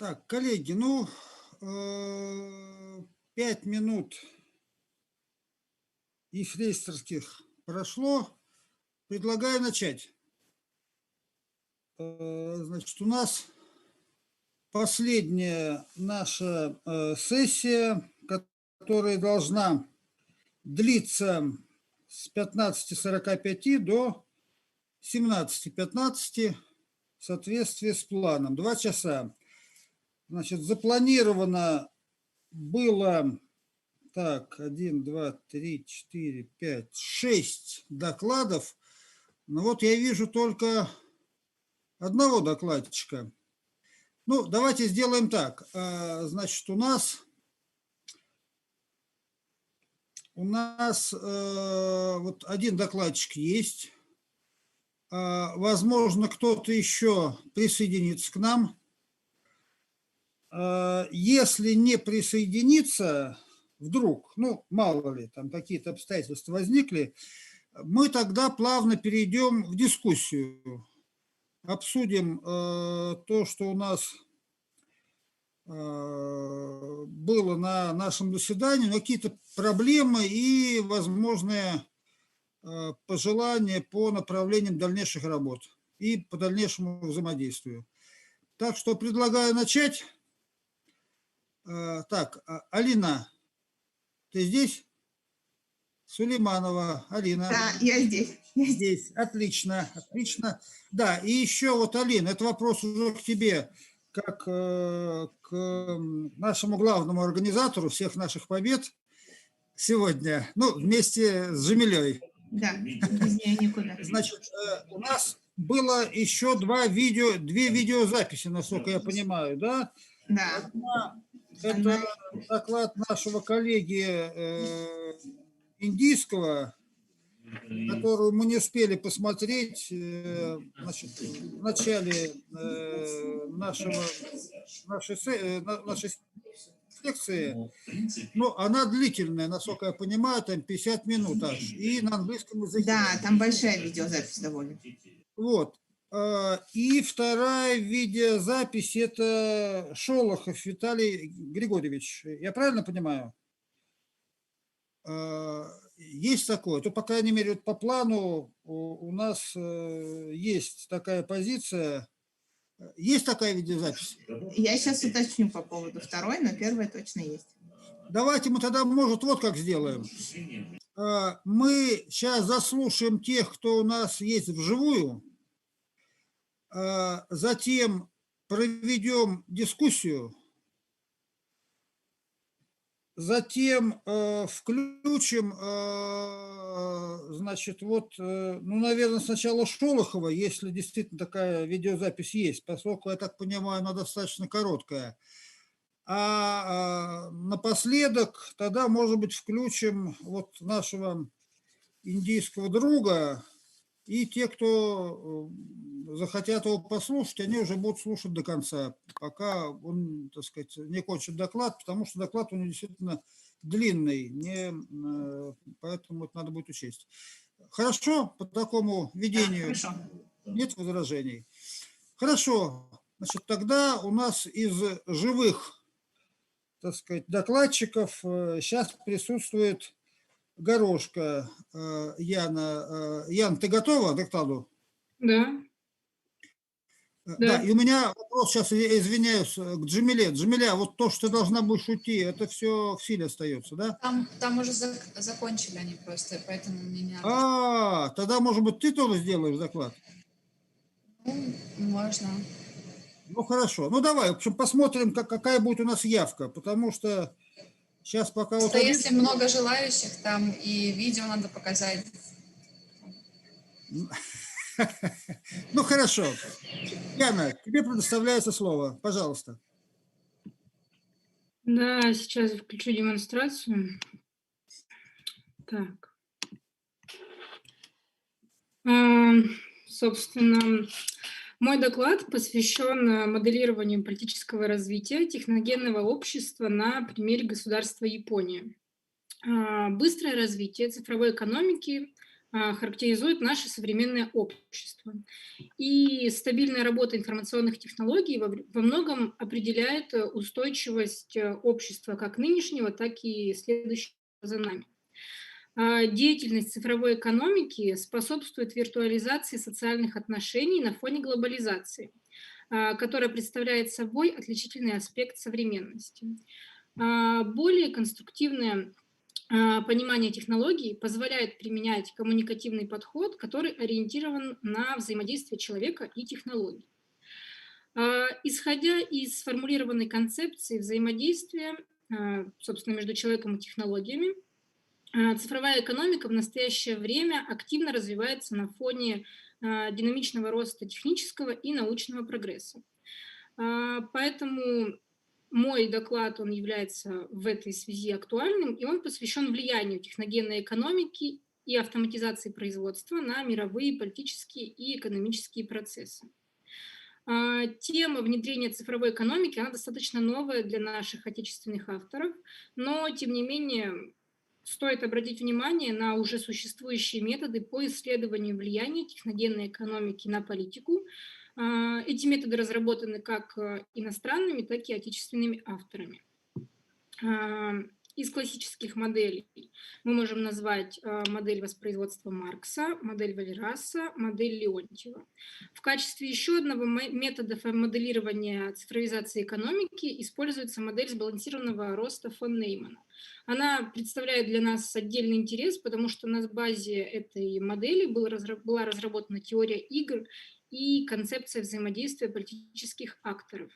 Так, коллеги, 5 минут ефрейторских прошло. Предлагаю начать. Значит, у нас последняя наша сессия, которая должна длиться с 15:45 до 17:15 в соответствии с планом. 2 часа. Значит, запланировано было, так, 1, 2, 3, 4, 5, 6 докладов. Но вот я вижу только одного докладчика. Ну, давайте сделаем так. Значит, у нас вот один докладчик есть. Возможно, кто-то еще присоединится к нам. Если не присоединится вдруг, ну, мало ли, там какие-то обстоятельства возникли, мы тогда плавно перейдем в дискуссию. Обсудим то, что у нас было на нашем заседании, но какие-то проблемы и возможные пожелания по направлениям дальнейших работ и по дальнейшему взаимодействию. Так что предлагаю начать. Так, Алина, ты здесь? Сулейманова, Алина. Да, я здесь. Здесь, отлично, отлично. Да, и еще вот, Алина, это вопрос уже к тебе, как к нашему главному организатору всех наших побед сегодня, ну, вместе с Жемилей. Да, без нее никуда. Значит, у нас было еще две видеозаписи, насколько я понимаю, да? Да. Одна – это доклад нашего коллеги индийского, которую мы не успели посмотреть, значит, в начале нашей лекции. Но она длительная, насколько я понимаю, там 50 минут аж, и на английском языке. Да, там большая видеозапись довольно. Вот. И вторая видеозапись – это Шолохов Виталий Григорьевич. Я правильно понимаю? Есть такое, то, по крайней мере, вот по плану у нас есть такая позиция. Есть такая видеозапись? Я сейчас уточню по поводу второй, но первая точно есть. Давайте мы тогда, может, вот как сделаем. Мы сейчас заслушаем тех, кто у нас есть вживую, затем проведем дискуссию, затем включим, значит, вот, ну, наверное, сначала Шолохова, если действительно такая видеозапись есть, поскольку, я так понимаю, она достаточно короткая. А напоследок тогда, может быть, включим вот нашего индийского друга, и те, кто захотят его послушать, они уже будут слушать до конца, пока он, так сказать, не кончит доклад, потому что доклад у него действительно длинный, поэтому это надо будет учесть. Хорошо по такому ведению? Да, нет возражений? Хорошо. Значит, тогда у нас из живых, так сказать, докладчиков сейчас присутствует Горошко Яна. Ян, ты готова к докладу? Да. Да, и у меня вопрос сейчас, я извиняюсь, к Джамиле. Джамиля, вот то, что ты должна будешь уйти, это все в силе остается, да? Там уже закончили они просто, поэтому мне не надо. Тогда, может быть, ты тоже сделаешь доклад? Ну, можно. Ну, хорошо. Ну, давай, в общем, посмотрим, какая будет у нас явка, потому что сейчас пока... Просто если много желающих, там и видео надо показать. Ну, хорошо. Яна, тебе предоставляется слово. Пожалуйста. Да, сейчас включу демонстрацию. Так. Собственно, мой доклад посвящен моделированию политического развития техногенного общества на примере государства Япония. Быстрое развитие цифровой экономики характеризует наше современное общество. И стабильная работа информационных технологий во многом определяет устойчивость общества как нынешнего, так и следующего за нами. Деятельность цифровой экономики способствует виртуализации социальных отношений на фоне глобализации, которая представляет собой отличительный аспект современности. Более конструктивное понимание технологий позволяет применять коммуникативный подход, который ориентирован на взаимодействие человека и технологий. Исходя из сформулированной концепции взаимодействия, собственно, между человеком и технологиями, цифровая экономика в настоящее время активно развивается на фоне динамичного роста технического и научного прогресса. Поэтому мой доклад, он является в этой связи актуальным, и он посвящен влиянию техногенной экономики и автоматизации производства на мировые политические и экономические процессы. Тема внедрения цифровой экономики, она достаточно новая для наших отечественных авторов, но, тем не менее, стоит обратить внимание на уже существующие методы по исследованию влияния техногенной экономики на политику. Эти методы разработаны как иностранными, так и отечественными авторами. Из классических моделей мы можем назвать модель воспроизводства Маркса, модель Валераса, модель Леонтьева. В качестве еще одного метода моделирования цифровизации экономики используется модель сбалансированного роста фон Неймана. Она представляет для нас отдельный интерес, потому что на базе этой модели была разработана теория игр и концепция взаимодействия политических акторов.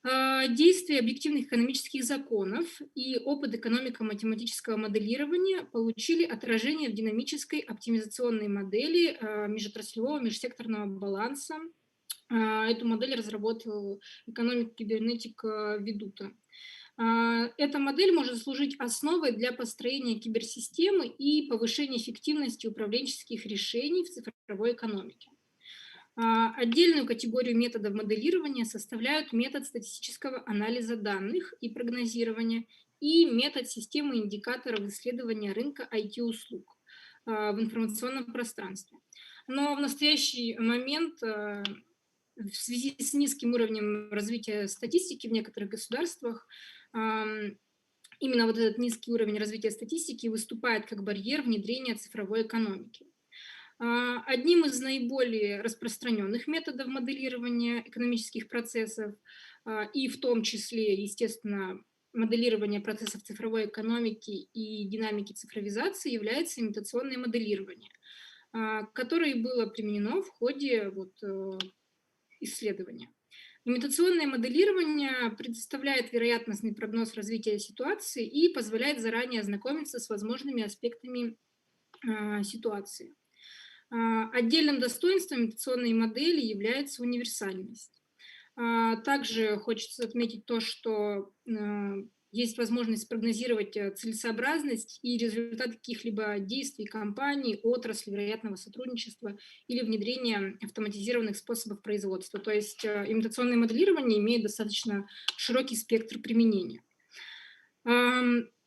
Действия объективных экономических законов и опыт экономико-математического моделирования получили отражение в динамической оптимизационной модели межотраслевого межсекторного баланса. Эту модель разработал экономик-кибернетик Ведута. Эта модель может служить основой для построения киберсистемы и повышения эффективности управленческих решений в цифровой экономике. Отдельную категорию методов моделирования составляют метод статистического анализа данных и прогнозирования и метод системы индикаторов исследования рынка IT-услуг в информационном пространстве. Но в настоящий момент в связи с низким уровнем развития статистики в некоторых государствах именно вот этот низкий уровень развития статистики выступает как барьер внедрения цифровой экономики. Одним из наиболее распространенных методов моделирования экономических процессов, и в том числе, естественно, моделирования процессов цифровой экономики и динамики цифровизации, является имитационное моделирование, которое было применено в ходе исследования. Имитационное моделирование предоставляет вероятностный прогноз развития ситуации и позволяет заранее ознакомиться с возможными аспектами ситуации. Отдельным достоинством имитационной модели является универсальность. Также хочется отметить то, что есть возможность прогнозировать целесообразность и результат каких-либо действий компаний, отрасли, вероятного сотрудничества или внедрения автоматизированных способов производства. То есть имитационное моделирование имеет достаточно широкий спектр применения.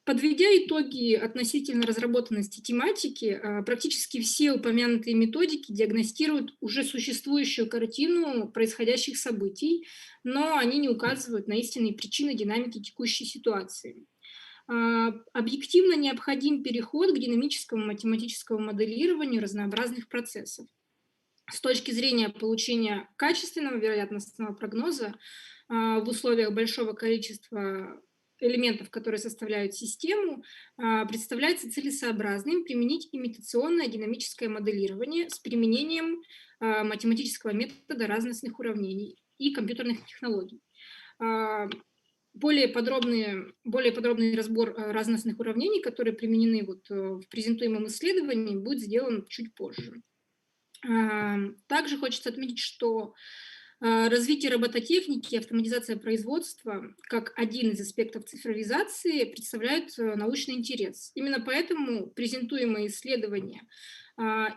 Подведя итоги относительно разработанности тематики, практически все упомянутые методики диагностируют уже существующую картину происходящих событий, но они не указывают на истинные причины динамики текущей ситуации. Объективно необходим переход к динамическому математическому моделированию разнообразных процессов. С точки зрения получения качественного вероятностного прогноза в условиях большого количества элементов, которые составляют систему, представляется целесообразным применить имитационное динамическое моделирование с применением математического метода разностных уравнений и компьютерных технологий. Более подробный разбор разностных уравнений, которые применены в презентуемом исследовании, будет сделан чуть позже. Также хочется отметить, что развитие робототехники и автоматизация производства как один из аспектов цифровизации представляет научный интерес. Именно поэтому презентуемое исследование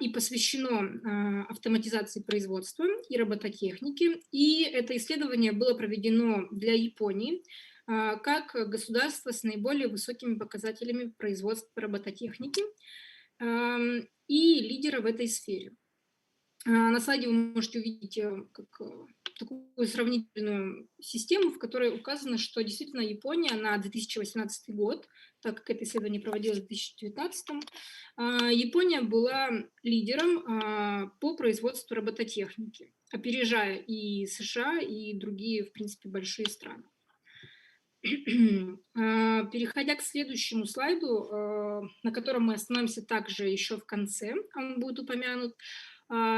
и посвящено автоматизации производства и робототехнике. И это исследование было проведено для Японии как государство с наиболее высокими показателями производства робототехники. и лидера в этой сфере. На слайде вы можете увидеть такую сравнительную систему, в которой указано, что действительно Япония на 2018 год, так как это исследование проводилось в 2019, Япония была лидером по производству робототехники, опережая и США, и другие, в принципе, большие страны. Переходя к следующему слайду, на котором мы остановимся также еще в конце, он будет упомянут,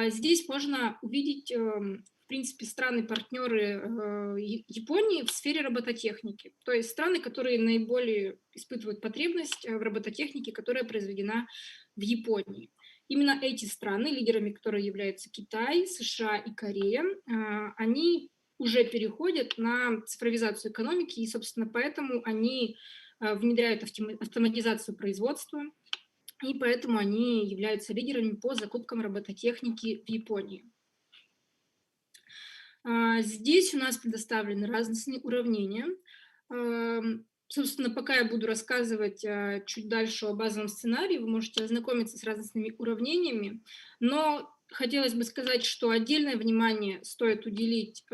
здесь можно увидеть, в принципе, страны-партнеры Японии в сфере робототехники, то есть страны, которые наиболее испытывают потребность в робототехнике, которая произведена в Японии. Именно эти страны, лидерами которых являются Китай, США и Корея, они уже переходят на цифровизацию экономики, и, собственно, поэтому они внедряют автоматизацию производства, и поэтому они являются лидерами по закупкам робототехники в Японии. Здесь у нас предоставлены разные уравнения. Собственно, пока я буду рассказывать чуть дальше о базовом сценарии, вы можете ознакомиться с разными уравнениями, но хотелось бы сказать, что отдельное внимание стоит уделить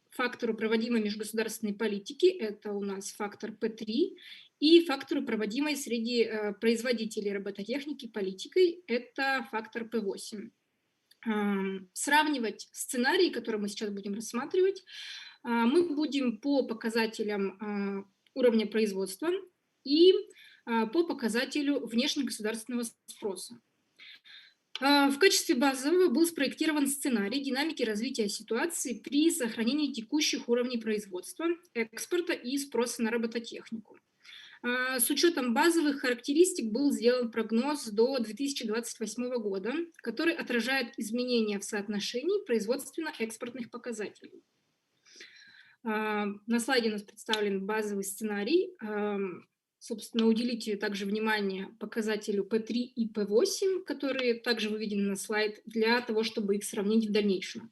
фактору проводимой межгосударственной политики, это у нас фактор P3, и фактору проводимой среди производителей робототехники политикой, это фактор P8. Сравнивать сценарии, которые мы сейчас будем рассматривать, мы будем по показателям уровня производства и по показателю внешнегосударственного спроса. В качестве базового был спроектирован сценарий динамики развития ситуации при сохранении текущих уровней производства, экспорта и спроса на робототехнику. С учетом базовых характеристик был сделан прогноз до 2028 года, который отражает изменения в соотношении производственно-экспортных показателей. На слайде у нас представлен базовый сценарий. Собственно, уделите также внимание показателю P3 и P8, которые также выведены на слайд, для того, чтобы их сравнить в дальнейшем.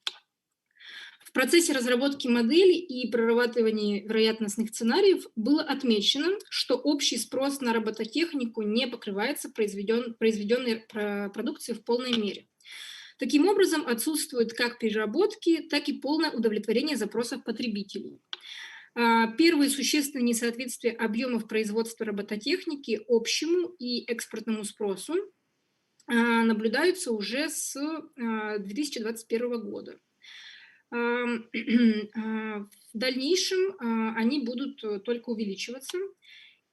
В процессе разработки модели и прорабатывания вероятностных сценариев было отмечено, что общий спрос на робототехнику не покрывается произведенной продукцией в полной мере. Таким образом, отсутствуют как переработки, так и полное удовлетворение запросов потребителей. Первые существенные несоответствия объемов производства робототехники общему и экспортному спросу наблюдаются уже с 2021 года. В дальнейшем они будут только увеличиваться.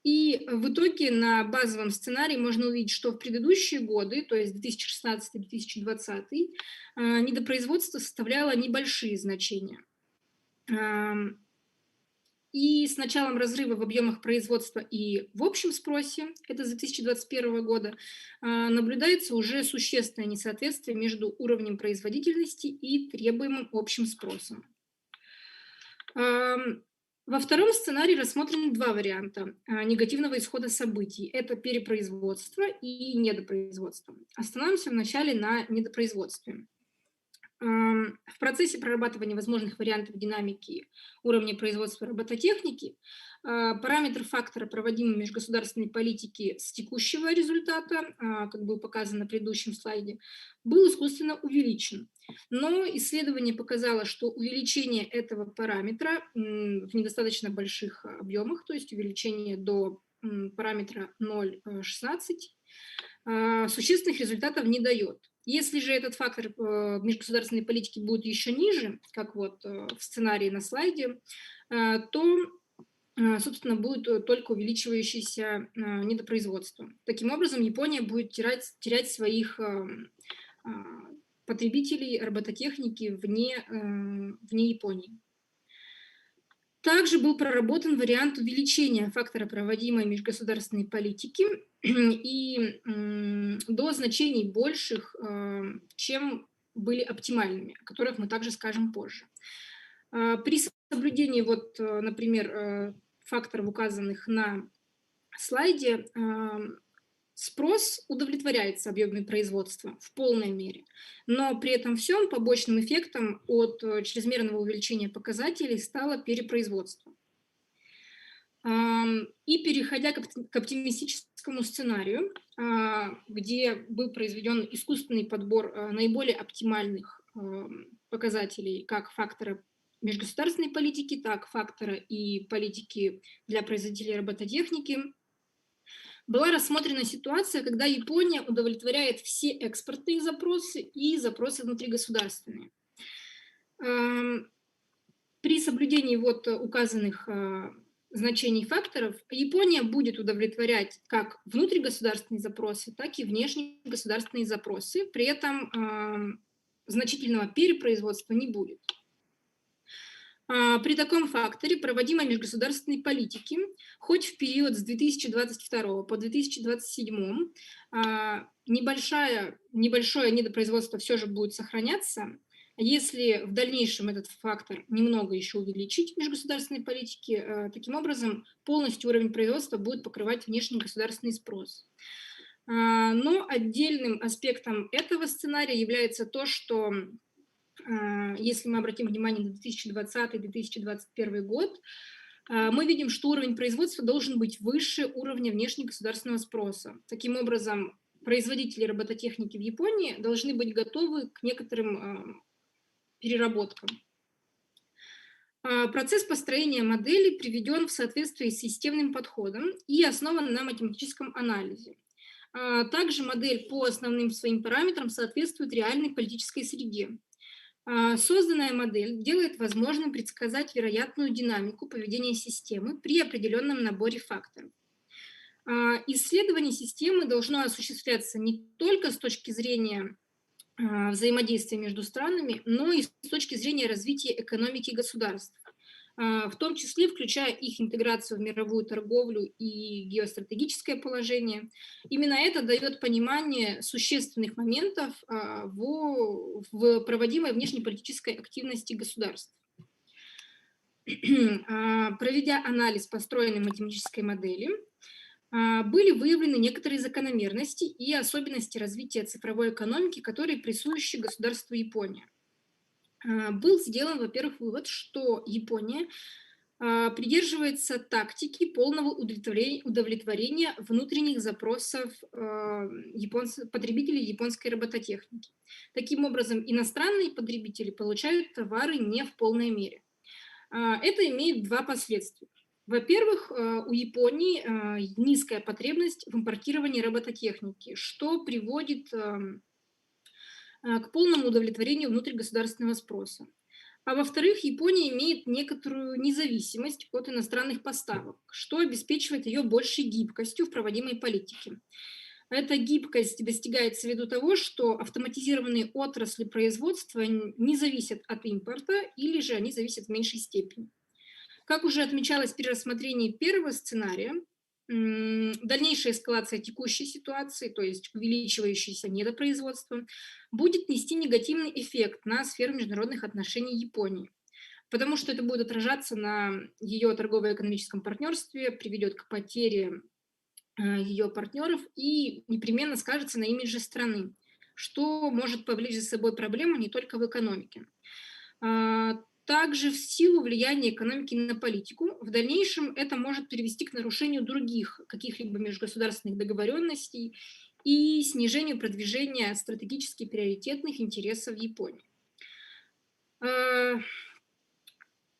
И в итоге на базовом сценарии можно увидеть, что в предыдущие годы, то есть 2016-2020, недопроизводство составляло небольшие значения. И с началом разрыва в объемах производства и в общем спросе, это с 2021 года, наблюдается уже существенное несоответствие между уровнем производительности и требуемым общим спросом. Во втором сценарии рассмотрены два варианта негативного исхода событий. Это перепроизводство и недопроизводство. Остановимся вначале на недопроизводстве. В процессе прорабатывания возможных вариантов динамики уровня производства робототехники параметр фактора проводимой межгосударственной политики с текущего результата, как было показано на предыдущем слайде, был искусственно увеличен. Но исследование показало, что увеличение этого параметра в недостаточно больших объемах, то есть увеличение до параметра 0,16, существенных результатов не дает. Если же этот фактор межгосударственной политики будет еще ниже, как вот в сценарии на слайде, то, собственно, будет только увеличивающееся недопроизводство. Таким образом, Япония будет терять своих потребителей робототехники вне Японии. Также был проработан вариант увеличения фактора проводимой межгосударственной политики и до значений больших, чем были оптимальными, о которых мы также скажем позже. При соблюдении, вот, например, факторов, указанных на слайде, спрос удовлетворяется объемами производства в полной мере, но при этом всем побочным эффектом от чрезмерного увеличения показателей стало перепроизводство. И переходя к оптимистическому сценарию, где был произведен искусственный подбор наиболее оптимальных показателей, как фактора межгосударственной политики, так фактора и политики для производителей робототехники, была рассмотрена ситуация, когда Япония удовлетворяет все экспортные запросы и запросы внутригосударственные. При соблюдении вот указанных значений факторов Япония будет удовлетворять как внутригосударственные запросы, так и внешнегосударственные запросы. При этом значительного перепроизводства не будет. При таком факторе проводимой межгосударственной политики, хоть в период с 2022 по 2027, небольшое недопроизводство все же будет сохраняться. Если в дальнейшем этот фактор немного еще увеличить в межгосударственной политике, таким образом полностью уровень производства будет покрывать внешнегосударственный спрос. Но отдельным аспектом этого сценария является то, что если мы обратим внимание на 2020-2021 год, мы видим, что уровень производства должен быть выше уровня внешнегосударственного спроса. Таким образом, производители робототехники в Японии должны быть готовы к некоторым переработкам. Процесс построения модели приведен в соответствии с системным подходом и основан на математическом анализе. Также модель по основным своим параметрам соответствует реальной политической среде. Созданная модель делает возможным предсказать вероятную динамику поведения системы при определенном наборе факторов. Исследование системы должно осуществляться не только с точки зрения взаимодействия между странами, но и с точки зрения развития экономики государств, в том числе включая их интеграцию в мировую торговлю и геостратегическое положение. Именно это дает понимание существенных моментов в проводимой внешнеполитической активности государств. Проведя анализ построенной математической модели, были выявлены некоторые закономерности и особенности развития цифровой экономики, которые присущи государству Япония. Был сделан, во-первых, вывод, что Япония придерживается тактики полного удовлетворения внутренних запросов потребителей японской робототехники. Таким образом, иностранные потребители получают товары не в полной мере. Это имеет два последствия. Во-первых, у Японии низкая потребность в импортировании робототехники, что приводит к полному удовлетворению внутригосударственного спроса. А во-вторых, Япония имеет некоторую независимость от иностранных поставок, что обеспечивает ее большей гибкостью в проводимой политике. Эта гибкость достигается ввиду того, что автоматизированные отрасли производства не зависят от импорта или же они зависят в меньшей степени. Как уже отмечалось при рассмотрении первого сценария, дальнейшая эскалация текущей ситуации, то есть увеличивающееся недопроизводство, будет нести негативный эффект на сферу международных отношений Японии, потому что это будет отражаться на ее торгово-экономическом партнерстве, приведет к потере ее партнеров и непременно скажется на имидже страны, что может повлечь за собой проблему не только в экономике. Также в силу влияния экономики на политику, в дальнейшем это может привести к нарушению других каких-либо межгосударственных договоренностей и снижению продвижения стратегически приоритетных интересов Японии.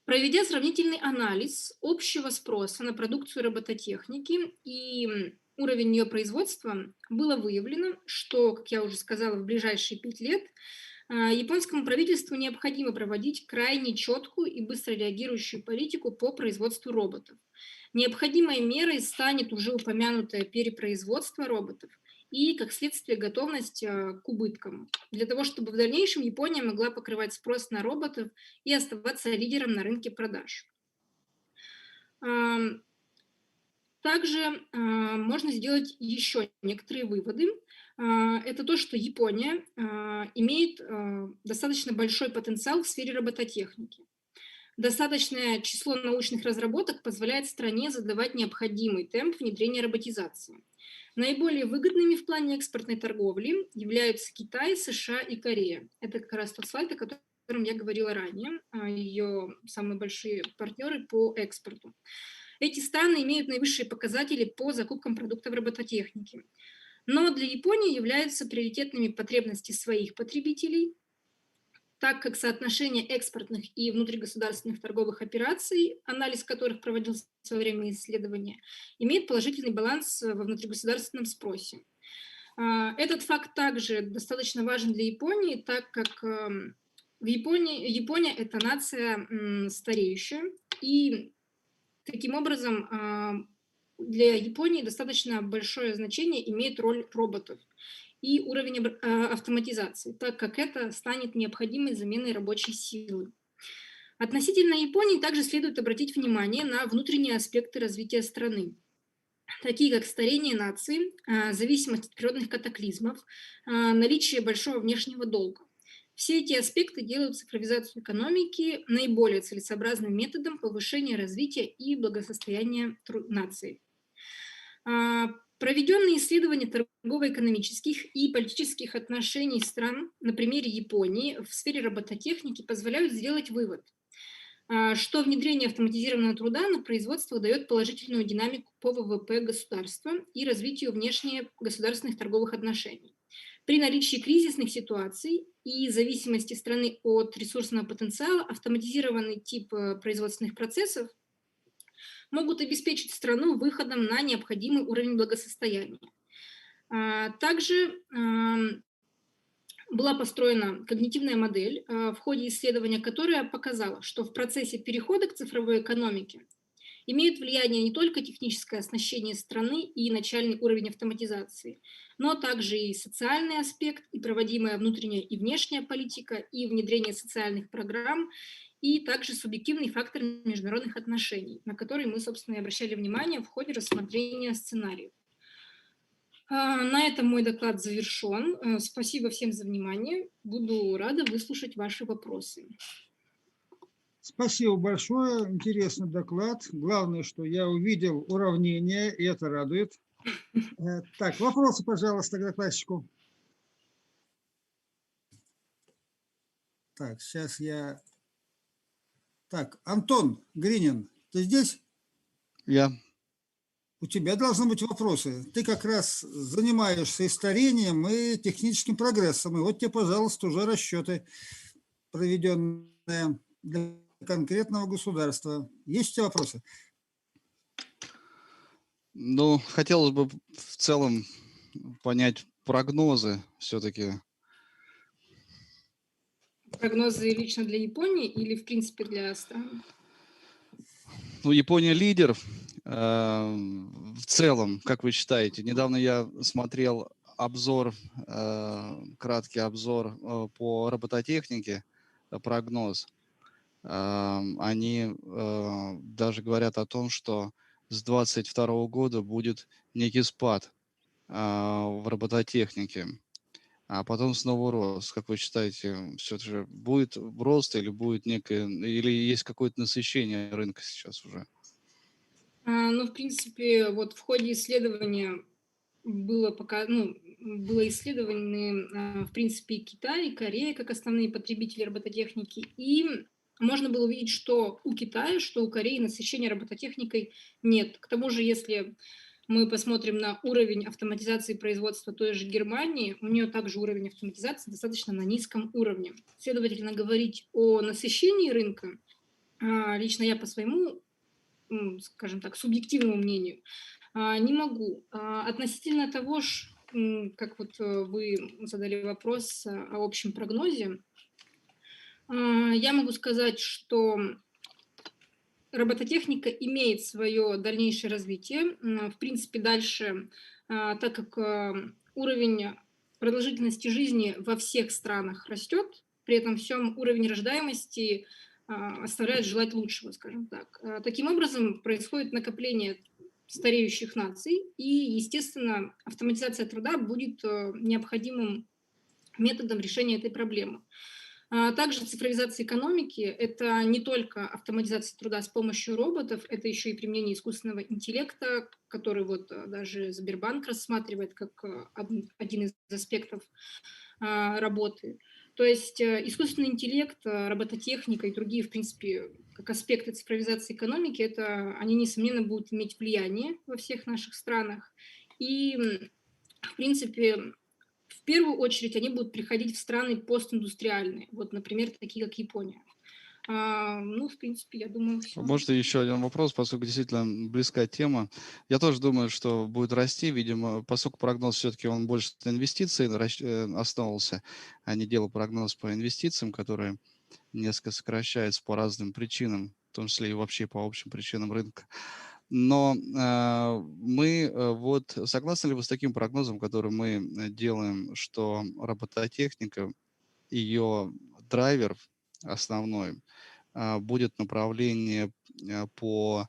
Проведя сравнительный анализ общего спроса на продукцию робототехники и уровень ее производства, было выявлено, что, как я уже сказала, в ближайшие 5 лет японскому правительству необходимо проводить крайне четкую и быстро реагирующую политику по производству роботов. Необходимой мерой станет уже упомянутое перепроизводство роботов и, как следствие, готовность к убыткам, для того, чтобы в дальнейшем Япония могла покрывать спрос на роботов и оставаться лидером на рынке продаж. Также можно сделать еще некоторые выводы. Это то, что Япония имеет достаточно большой потенциал в сфере робототехники. Достаточное число научных разработок позволяет стране задавать необходимый темп внедрения роботизации. Наиболее выгодными в плане экспортной торговли являются Китай, США и Корея. Это как раз тот слайд, о котором я говорила ранее, ее самые большие партнеры по экспорту. Эти страны имеют наивысшие показатели по закупкам продуктов робототехники. Но для Японии являются приоритетными потребности своих потребителей, так как соотношение экспортных и внутригосударственных торговых операций, анализ которых проводился во время исследования, имеет положительный баланс во внутригосударственном спросе. Этот факт также достаточно важен для Японии, так как Япония – это нация стареющая, и таким образом для Японии достаточно большое значение имеет роль роботов и уровень автоматизации, так как это станет необходимой заменой рабочей силы. Относительно Японии также следует обратить внимание на внутренние аспекты развития страны, такие как старение нации, зависимость от природных катаклизмов, наличие большого внешнего долга. Все эти аспекты делают цифровизацию экономики наиболее целесообразным методом повышения развития и благосостояния нации. Проведенные исследования торгово-экономических и политических отношений стран на примере Японии в сфере робототехники позволяют сделать вывод, что внедрение автоматизированного труда на производство дает положительную динамику по ВВП государства и развитию внешнегосударственных торговых отношений. При наличии кризисных ситуаций и зависимости страны от ресурсного потенциала автоматизированный тип производственных процессов могут обеспечить страну выходом на необходимый уровень благосостояния. Также была построена когнитивная модель в ходе исследования, которая показала, что в процессе перехода к цифровой экономике имеют влияние не только техническое оснащение страны и начальный уровень автоматизации, но также и социальный аспект, и проводимая внутренняя и внешняя политика, и внедрение социальных программ, и также субъективный фактор международных отношений, на который мы, собственно, и обращали внимание в ходе рассмотрения сценариев. На этом мой доклад завершен. Спасибо всем за внимание. Буду рада выслушать ваши вопросы. Спасибо большое. Интересный доклад. Главное, что я увидел уравнение, и это радует. Так, вопросы, пожалуйста, к докладчику. Так, сейчас я... Так, Антон Гринин, ты здесь? Я. У тебя должны быть вопросы. Ты как раз занимаешься и старением, и техническим прогрессом. И вот тебе, пожалуйста, уже расчеты, проведенные для конкретного государства. Есть у тебя вопросы? Ну, хотелось бы в целом понять прогнозы все-таки. Прогнозы лично для Японии или, в принципе, для стран? Ну, Япония лидер. В целом, как вы считаете? Недавно я смотрел обзор, краткий обзор по робототехнике, прогноз. Они даже говорят о том, что с 2022 года будет некий спад в робототехнике, а потом снова рост. Как вы считаете, все же будет рост или будет некое, или есть какое-то насыщение рынка сейчас уже? Ну, в принципе, вот в ходе исследования было исследованы, в принципе, и Китай, и Корея как основные потребители робототехники, и можно было увидеть, что у Китая, что у Кореи насыщения робототехникой нет. К тому же, если мы посмотрим на уровень автоматизации производства той же Германии, у нее также уровень автоматизации достаточно на низком уровне. Следовательно, говорить о насыщении рынка, лично я по своему, скажем так, субъективному мнению, не могу. Относительно того, как вот вы задали вопрос о общем прогнозе, я могу сказать, что робототехника имеет свое дальнейшее развитие. В принципе, дальше, так как уровень продолжительности жизни во всех странах растет, при этом всем уровень рождаемости оставляет желать лучшего, скажем так. Таким образом, происходит накопление стареющих наций, и, естественно, автоматизация труда будет необходимым методом решения этой проблемы. Также цифровизация экономики – это не только автоматизация труда с помощью роботов, это еще и применение искусственного интеллекта, который вот даже Сбербанк рассматривает как один из аспектов работы. То есть искусственный интеллект, робототехника и другие, в принципе, как аспекты цифровизации экономики, они, несомненно, будут иметь влияние во всех наших странах. И, в принципе, в первую очередь они будут приходить в страны постиндустриальные, вот, например, такие как Япония. Ну, в принципе, я думаю, все. Может, еще один вопрос, поскольку действительно близкая тема. Я тоже думаю, что будет расти, видимо, поскольку прогноз все-таки он больше на инвестиции основывался, а не делал прогноз по инвестициям, которые несколько сокращаются по разным причинам, в том числе и вообще по общим причинам рынка. Но вот согласны ли вы с таким прогнозом, который мы делаем, что робототехника, ее драйвер основной, будет направление по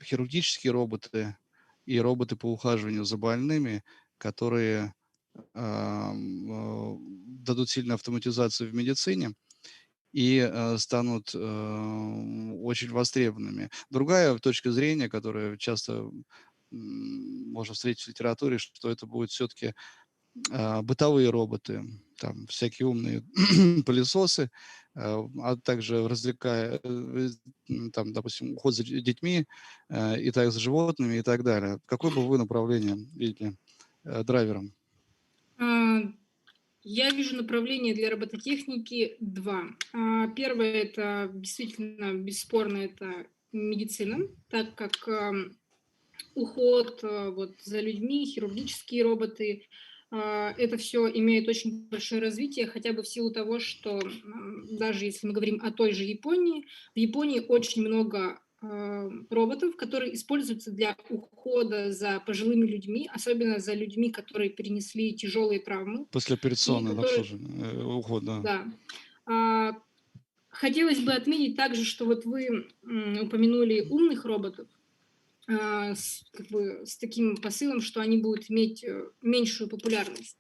хирургические роботы и роботы по ухаживанию за больными, которые дадут сильную автоматизацию в медицине и станут очень востребованными. Другая точка зрения, которая часто можно встретить в литературе, что это будут все-таки бытовые роботы, там всякие умные пылесосы, а также там, допустим, уход за детьми, и так за животными и так далее. Какое бы вы направление видели драйвером? Я вижу направление для робототехники два. Первое – это действительно, бесспорно, это медицина, так как уход вот, за людьми, хирургические роботы, это все имеет очень большое развитие, хотя бы в силу того, что даже если мы говорим о той же Японии, в Японии очень много роботов, которые используются для ухода за пожилыми людьми, особенно за людьми, которые перенесли тяжелые травмы. И Послеоперационное которые, обслуживание, уход, да. да. А, Хотелось бы отметить также, что вот вы упомянули умных роботов, с таким посылом, что они будут иметь меньшую популярность.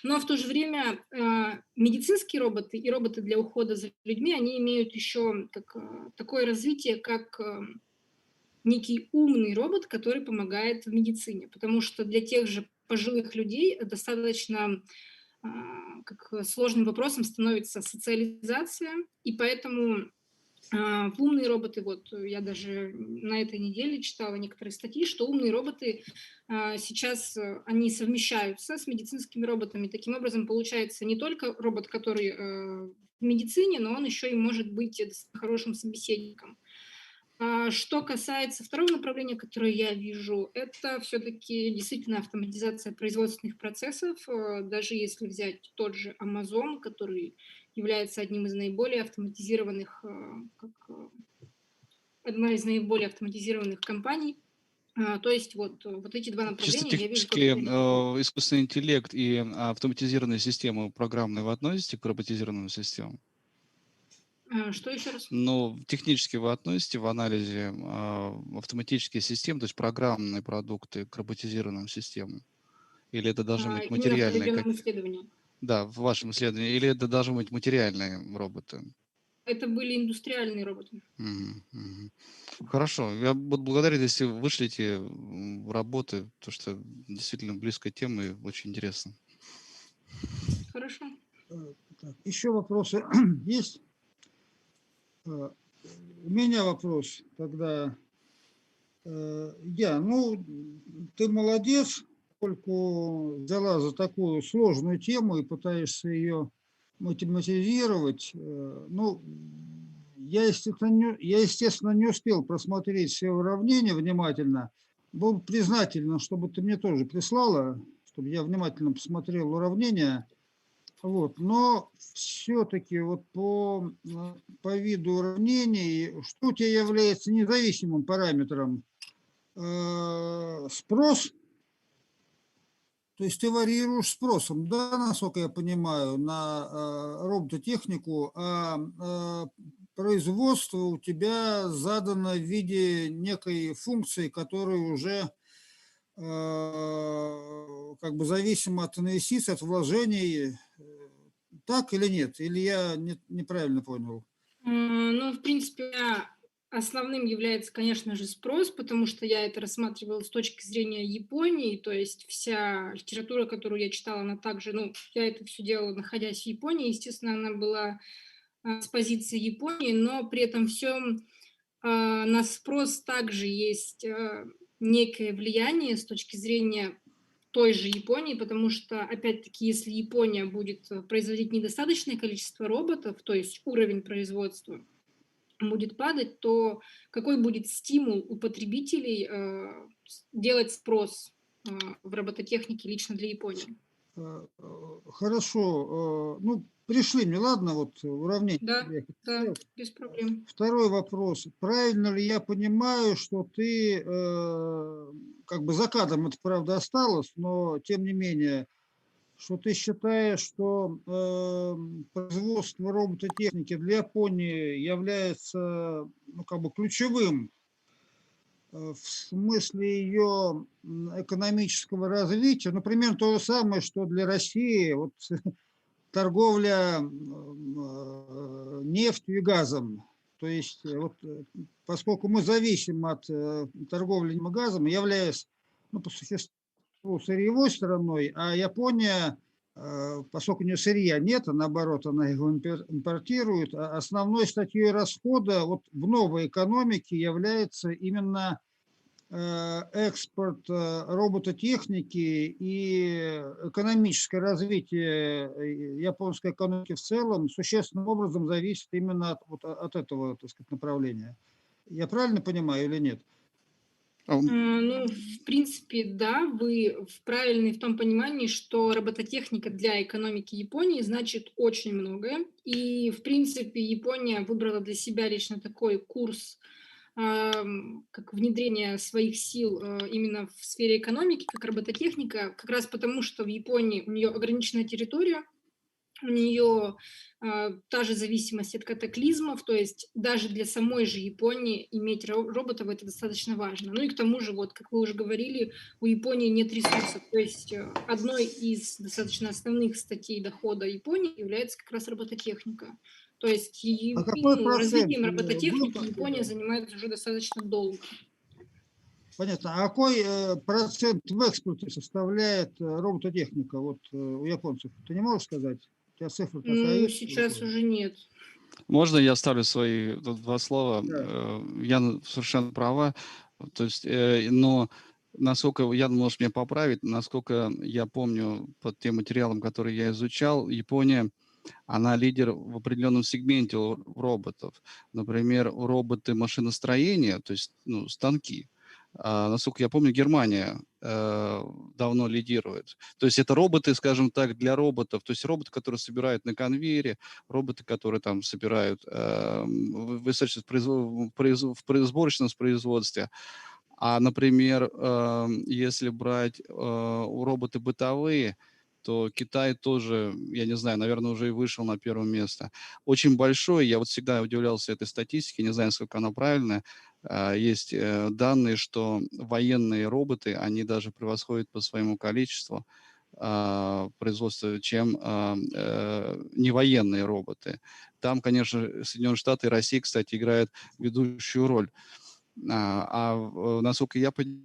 Но в то же время медицинские роботы и роботы для ухода за людьми, они имеют еще такое развитие, как некий умный робот, который помогает в медицине. Потому что для тех же пожилых людей достаточно сложным вопросом становится социализация, и поэтому в умные роботы, вот я даже на этой неделе читала некоторые статьи, что умные роботы сейчас, они совмещаются с медицинскими роботами. Таким образом, получается не только робот, который в медицине, но он еще и может быть хорошим собеседником. Что касается второго направления, которое я вижу, это все-таки действительно автоматизация производственных процессов. Даже если взять тот же Amazon, который является одним из наиболее автоматизированных, одна из наиболее автоматизированных компаний. То есть вот эти два Чисто направления я вижу как технически приоритетные. искусственный интеллект и автоматизированные системы программные вы относите к роботизированным системам? Что еще раз? Ну, технически вы относите в анализе автоматические системы, то есть программные продукты к роботизированным системам? Или это должны быть Именно в материальные? проведенном исследовании. Да, в вашем исследовании. Или это должны быть материальные роботы? Это были индустриальные роботы. Мгм, мгм. Хорошо. Я буду благодарен, если вы вышлите работы, потому что действительно близкая тема и очень интересно. Хорошо. Так, еще вопросы есть? У меня вопрос тогда. Ты молодец, поскольку взяла за такую сложную тему и пытаешься ее математизировать. Я, естественно, не успел просмотреть все уравнения внимательно. Был признателен, чтобы ты мне тоже прислала, чтобы я внимательно посмотрел уравнения. Вот. Но все-таки вот по виду уравнений, что у тебя является независимым параметром? Спрос, то есть ты варьируешь спросом, да, насколько я понимаю, на робототехнику, а производство у тебя задано в виде некой функции, которая уже как бы зависима от инвестиций, от вложений. Так или нет? Или я неправильно понял? Ну, в принципе, основным является, конечно же, спрос, потому что я это рассматривала с точки зрения Японии, то есть вся литература, которую я читала, она также, ну, я это все делала, находясь в Японии, естественно, она была с позиции Японии, но при этом всем на спрос также есть некое влияние с точки зрения той же Японии, потому что, опять-таки, если Япония будет производить недостаточное количество роботов, то есть уровень производства будет падать, то какой будет стимул у потребителей делать спрос в робототехнике лично для Японии? Хорошо. Ну, пришли мне, ладно, вот уравнение. Да, да, без проблем. Второй вопрос. Правильно ли я понимаю, что ты, как бы за кадром это правда осталось, но тем не менее, что ты считаешь, что производство робототехники для Японии является, ну, как бы ключевым в смысле ее экономического развития? Например, то же самое, что для России вот, торговля нефтью и газом. То есть, вот, поскольку мы зависим от торговли нефтью и газом, являясь, ну, по существу сырьевой стороной, а Япония, поскольку у нее сырья нет, а наоборот, она его импортирует, основной статьей расхода вот в новой экономике является именно экспорт робототехники и экономическое развитие японской экономики в целом существенным образом зависит именно от этого, так сказать, направления. Я правильно понимаю или нет? Ну, в принципе, да, вы правильны в том понимании, что робототехника для экономики Японии значит очень многое. И, в принципе, Япония выбрала для себя лично такой курс, как внедрение своих сил именно в сфере экономики, как робототехника, как раз потому, что в Японии у нее ограниченная территория, у нее та же зависимость от катаклизмов, то есть даже для самой же Японии иметь роботов это достаточно важно. Ну и к тому же, вот как вы уже говорили, у Японии нет ресурсов, то есть одной из достаточно основных статей дохода Японии является как раз робототехника. То есть А какой процент развитием робототехники выпуска? Япония занимается уже достаточно долго. Понятно. А какой процент в экспорте составляет робототехника вот, у японцев? Ты не можешь сказать? У тебя цифра такая Ну, есть? сейчас уже нет. Можно я ставлю свои тут два слова? Да. Яна совершенно права. То есть, но насколько, Ян может меня поправить, насколько я помню по тем материалам, которые я изучал, Япония, она лидер в определенном сегменте роботов. Например, роботы машиностроения, то есть, ну, станки. Насколько я помню, Германия давно лидирует. То есть это роботы, скажем так, для роботов. То есть роботы, которые собирают на конвейере, роботы, которые там собирают в сборочном производстве. А, например, если брать роботы бытовые, то Китай тоже, я не знаю, наверное, уже и вышел на первое место. Очень большой, я вот всегда удивлялся этой статистике, не знаю, насколько она правильная. Есть данные, что военные роботы, они даже превосходят по своему количеству производства, чем невоенные роботы. Там, конечно, Соединенные Штаты и Россия, кстати, играют ведущую роль. Насколько я понимаю...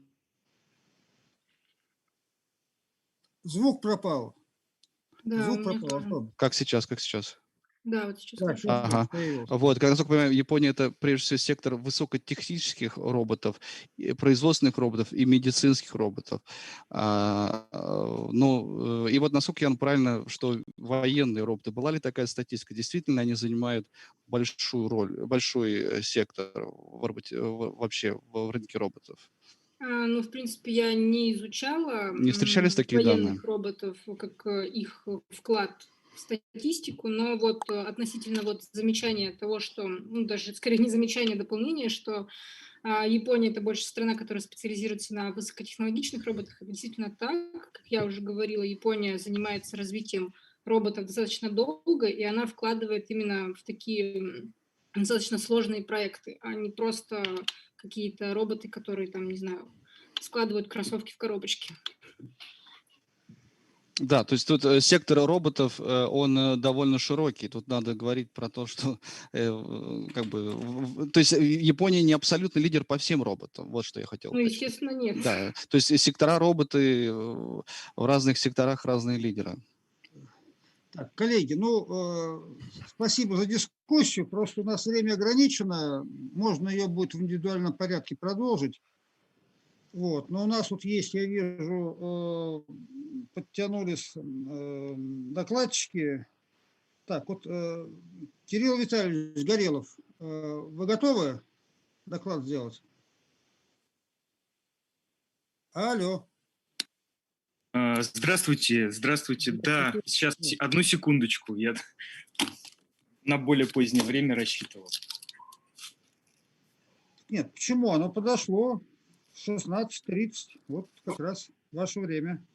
Звук пропал. Да, у Звук меня пропал, тоже. Антон. Как сейчас, как сейчас? Да, вот сейчас Да, хорошо. сейчас Ага. появился. Вот, как насколько я понимаю, Япония это прежде всего сектор высокотехнических роботов, производственных роботов и медицинских роботов. И вот насколько я правильно, что военные роботы, была ли такая статистика? Действительно, они занимают большую роль, большой сектор вообще в рынке роботов? Ну, в принципе, я не изучала Не встречались такие данные? военных роботов, как их вклад в статистику, но вот относительно вот замечания того, что, ну, даже скорее не замечание, а дополнение, что Япония это больше страна, которая специализируется на высокотехнологичных роботах. Это действительно так. Как я уже говорила, Япония занимается развитием роботов достаточно долго, и она вкладывает именно в такие достаточно сложные проекты, а не просто какие-то роботы, которые там, не знаю, складывают кроссовки в коробочки. Да, то есть тут сектор роботов, он довольно широкий. Тут надо говорить про то, что как бы, то есть Япония не абсолютный лидер по всем роботам. Вот что я хотел Ну, уточнить. естественно, нет. Да, то есть сектора роботы, в разных секторах разные лидеры. Так, коллеги, спасибо за дискуссию. Просто у нас время ограничено. Можно ее будет в индивидуальном порядке продолжить. Вот. Но у нас вот есть, я вижу, подтянулись докладчики. Так, вот Кирилл Витальевич Горелов, вы готовы доклад сделать? Алло. Здравствуйте, здравствуйте. Да, сейчас одну секундочку. Я на более позднее время рассчитывал. Нет, почему? Оно подошло. 16:30. Вот как раз ваше время.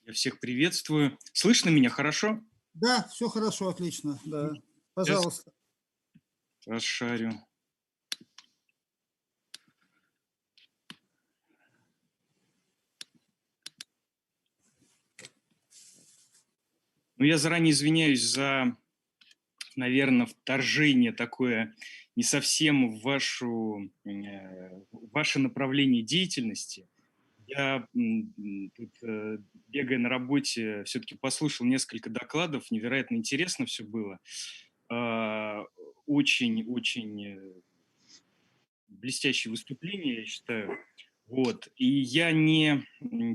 Я всех приветствую. Слышно меня хорошо? Да, все хорошо, отлично. Да. Пожалуйста. Расшарю. Ну, я заранее извиняюсь за, наверное, вторжение такое не совсем в ваше направление деятельности. Я тут, бегая на работе, все-таки послушал несколько докладов, невероятно интересно все было. Очень-очень блестящее выступление, я считаю. Вот. И я не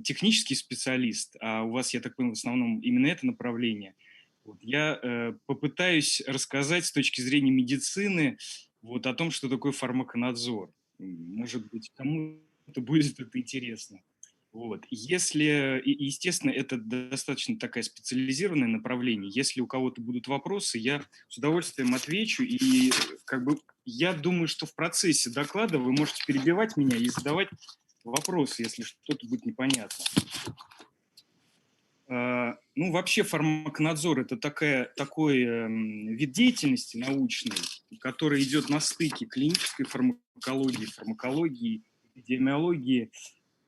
технический специалист, а у вас, я так понял, в основном именно это направление. Вот. Я попытаюсь рассказать с точки зрения медицины вот о том, что такое фармаконадзор. Может быть, кому-то будет это интересно. Вот. Естественно, это достаточно такое специализированное направление. Если у кого-то будут вопросы, я с удовольствием отвечу. И как бы я думаю, что в процессе доклада вы можете перебивать меня и задавать вопросы, если что-то будет непонятно. Ну, вообще фармаконадзор – это такой вид деятельности научной, который идет на стыке клинической фармакологии, эпидемиологии.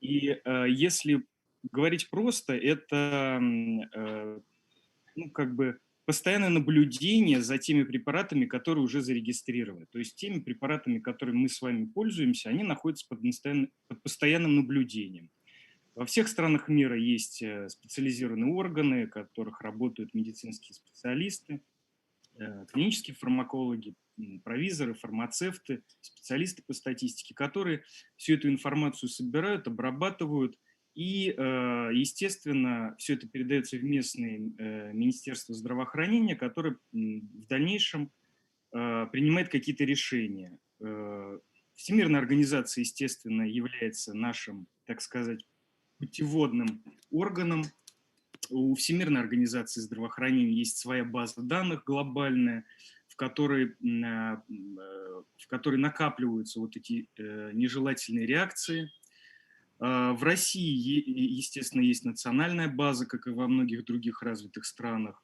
И если говорить просто, это как бы постоянное наблюдение за теми препаратами, которые уже зарегистрированы. То есть теми препаратами, которыми мы с вами пользуемся, они находятся под постоянным наблюдением. Во всех странах мира есть специализированные органы, в которых работают медицинские специалисты, клинические фармакологи, провизоры, фармацевты, специалисты по статистике, которые всю эту информацию собирают, обрабатывают, и, естественно, все это передается в местные министерства здравоохранения, которые в дальнейшем принимают какие-то решения. Всемирная организация, естественно, является нашим, так сказать, путеводным органом. У Всемирной организации здравоохранения есть своя база данных глобальная, в которой накапливаются вот эти нежелательные реакции. В России, естественно, есть национальная база, как и во многих других развитых странах,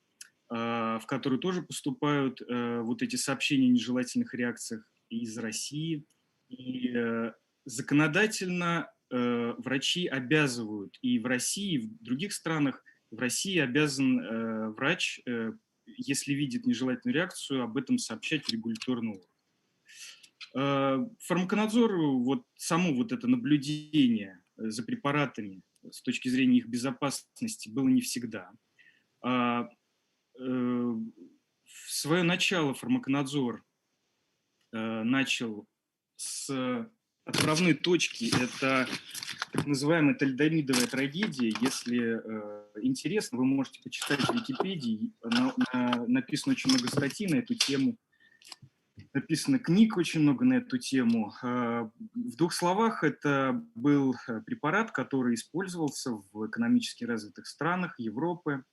в которую тоже поступают вот эти сообщения о нежелательных реакциях из России. И законодательно врачи обязывают и в России, и в других странах. В России обязан врач, если видит нежелательную реакцию, об этом сообщать в регуляторный орган. Фармаконадзор, само это наблюдение за препаратами с точки зрения их безопасности было не всегда. В свое начало фармаконадзор начал с отправной точки. Это так называемая талидомидовая трагедия. Если интересно, вы можете почитать в Википедии. Написано очень много статей на эту тему. Написано книг очень много на эту тему. В двух словах, это был препарат, который использовался в экономически развитых странах Европы.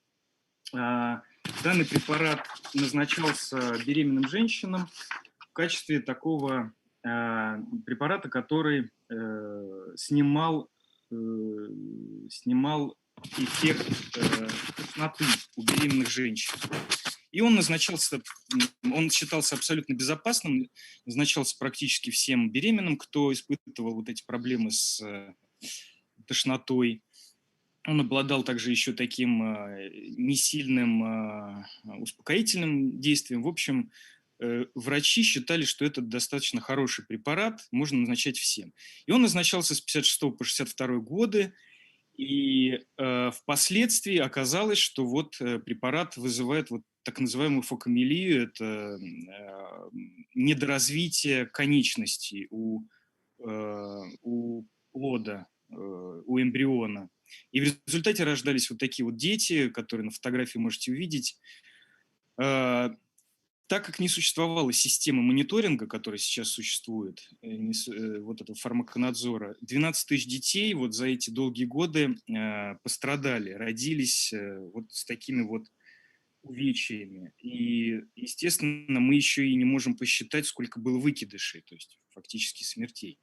Данный препарат назначался беременным женщинам в качестве такого препарата, который снимал эффект тошноты у беременных женщин. И он считался абсолютно безопасным, назначался практически всем беременным, кто испытывал вот эти проблемы с тошнотой. Он обладал также еще таким несильным успокоительным действием. В общем, врачи считали, что это достаточно хороший препарат, можно назначать всем. И он назначался с 56 по 62 годы, и впоследствии оказалось, что вот препарат вызывает вот так называемую фокомелию, это недоразвитие конечностей у плода, у эмбриона. И в результате рождались вот такие вот дети, которые на фотографии можете увидеть. Так как не существовало системы мониторинга, которая сейчас существует, вот этого фармаконадзора, 12 тысяч детей вот за эти долгие годы пострадали, родились вот с такими вот увечьями. И, естественно, мы еще и не можем посчитать, сколько было выкидышей, то есть фактически смертей.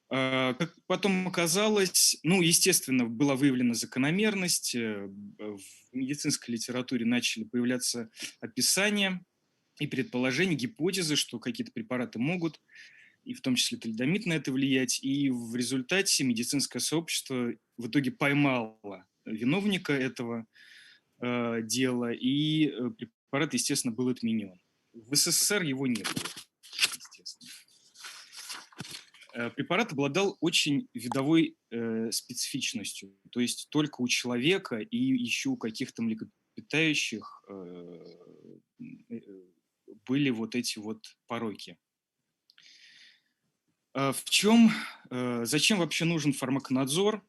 Как потом оказалось, ну, естественно, была выявлена закономерность, в медицинской литературе начали появляться описания и предположения, гипотезы, что какие-то препараты могут, и в том числе талидомид на это влиять. И в результате медицинское сообщество в итоге поймало виновника этого дела, и препарат, естественно, был отменен. В СССР его не было, естественно. Препарат обладал очень видовой специфичностью, то есть только у человека и еще у каких-то млекопитающих были вот эти вот пороки. Зачем вообще нужен фармаконадзор?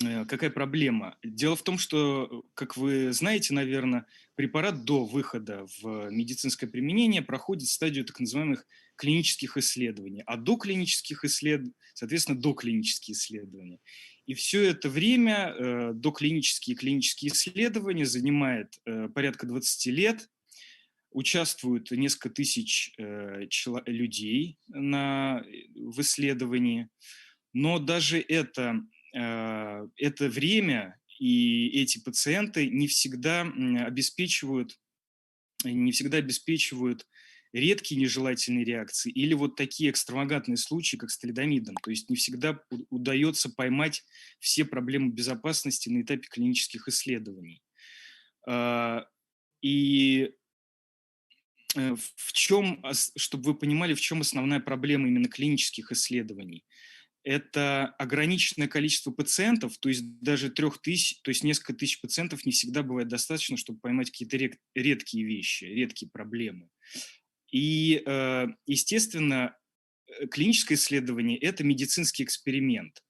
Какая проблема? Дело в том, что, как вы знаете, наверное, препарат до выхода в медицинское применение проходит стадию так называемых клинических исследований, а доклинических исследований, соответственно, доклинические исследования. И все это время доклинические и клинические исследования занимает порядка 20 лет, участвуют несколько тысяч людей в исследовании, но даже это время и эти пациенты не всегда обеспечивают редкие нежелательные реакции или вот такие экстравагантные случаи, как с талидомидом. То есть не всегда удается поймать все проблемы безопасности на этапе клинических исследований. И чтобы вы понимали, в чем основная проблема именно клинических исследований. Это ограниченное количество пациентов, то есть даже 3000, то есть несколько тысяч пациентов не всегда бывает достаточно, чтобы поймать какие-то редкие вещи, редкие проблемы. И, естественно, клиническое исследование – это медицинский эксперимент.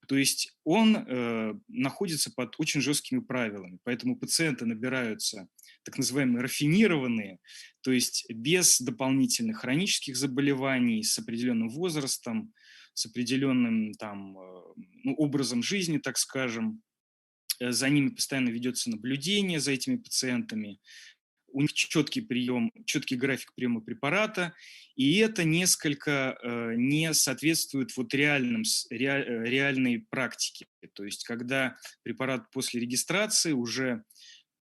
То есть он находится под очень жесткими правилами, поэтому пациенты набираются так называемые рафинированные, то есть без дополнительных хронических заболеваний, с определенным возрастом, с определенным образом жизни, так скажем. За ними постоянно ведется наблюдение, за этими пациентами. У них четкий график приема препарата, и это несколько не соответствует вот реальной практике. То есть когда препарат после регистрации уже,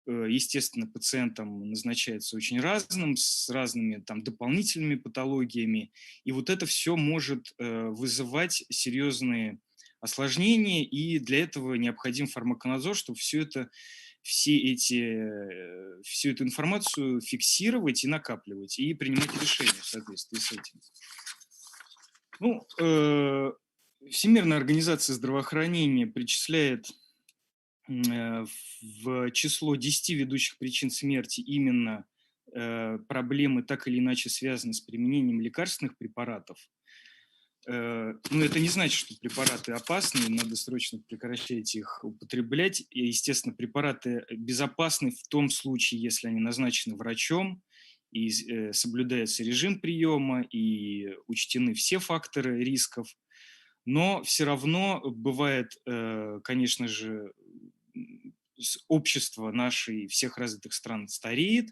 естественно, пациентам назначается очень разным, с разными дополнительными патологиями, и вот это все может вызывать серьезные осложнения, и для этого необходим фармаконадзор, чтобы всю эту информацию фиксировать и накапливать, и принимать решения в соответствии с этим. Всемирная организация здравоохранения причисляет в число 10 ведущих причин смерти именно проблемы, так или иначе связанные с применением лекарственных препаратов. Это не значит, что препараты опасны, надо срочно прекращать их употреблять. И, естественно, препараты безопасны в том случае, если они назначены врачом, и соблюдается режим приема, и учтены все факторы рисков. Но все равно бывает, конечно же, общество нашей всех развитых стран стареет,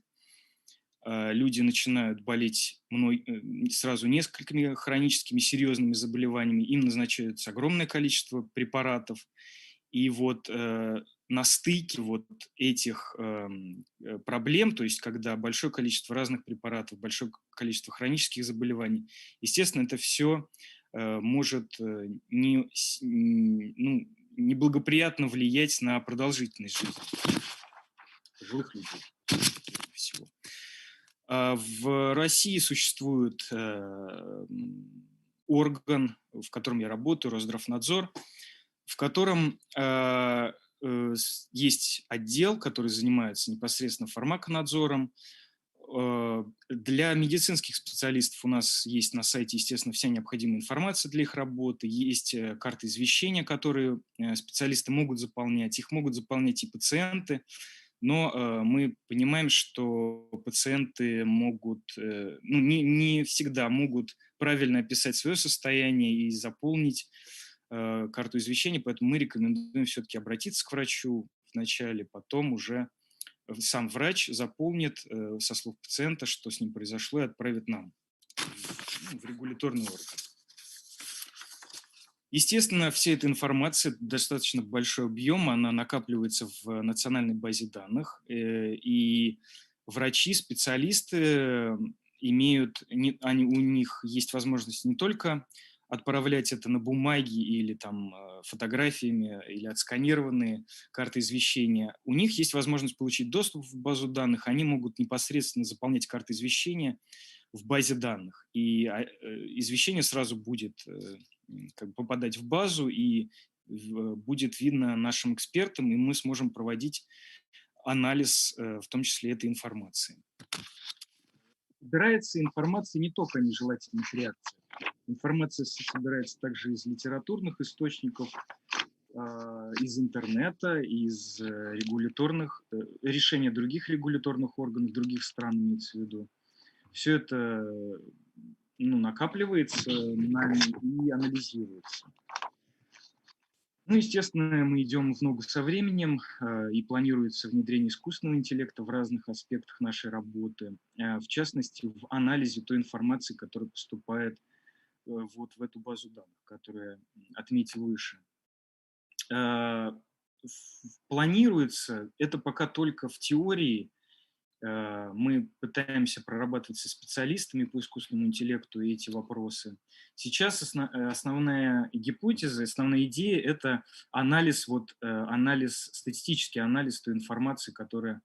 люди начинают болеть сразу несколькими хроническими серьезными заболеваниями, им назначается огромное количество препаратов. И вот на стыке вот этих проблем, то есть когда большое количество разных препаратов, большое количество хронических заболеваний, естественно, это все может неблагоприятно влиять на продолжительность жизни пожилых людей. Прежде всего. В России существует орган, в котором я работаю, Росздравнадзор, в котором есть отдел, который занимается непосредственно фармаконадзором. Для медицинских специалистов у нас есть на сайте, естественно, вся необходимая информация для их работы, есть карты извещения, которые специалисты могут заполнять, их могут заполнять и пациенты, но мы понимаем, что пациенты могут, не всегда могут правильно описать свое состояние и заполнить карту извещения, поэтому мы рекомендуем все-таки обратиться к врачу вначале, потом уже сам врач заполнит со слов пациента, что с ним произошло, и отправит нам в регуляторный орган. Естественно, вся эта информация, достаточно большой объем, она накапливается в национальной базе данных, и врачи, специалисты имеют, у них есть возможность не только отправлять это на бумаге или там фотографиями, или отсканированные карты извещения. У них есть возможность получить доступ в базу данных, они могут непосредственно заполнять карты извещения в базе данных. И извещение сразу будет попадать в базу, и будет видно нашим экспертам, и мы сможем проводить анализ, в том числе этой информации. Собирается информация не только о нежелательных реакциях. Информация собирается также из литературных источников, из интернета, из регуляторных, решения других регуляторных органов, других стран, имеется в виду. Все это накапливается и анализируется. Естественно, мы идем в ногу со временем, и планируется внедрение искусственного интеллекта в разных аспектах нашей работы, в частности, в анализе той информации, которая поступает вот в эту базу данных, которую я отметил выше. Планируется, это пока только в теории, мы пытаемся прорабатывать со специалистами по искусственному интеллекту эти вопросы. Сейчас основная гипотеза, основная идея – это анализ, статистический анализ той информации, которая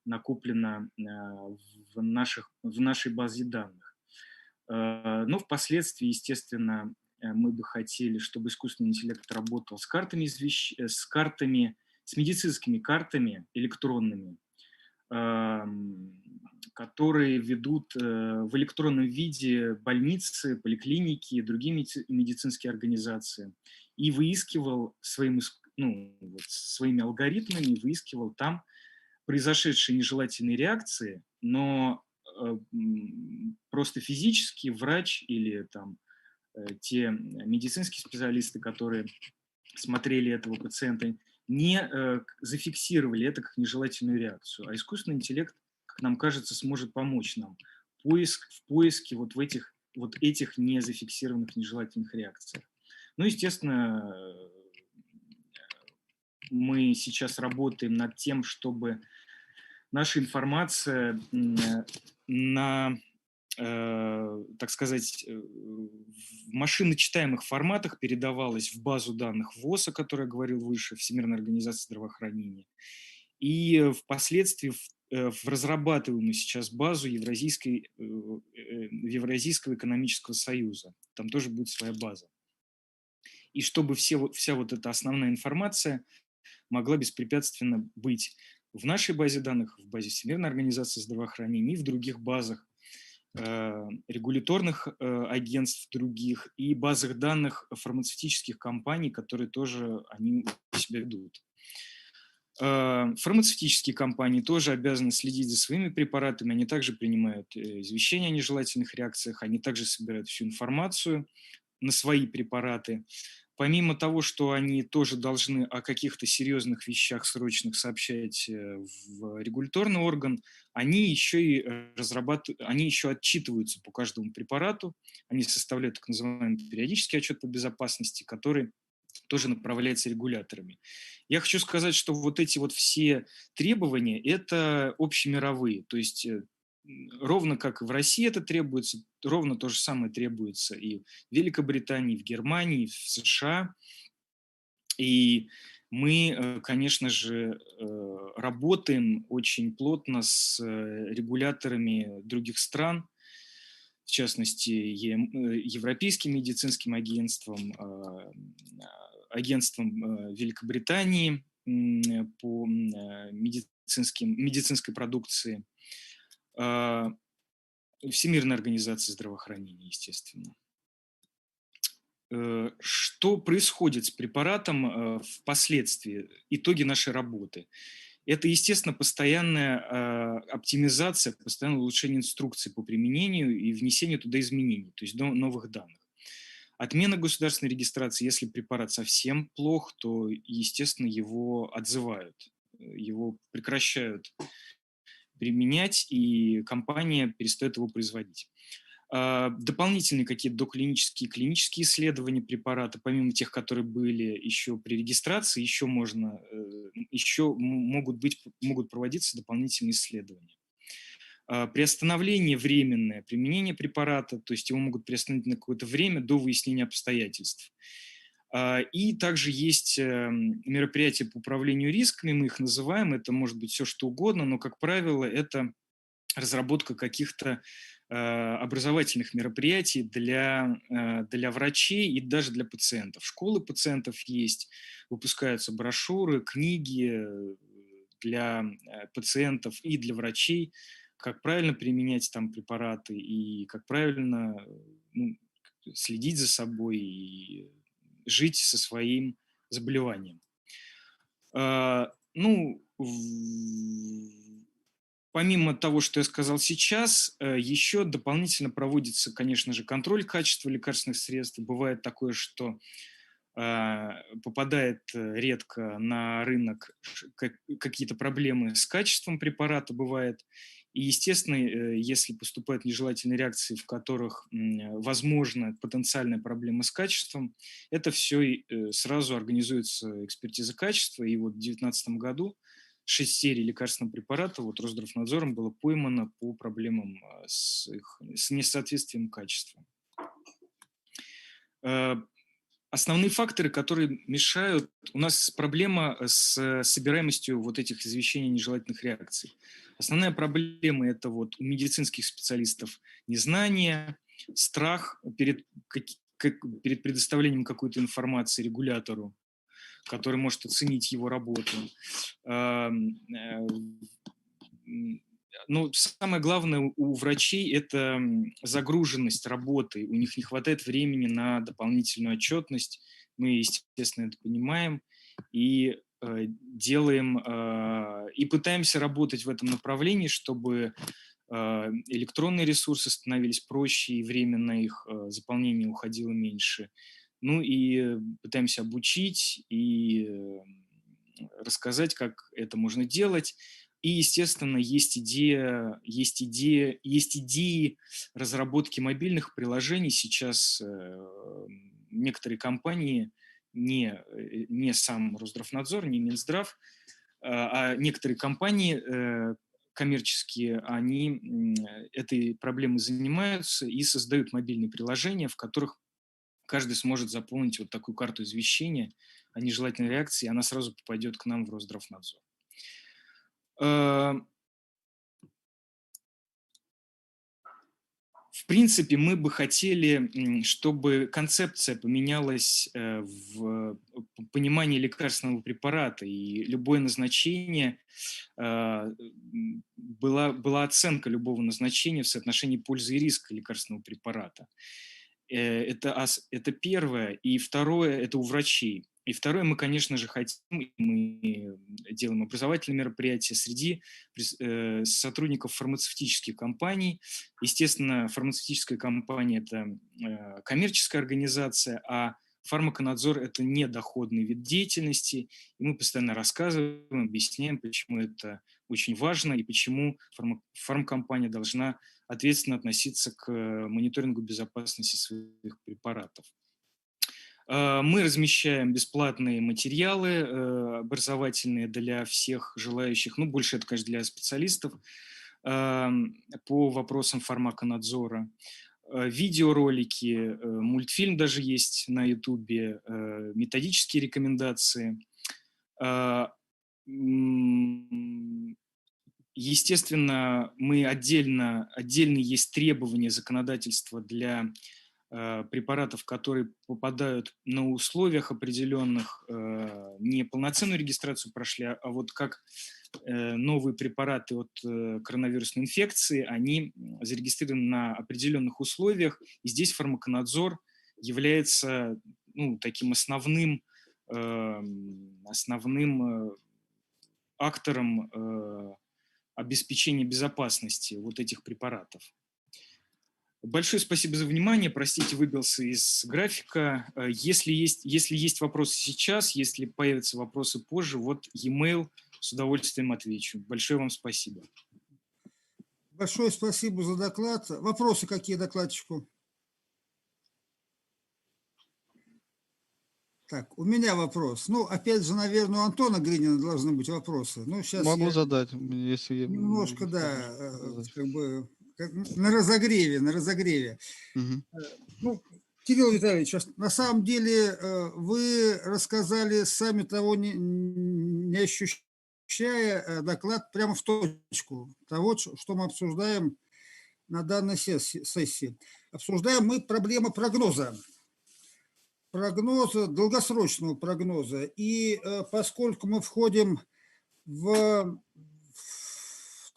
накоплена в нашей базе данных. Но впоследствии, естественно, мы бы хотели, чтобы искусственный интеллект работал с медицинскими картами электронными, которые ведут в электронном виде больницы, поликлиники, другие медицинские организации, и выискивал своими алгоритмами, выискивал там произошедшие нежелательные реакции, но просто физически врач или там те медицинские специалисты, которые смотрели этого пациента, не зафиксировали это как нежелательную реакцию. А искусственный интеллект, как нам кажется, сможет помочь нам в поиске этих незафиксированных нежелательных реакций. Естественно, мы сейчас работаем над тем, чтобы наша информация так сказать, в машиночитаемых форматах передавалась в базу данных ВОЗ, о которой я говорил выше, Всемирной организации здравоохранения, и впоследствии в разрабатываемую сейчас базу Евразийского экономического союза. Там тоже будет своя база. И чтобы вся эта основная информация могла беспрепятственно быть в нашей базе данных, в базе Всемирной организации здравоохранения и в других базах регуляторных агентств других и базах данных фармацевтических компаний, которые тоже они у себя ведут. Фармацевтические компании тоже обязаны следить за своими препаратами, они также принимают извещения о нежелательных реакциях, они также собирают всю информацию на свои препараты. Помимо того, что они тоже должны о каких-то серьезных вещах срочных сообщать в регуляторный орган, они еще отчитываются по каждому препарату, они составляют так называемый периодический отчет по безопасности, который тоже направляется регуляторами. Я хочу сказать, что эти все требования – это общемировые, то есть ровно как и в России это требуется, ровно то же самое требуется и в Великобритании, и в Германии, и в США. И мы, конечно же, работаем очень плотно с регуляторами других стран, в частности, Европейским медицинским агентством, агентством Великобритании по медицинской продукции, Всемирной организации здравоохранения, естественно. Что происходит с препаратом впоследствии, итоги нашей работы? Это, естественно, постоянная оптимизация, постоянное улучшение инструкций по применению и внесение туда изменений, то есть новых данных. Отмена государственной регистрации, если препарат совсем плох, то, естественно, его отзывают, его прекращают применять, и компания перестает его производить. Дополнительные какие-то доклинические, клинические исследования препарата, помимо тех, которые были еще при регистрации, еще могут проводиться дополнительные исследования. Приостановление временное применения препарата, то есть его могут приостановить на какое-то время до выяснения обстоятельств. И также есть мероприятия по управлению рисками, мы их называем, это может быть все что угодно, но, как правило, это разработка каких-то образовательных мероприятий для врачей и даже для пациентов. Школы пациентов есть, выпускаются брошюры, книги для пациентов и для врачей, как правильно применять там препараты и как правильно следить за собой и жить со своим заболеванием. Помимо того, что я сказал сейчас, еще дополнительно проводится, конечно же, контроль качества лекарственных средств. Бывает такое, что попадает редко на рынок какие-то проблемы с качеством препарата, бывает. И, естественно, если поступают нежелательные реакции, в которых возможна потенциальная проблема с качеством, это все сразу организуется экспертиза качества. И вот в 2019 году 6 серий лекарственного препарата Росздравнадзором было поймано по проблемам с несоответствием качества. Основные факторы, которые мешают, у нас проблема с собираемостью вот этих извещений о нежелательных реакций. Основная проблема – это у медицинских специалистов незнание, страх перед предоставлением какой-то информации регулятору, который может оценить его работу. Но самое главное у врачей – это загруженность работы. У них не хватает времени на дополнительную отчетность. Мы, естественно, это понимаем и делаем, и пытаемся работать в этом направлении, чтобы электронные ресурсы становились проще, и время на их заполнение уходило меньше. И пытаемся обучить и рассказать, как это можно делать. И, естественно, есть идеи разработки мобильных приложений. Сейчас некоторые компании, не сам Росздравнадзор, не Минздрав, а некоторые компании коммерческие, они этой проблемой занимаются и создают мобильные приложения, в которых каждый сможет заполнить вот такую карту извещения о нежелательной реакции, и она сразу попадет к нам в Росздравнадзор. В принципе, мы бы хотели, чтобы концепция поменялась в понимании лекарственного препарата, и любое назначение, была оценка любого назначения в соотношении пользы и риска лекарственного препарата. Это первое. И второе – это у врачей. И второе, мы, конечно же, хотим, мы делаем образовательные мероприятия среди сотрудников фармацевтических компаний. Естественно, фармацевтическая компания – это коммерческая организация, а фармаконадзор – это недоходный вид деятельности. И мы постоянно рассказываем, объясняем, почему это очень важно и почему фармкомпания должна ответственно относиться к мониторингу безопасности своих препаратов. Мы размещаем бесплатные материалы образовательные для всех желающих, больше это, конечно, для специалистов, по вопросам фармаконадзора, видеоролики, мультфильм даже есть на Ютубе, методические рекомендации. Естественно, отдельно есть требования законодательства для препаратов, которые попадают на условиях определенных, не полноценную регистрацию прошли, а вот как новые препараты от коронавирусной инфекции, они зарегистрированы на определенных условиях, и здесь фармаконадзор является таким основным актором обеспечения безопасности вот этих препаратов. Большое спасибо за внимание. Простите, выбился из графика. Если есть вопросы сейчас, если появятся вопросы позже, вот e-mail, с удовольствием отвечу. Большое вам спасибо. Большое спасибо за доклад. Вопросы какие докладчику? Так, у меня вопрос. Ну, опять же, наверное, у Антона Гринина должны быть вопросы. Ну, сейчас Могу я задать, если... немножко, да, как бы на разогреве. Мгм. Ну, Кирилл Витальевич, на самом деле вы рассказали, сами того не ощущая, доклад прямо в точку того, что мы обсуждаем на данной сессии. Обсуждаем мы проблему прогноза, долгосрочного прогноза. И поскольку мы входим в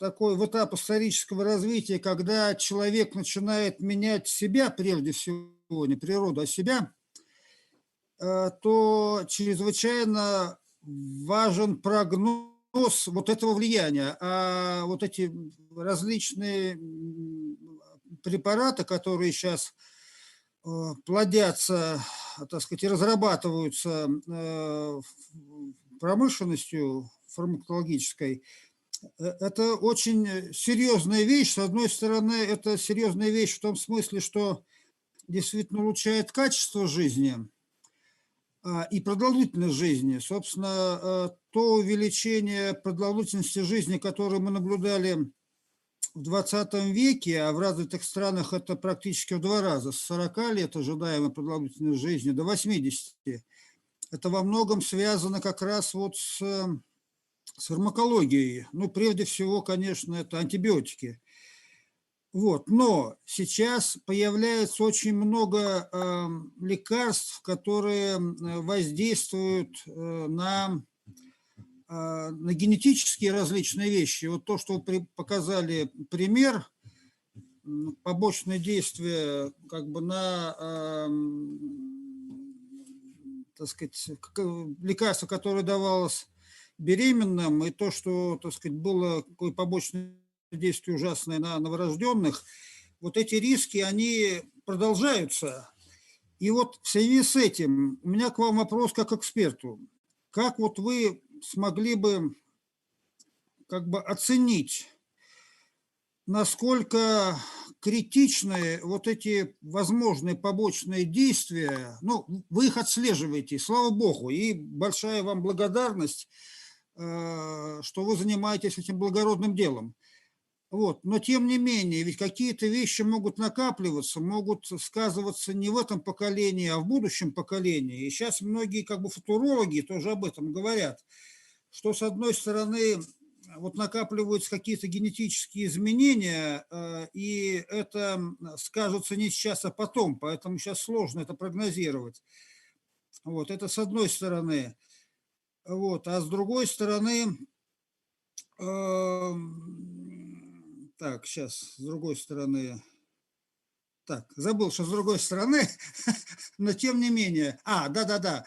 этап исторического развития, когда человек начинает менять себя прежде всего, не природу, а себя, то чрезвычайно важен прогноз вот этого влияния. А вот эти различные препараты, которые сейчас плодятся, так сказать, и разрабатываются промышленностью фармакологической, это очень серьезная вещь. С одной стороны, это серьезная вещь в том смысле, что действительно улучшает качество жизни и продолжительность жизни. Собственно, то увеличение продолжительности жизни, которое мы наблюдали в 20 веке, а в развитых странах это практически в 2 раза, с 40 лет ожидаемой продолжительности жизни до 80, это во многом связано как раз вот с фармакологией. Ну, прежде всего, конечно, это антибиотики. Вот. Но сейчас появляется очень много лекарств, которые воздействуют на генетические различные вещи. Вот то, что вы показали пример, побочное действие как бы на, так сказать, лекарство, которое давалось беременным, и то, что, так сказать, было такое побочное действие ужасное на новорожденных, вот эти риски, они продолжаются. И вот в связи с этим у меня к вам вопрос как эксперту. Как вот вы смогли бы как бы оценить, насколько критичны вот эти возможные побочные действия? Ну, вы их отслеживаете, слава богу, и большая вам благодарность, что вы занимаетесь этим благородным делом. Вот. Но тем не менее, ведь какие-то вещи могут накапливаться, могут сказываться не в этом поколении, а в будущем поколении. И сейчас многие как бы футурологи тоже об этом говорят, что с одной стороны вот накапливаются какие-то генетические изменения, и это скажется не сейчас, а потом, поэтому сейчас сложно это прогнозировать. Вот. Это с одной стороны. Вот. А с другой стороны, так, сейчас, с другой стороны, так, забыл, что с другой стороны, но тем не менее, да,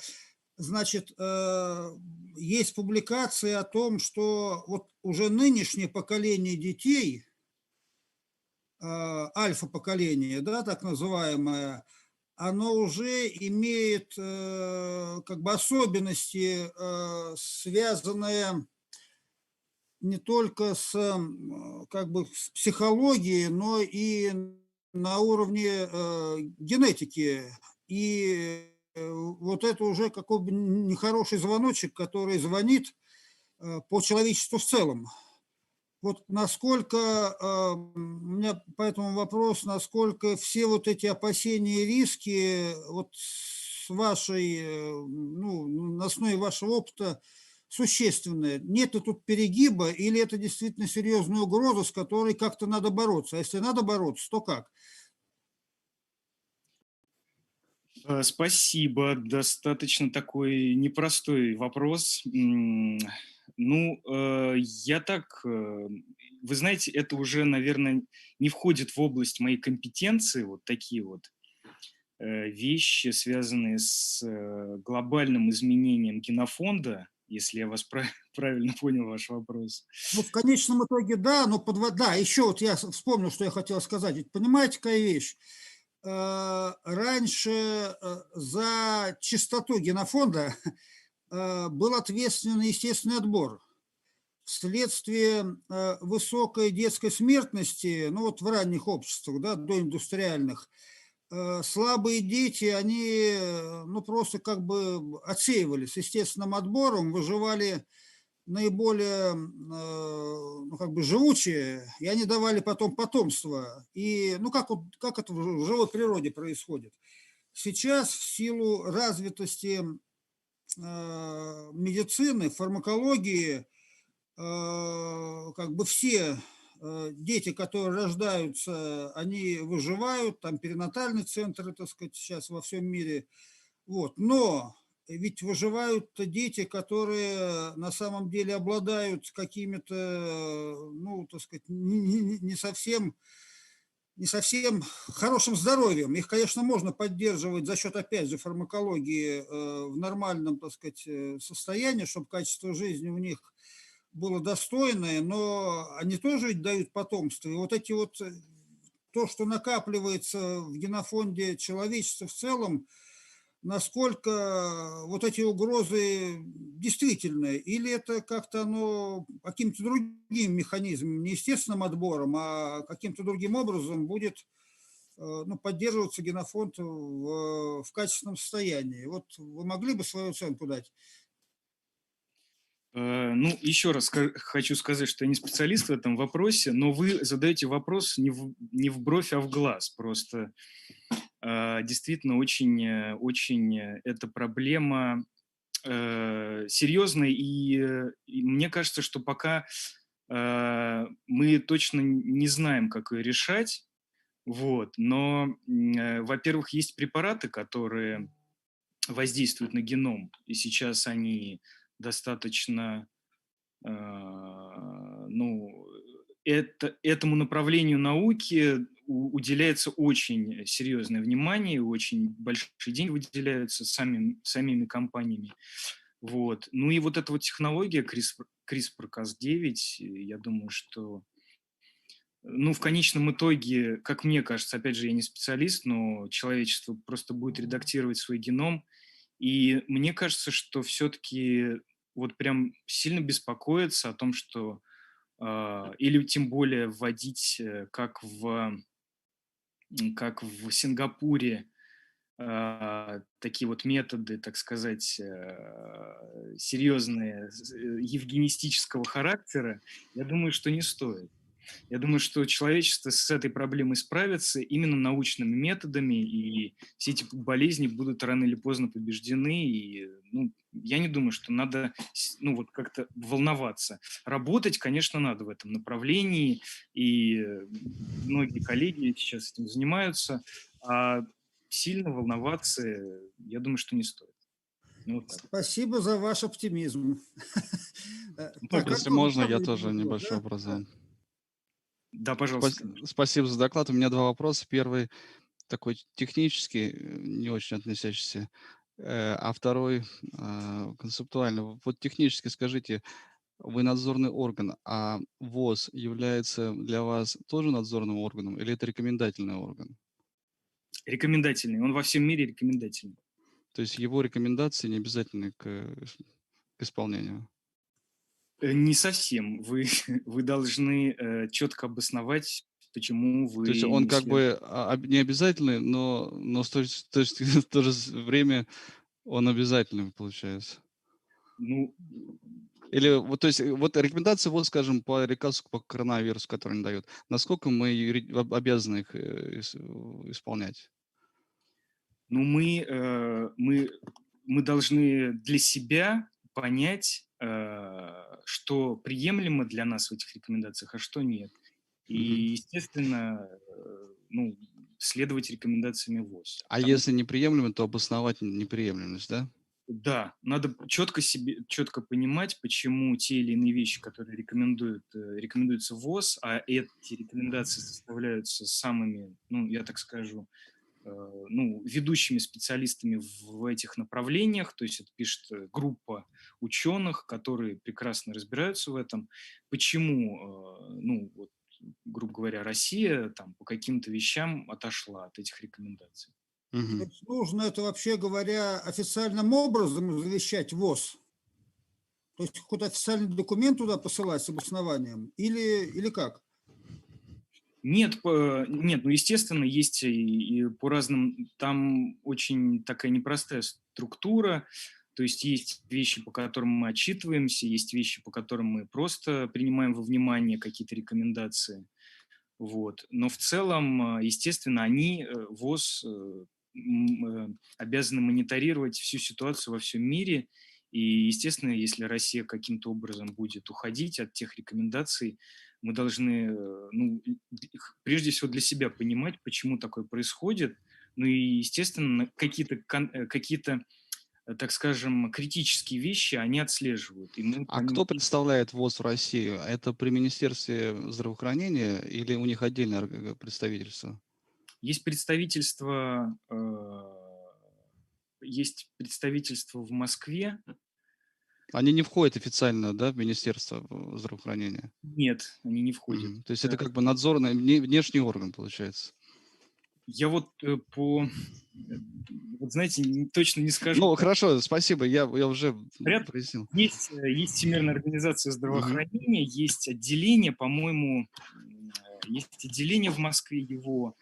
значит, есть публикации о том, что вот уже нынешнее поколение детей, альфа-поколение, да, так называемое, оно уже имеет как бы особенности, связанные не только с, как бы, с психологией, но и на уровне генетики. И вот это уже какой-то нехороший звоночек, который звонит по человечеству в целом. Вот насколько, у меня по этому вопрос, насколько все вот эти опасения и риски вот с вашей, ну, на основе вашего опыта существенные? Нет ли тут перегиба или это действительно серьезная угроза, с которой как-то надо бороться? А если надо бороться, то как? Спасибо. Достаточно такой непростой вопрос. Ну, я так, вы знаете, это уже, наверное, не входит в область моей компетенции, вот такие вот вещи, связанные с глобальным изменением генофонда, если я вас правильно понял ваш вопрос. Ну, в конечном итоге, да, но да, еще вот я вспомнил, что я хотел сказать. Ведь понимаете, какая вещь? Раньше за чистоту генофонда был ответственен естественный отбор. Вследствие высокой детской смертности, ну вот в ранних обществах, да, доиндустриальных, слабые дети, они ну просто как бы отсеивались естественным отбором, выживали наиболее, ну, как бы живучие, и они давали потом потомство. И, ну, как это в живой природе происходит. Сейчас в силу развитости медицины, фармакологии, как бы все дети, которые рождаются, они выживают, там перинатальные центры, так сказать, сейчас во всем мире. Вот. Но ведь выживают дети, которые на самом деле обладают какими-то, ну, так сказать, не совсем хорошим здоровьем. Их, конечно, можно поддерживать за счет, опять же, фармакологии в нормальном, так сказать, состоянии, чтобы качество жизни у них было достойное, но они тоже ведь дают потомство. И вот эти вот, то, что накапливается в генофонде человечества в целом, насколько вот эти угрозы действительны, или это как-то оно каким-то другим механизмом, не естественным отбором, а каким-то другим образом будет ну, поддерживаться генофонд в качественном состоянии. Вот вы могли бы свою оценку дать? Ну, еще раз хочу сказать, что я не специалист в этом вопросе, но вы задаете вопрос не в бровь, а в глаз. Просто действительно очень эта проблема серьезная, и мне кажется, что пока мы точно не знаем, как ее решать, вот, но, во-первых, есть препараты, которые воздействуют на геном, и сейчас они достаточно, ну, этому направлению науки уделяется очень серьезное внимание, очень большие деньги выделяются самими компаниями. Вот. Ну и вот эта вот технология CRISPR-Cas9, я думаю, что ну, в конечном итоге, как мне кажется, опять же, я не специалист, но человечество просто будет редактировать свой геном. И мне кажется, что все-таки вот прям сильно беспокоиться о том, что или тем более вводить, как в Сингапуре, такие вот методы, так сказать, серьезные, евгенистического характера, я думаю, что не стоит. Я думаю, что человечество с этой проблемой справится именно научными методами, и все эти болезни будут рано или поздно побеждены. И, ну, я не думаю, что надо ну, вот как-то волноваться. Работать, конечно, надо в этом направлении, и многие коллеги сейчас этим занимаются, а сильно волноваться, я думаю, что не стоит. Ну, вот так. Спасибо за ваш оптимизм. Так, Если Антон, можно, у я вас тоже вопрос, небольшой да? вопрос задам. Да, пожалуйста. Спасибо за доклад. У меня два вопроса. Первый такой технический, не очень относящийся, а второй концептуальный. Вот технически скажите, вы надзорный орган, а ВОЗ является для вас тоже надзорным органом или это рекомендательный орган? Рекомендательный. Он во всем мире рекомендательный. То есть его рекомендации не обязательны к исполнению? Не совсем. Вы должны четко обосновать, почему вы То есть он не как бы не обязательный, но в то же время он обязательный получается. Ну, Или вот, то есть, вот рекомендации, вот, скажем, по лекарству по коронавирусу, которые они дают, насколько мы обязаны их исполнять? ну мы должны для себя понять, что приемлемо для нас в этих рекомендациях, а что нет. И, Мгм. естественно, ну, следовать рекомендациям ВОЗ. А Потому если неприемлемо, то обосновать неприемлемость, да? Да, надо четко понимать, почему те или иные вещи, которые рекомендуются ВОЗ, а эти рекомендации составляются самыми, ну, я так скажу, ну, ведущими специалистами в этих направлениях, то есть это пишет группа ученых, которые прекрасно разбираются в этом. Почему, ну, вот, грубо говоря, Россия там по каким-то вещам отошла от этих рекомендаций? Мгм. То есть нужно это, вообще говоря, официальным образом завещать ВОЗ? То есть какой-то официальный документ туда посылать с обоснованием? Или как? Нет, нет, ну, естественно, есть и по разным, там очень такая непростая структура, то есть есть вещи, по которым мы отчитываемся, есть вещи, по которым мы просто принимаем во внимание какие-то рекомендации, вот. Но в целом, естественно, они, ВОЗ, обязаны мониторировать всю ситуацию во всем мире, и, естественно, если Россия каким-то образом будет уходить от тех рекомендаций, мы должны, ну, прежде всего для себя понимать, почему такое происходит, ну и, естественно, какие-то, так скажем, критические вещи они отслеживают. И мы А помимо кто представляет ВОЗ в России? Это при Министерстве здравоохранения или у них отдельное представительство? есть представительство в Москве. Они не входят официально, да, в Министерство здравоохранения? Нет, они не входят. Мгм. То есть это как бы надзорный, внешний орган, получается. Я вот вот знаете, точно не скажу. Ну, хорошо, спасибо, я уже Говорят, прояснил. есть Всемирная организация Мгм. здравоохранения, есть отделение, по-моему, есть отделение в Москве его,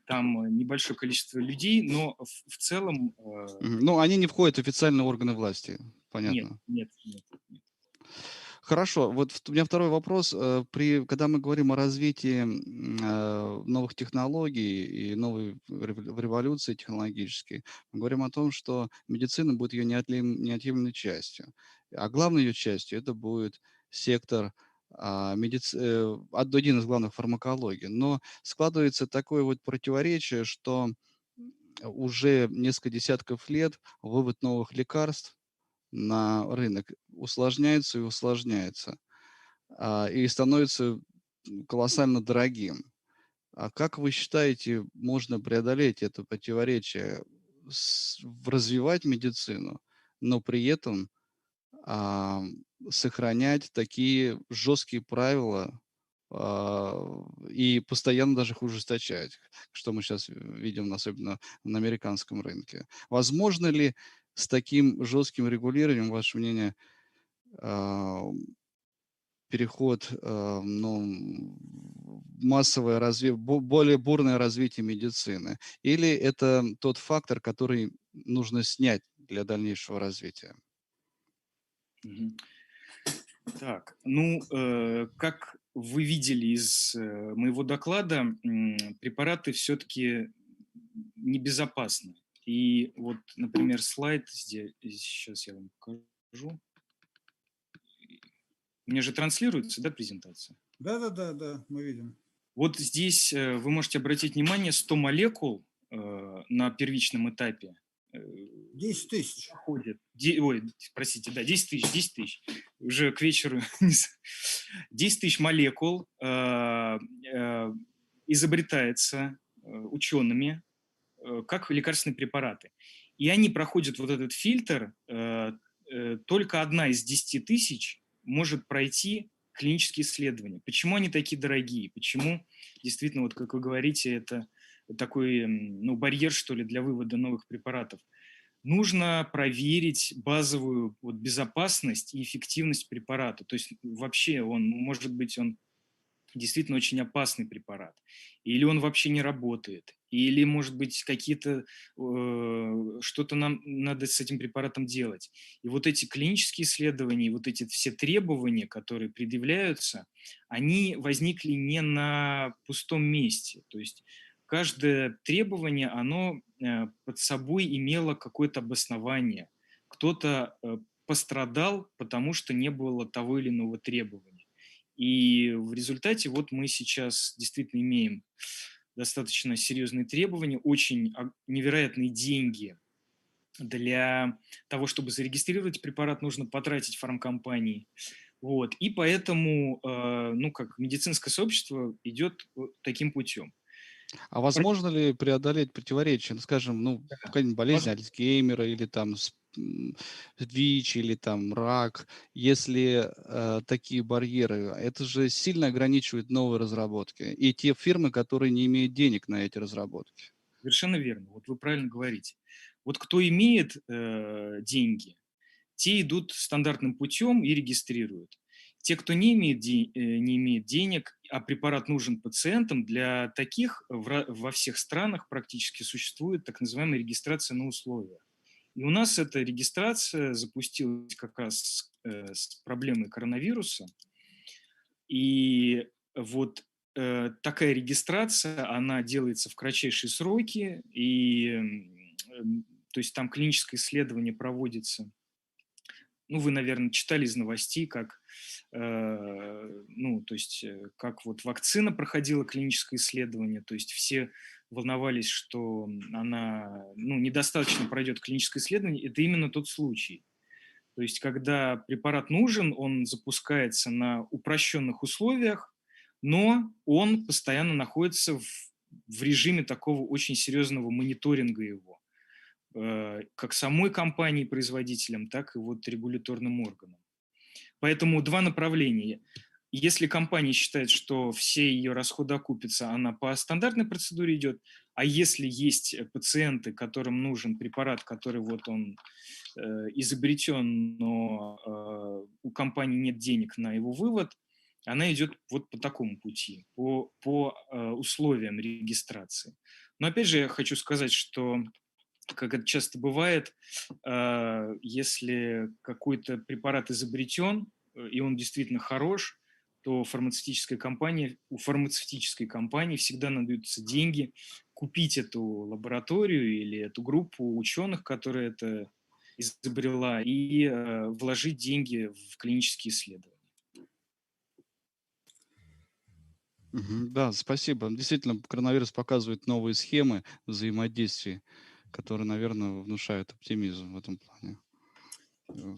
там небольшое количество людей, но в целом Мгм. Ну, они не входят в официальные органы власти, нет, понятно. нет, нет. Хорошо, вот у меня второй вопрос. Когда мы говорим о развитии новых технологий и новой революции технологической, мы говорим о том, что медицина будет ее неотъемлемой частью. А главной ее частью это будет сектор один из главных фармакологии. Но складывается такое вот противоречие, что уже несколько десятков лет вывод новых лекарств на рынок усложняется и усложняется, и становится колоссально дорогим. А как вы считаете, можно преодолеть это противоречие, развивать медицину, но при этом а, сохранять такие жесткие правила и постоянно даже их ужесточать, что мы сейчас видим, особенно на американском рынке? Возможно ли с таким жестким регулированием, ваше мнение, а, переход, ну, массовое более бурное развитие медицины? Или это тот фактор, который нужно снять для дальнейшего развития? Мгм. Так, ну, как вы видели из моего доклада, препараты все-таки небезопасны. И вот, например, слайд здесь, сейчас я вам покажу. У меня же транслируется, да, презентация? Да, мы видим. Вот здесь вы можете обратить внимание, 100 молекул на первичном этапе 10 тысяч. ходит. Ой, простите, да, 10 тысяч. Уже к вечеру. не з- 10 тысяч молекул изобретается учеными как лекарственные препараты. И они проходят вот этот фильтр, только одна из 10 000 может пройти клинические исследования. Почему они такие дорогие? Почему действительно, вот как вы говорите, это такой ну, барьер, что ли, для вывода новых препаратов? Нужно проверить базовую вот, безопасность и эффективность препарата. То есть вообще он, может быть, он действительно очень опасный препарат, или он вообще не работает, или, может быть, какие-то, что-то нам надо с этим препаратом делать. И вот эти клинические исследования, вот эти все требования, которые предъявляются, они возникли не на пустом месте. То есть каждое требование, оно под собой имело какое-то обоснование. Кто-то пострадал, потому что не было того или иного требования. И в результате вот мы сейчас действительно имеем достаточно серьезные требования, очень невероятные деньги. Для того, чтобы зарегистрировать препарат, нужно потратить фармкомпании. Вот. И поэтому, ну, как медицинское сообщество идет таким путем. А возможно ли преодолеть противоречия? Ну, скажем, ну, какая-нибудь болезнь Альцгеймера или там ВИЧ или там рак, если такие барьеры, это же сильно ограничивает новые разработки и те фирмы, которые не имеют денег на эти разработки. Совершенно верно. Вот вы правильно говорите. Вот кто имеет деньги, те идут стандартным путем и регистрируют. Те, кто не имеет денег, а препарат нужен пациентам, для таких во всех странах практически существует так называемая регистрация на условия. И у нас эта регистрация запустилась как раз с проблемой коронавируса. И вот такая регистрация, она делается в кратчайшие сроки, и то есть там клиническое исследование проводится. Ну, вы, наверное, читали из новостей, как, ну, то есть, как вот вакцина проходила клиническое исследование, то есть все волновались, что она, ну, недостаточно пройдет клиническое исследование. Это именно тот случай. То есть, когда препарат нужен, он запускается на упрощенных условиях, но он постоянно находится в режиме такого очень серьезного мониторинга его, как самой компании производителям, так и вот регуляторным органам. Поэтому два направления. Если компания считает, что все ее расходы окупятся, она по стандартной процедуре идет, а если есть пациенты, которым нужен препарат, который вот он изобретен, но у компании нет денег на его вывод, она идет вот по такому пути, по условиям регистрации. Но опять же я хочу сказать, что, как это часто бывает, если какой-то препарат изобретен, и он действительно хорош, то у фармацевтической компании всегда найдутся деньги купить эту лабораторию или эту группу ученых, которая это изобрела, и вложить деньги в клинические исследования. Да, спасибо. Действительно, коронавирус показывает новые схемы взаимодействия, которые, наверное, внушают оптимизм в этом плане.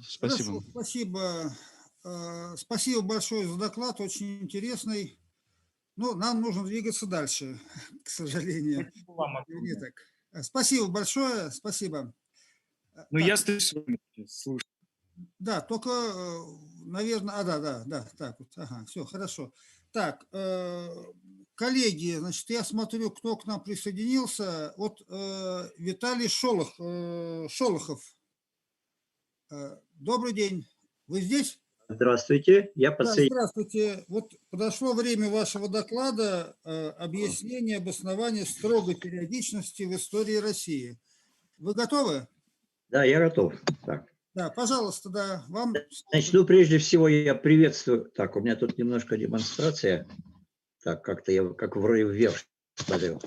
Спасибо. Хорошо, спасибо. Спасибо большое за доклад, очень интересный. Но нам нужно двигаться дальше, к сожалению. Спасибо вам огромное. Спасибо большое, спасибо. Ну, я остаюсь с вами, слушаю. Да, только, наверное, да, так вот, ага, все, хорошо. Так, коллеги, значит, я смотрю, кто к нам присоединился. Вот Виталий Шолохов. Добрый день. Вы здесь? Здравствуйте, я Да, подсоединяюсь. здравствуйте. Вот подошло время вашего доклада объяснение обоснования строгой периодичности в истории России. Вы готовы? Да, я готов. Так. Да, пожалуйста, да, вам. Значит, ну, прежде всего я приветствую. Так, у меня тут немножко демонстрация. Так, как-то я как вроде вверх смотрел.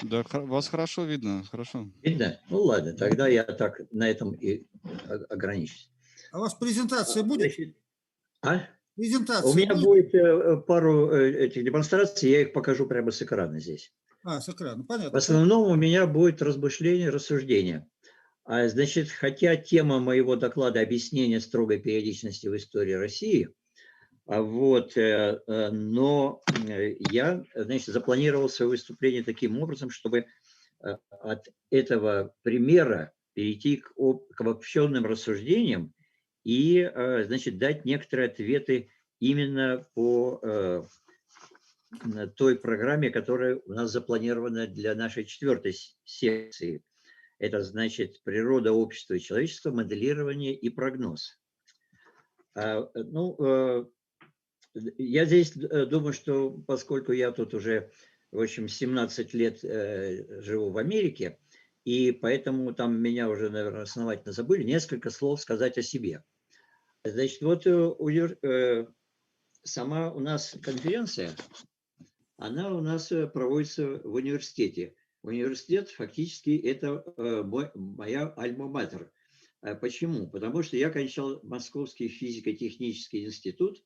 Да, вас хорошо видно, хорошо. Видно? Ну, ладно, тогда я так на этом и ограничусь. А у вас презентация будет? Значит, а? Презентация У меня будет пару этих демонстраций, я их покажу прямо с экрана здесь. с экрана, понятно. В основном у меня будет размышление, рассуждение. Значит, хотя тема моего доклада объяснение строгой периодичности в истории России, вот, но я, значит, запланировал свое выступление таким образом, чтобы от этого примера перейти к обобщенным рассуждениям и, значит, дать некоторые ответы именно по той программе, которая у нас запланирована для нашей 4-й секции. Это значит природа, общество и человечество, моделирование и прогноз. Ну, Я здесь думаю, что поскольку я тут уже, в общем, 17 лет живу в Америке, и поэтому там меня уже, наверное, основательно забыли, несколько слов сказать о себе. Значит, вот сама у нас конференция, она у нас проводится в университете. Университет фактически это моя альма-матер. Почему? Потому что я кончал Московский физико-технический институт,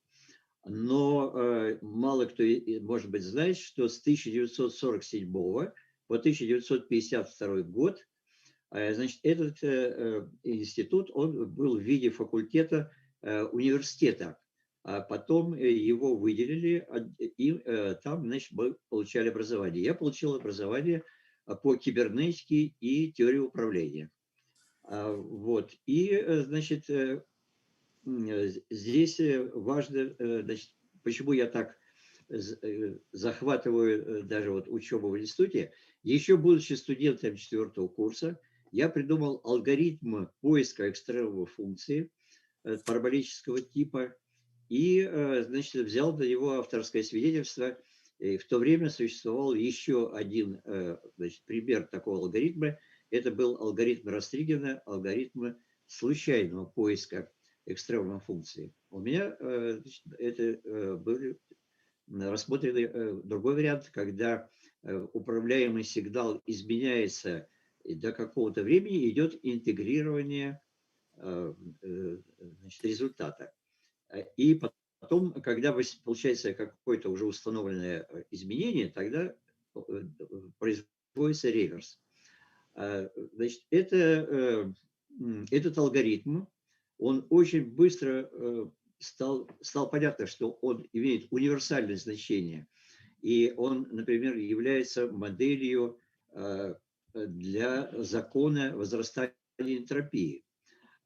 но мало кто, может быть, знает, что с 1947 по 1952 год, значит, этот институт, он был в виде факультета университета, а потом его выделили, и там, значит, мы получали образование. Я получил образование по кибернетике и теории управления. Вот. И, значит, здесь важно, значит, почему я так захватываю даже вот учебу в институте. Еще будучи студентом 4-го курса, я придумал алгоритм поиска экстремумов функции параболического типа и, значит, взял на него авторское свидетельство. И в то время существовал еще один, значит, пример такого алгоритма. Это был алгоритм Растригена, алгоритм случайного поиска экстремумов функции. У меня это были рассмотрены другой вариант, когда управляемый сигнал изменяется до какого-то времени, идет интегрирование, значит, результата. И потом, когда получается какое-то уже установленное изменение, тогда производится реверс. Значит, этот алгоритм, он очень быстро стал понятно, что он имеет универсальное значение. И он, например, является моделью для закона возрастания энтропии.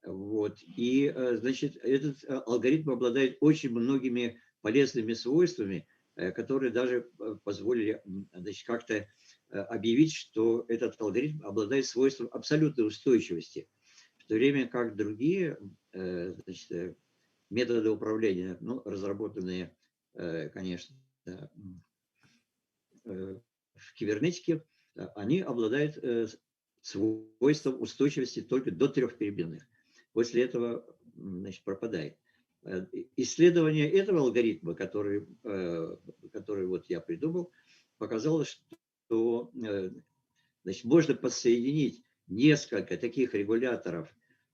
Вот. И, значит, этот алгоритм обладает очень многими полезными свойствами, которые даже позволили, значит, как-то объявить, что этот алгоритм обладает свойством абсолютной устойчивости, в то время как другие, значит, методы управления, ну, разработанные, конечно, в кибернетике, они обладают свойством устойчивости только до 3 переменных. После этого, значит, пропадает. Исследование этого алгоритма, который вот я придумал, показало, что, значит, можно подсоединить несколько таких регуляторов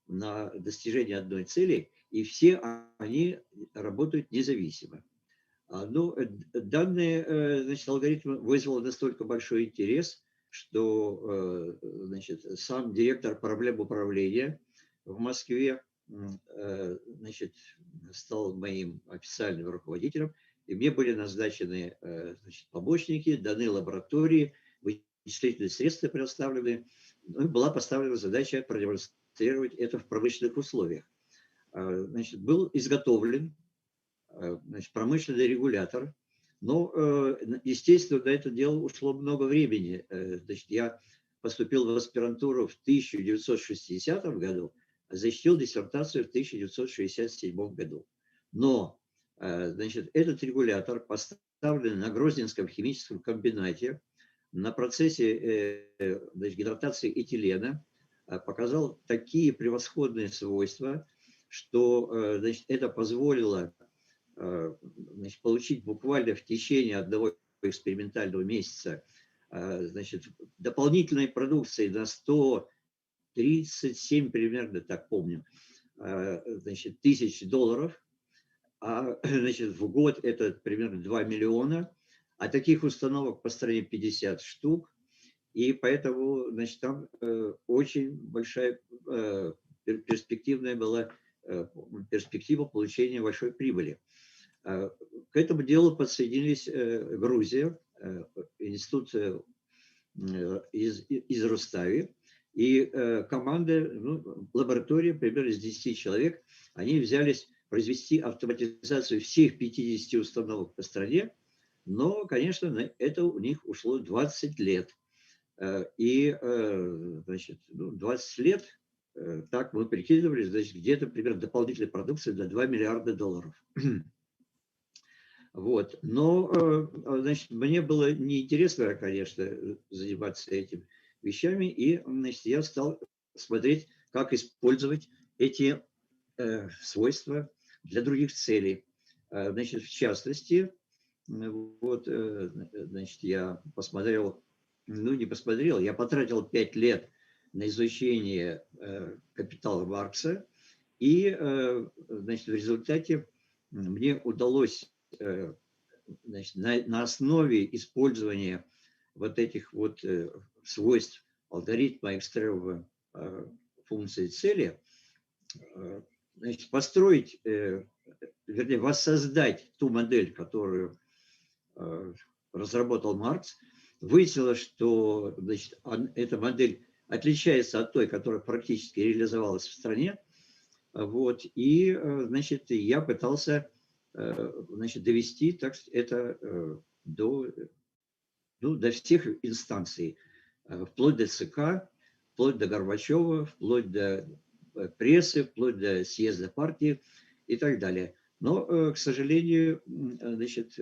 на достижение одной цели, и все они работают независимо. Ну, данный, значит, алгоритм вызвал настолько большой интерес, что, значит, сам директор проблем управления в Москве, значит, стал моим официальным руководителем, и мне были назначены, значит, помощники, даны лаборатории, вычислительные средства предоставлены, ну, и была поставлена задача продемонстрировать это в промышленных условиях. Значит, был изготовлен, значит, промышленный регулятор, но, естественно, на это дело ушло много времени. Значит, я поступил в аспирантуру в 1960 году, а защитил диссертацию в 1967 году. Но, значит, этот регулятор поставлен на Грозненском химическом комбинате на процессе, значит, гидратации этилена, показал такие превосходные свойства, что, значит, это позволило, значит, получить буквально в течение одного экспериментального месяца, значит, дополнительной продукции на 137 примерно, так помню, значит, тысяч долларов, а, значит, в год это примерно 2 миллиона, а таких установок по стране 50 штук, и поэтому, значит, там очень большая перспективная была перспектива получения большой прибыли. К этому делу подсоединились Грузия, институт из Рустави, и команда, ну, лаборатория, примерно из 10 человек, они взялись произвести автоматизацию всех 50 установок по стране, но, конечно, на это у них ушло 20 лет. И, значит, 20 лет, так мы прикидывали, значит, где-то примерно дополнительной продукции до 2 миллиарда долларов. Вот. Но, значит, мне было неинтересно, конечно, заниматься этими вещами, и, значит, я стал смотреть, как использовать эти свойства для других целей. Значит, в частности, вот, значит, я посмотрел, ну, не посмотрел, я потратил 5 лет на изучение «Капитала» Маркса, и, значит, в результате мне удалось, значит, на основе использования вот этих вот свойств алгоритма экстремума функции цели, значит, построить, вернее, воссоздать ту модель, которую разработал Маркс. Выяснилось, что, значит, эта модель отличается от той, которая практически реализовалась в стране. Вот, и, значит, я пытался, значит, довести так, это до всех инстанций, вплоть до ЦК, вплоть до Горбачева, вплоть до прессы, вплоть до съезда партии и так далее. Но, к сожалению, значит,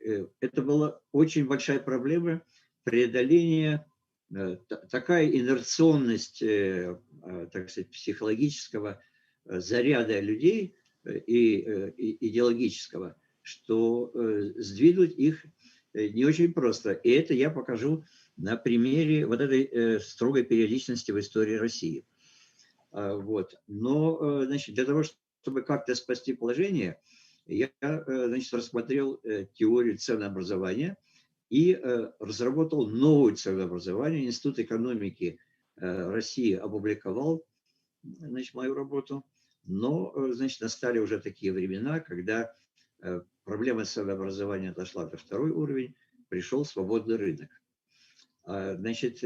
это была очень большая проблема преодоления, такая инерционность, так сказать, психологического заряда людей и идеологического, что сдвинуть их не очень просто. И это я покажу на примере вот этой строгой периодичности в истории России. Вот. Но, значит, для того, чтобы как-то спасти положение, я, значит, рассмотрел теорию ценообразования и разработал новое ценообразование. Институт экономики России опубликовал, значит, мою работу. Но, значит, настали уже такие времена, когда проблема ценообразования дошла до второй уровень, пришел свободный рынок. Значит,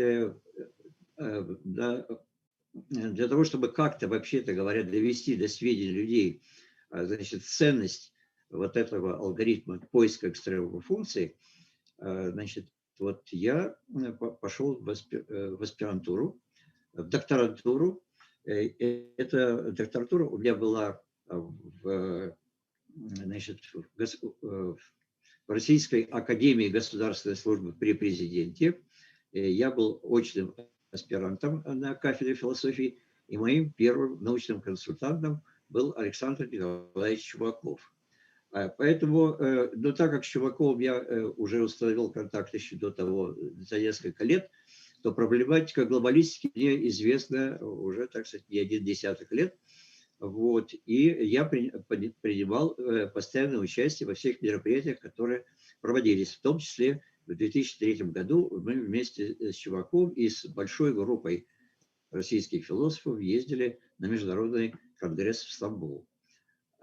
для того, чтобы как-то, вообще-то говоря, довести до сведения людей, значит, ценность вот этого алгоритма поиска экстремумов функций, значит, вот я пошел в аспирантуру, в докторантуру. Эта докторантура у меня была значит, в Российской академии государственной службы при президенте. Я был очным аспирантом на кафедре философии, и моим первым научным консультантом был Александр Николаевич Чуваков. Поэтому, ну, так как с Чуваковым я уже установил контакт еще до того, за несколько лет, то проблематика глобалистики мне известна уже, так сказать, не один десяток лет. Вот. И я принимал постоянное участие во всех мероприятиях, которые проводились. В том числе в 2003 году мы вместе с Чуваковым и с большой группой российских философов ездили на международный конгресс в Стамбул.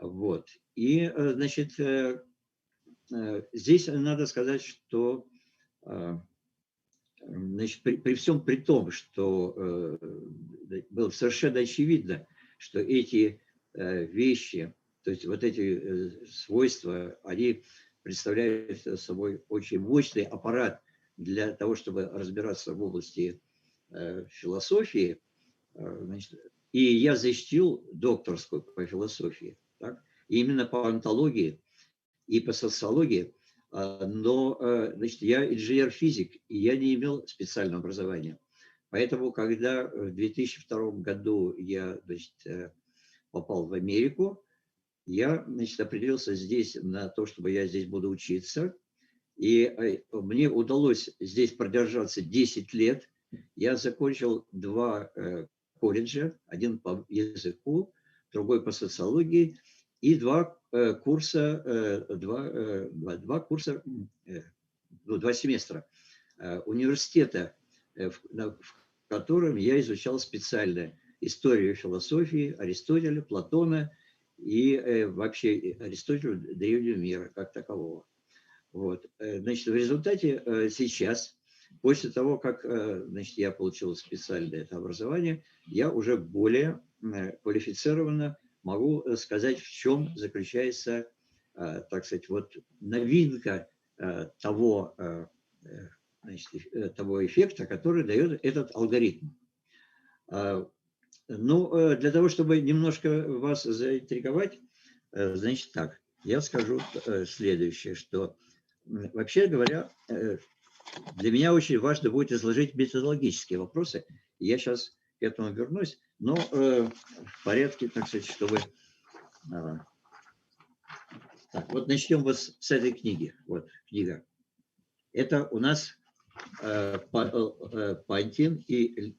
Вот. И, значит, здесь надо сказать, что, значит, при всем при том, что было совершенно очевидно, что эти вещи, то есть вот эти свойства, они представляют собой очень мощный аппарат для того, чтобы разбираться в области философии. Значит, и я защитил докторскую по философии, так? Именно по онтологии и по социологии, но, значит, я инженер-физик, и я не имел специального образования. Поэтому, когда в 2002 году я, значит, попал в Америку, я, значит, определился здесь на то, чтобы я здесь буду учиться. И мне удалось здесь продержаться 10 лет. Я закончил 2 колледжа, один по языку, другой по социологии, и 2 семестра университета, в котором я изучал специально историю философии Аристотеля, Платона и вообще Аристотеля древнего мира как такового. Вот. Значит, в результате сейчас, после того, как, значит, я получил специальное это образование, я уже более квалифицированно могу сказать, в чем заключается, так сказать, вот новинка того, значит, того эффекта, который дает этот алгоритм. Ну, для того, чтобы немножко вас заинтриговать, значит так, я скажу следующее, что вообще говоря, для меня очень важно будет изложить методологические вопросы. Я сейчас к этому вернусь, но в порядке, так сказать, чтобы... Так, вот начнем вот с этой книги. Вот книга. Это у нас Пантин и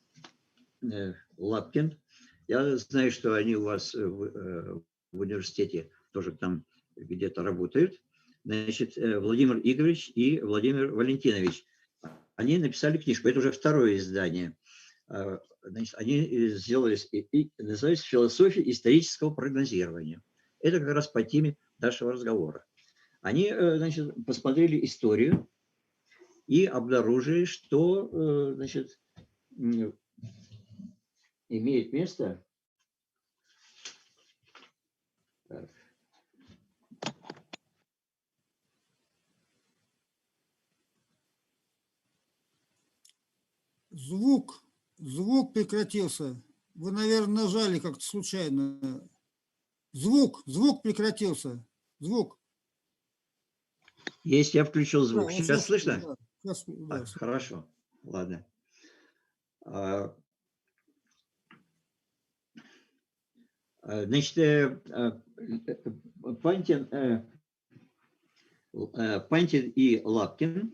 Лапкин. Я знаю, что они у вас в университете тоже там где-то работают. Значит, Владимир Игоревич и Владимир Валентинович. Они написали книжку. Это уже второе издание. Значит, они сделали, называется «Философия исторического прогнозирования». Это как раз по теме нашего разговора. Они, значит, посмотрели историю и обнаружили, что, значит, имеет место. Так. Звук прекратился. Вы, наверное, нажали как-то случайно. Звук прекратился. Звук. Есть, я включил звук. Да, Сейчас слышно? Да, да. Хорошо, ладно. Значит, Пантин и Лапкин,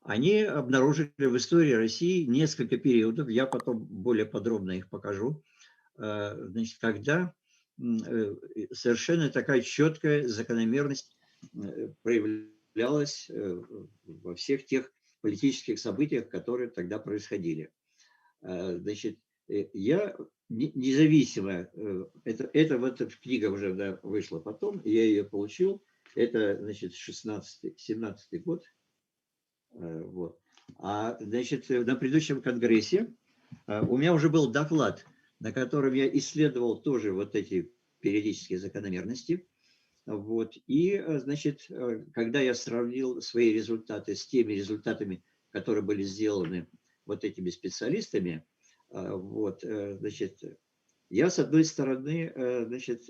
они обнаружили в истории России несколько периодов, я потом более подробно их покажу, значит, когда совершенно такая четкая закономерность проявлялась во всех тех политических событиях, которые тогда происходили. Значит, я независимо, это вот эта книга уже вышла потом, я ее получил, это, значит, 17-й год. Вот. Значит, на предыдущем конгрессе у меня уже был доклад, на котором я исследовал тоже вот эти периодические закономерности. Вот. И, значит, когда я сравнил свои результаты с теми результатами, которые были сделаны вот этими специалистами, вот, значит, я, с одной стороны, значит,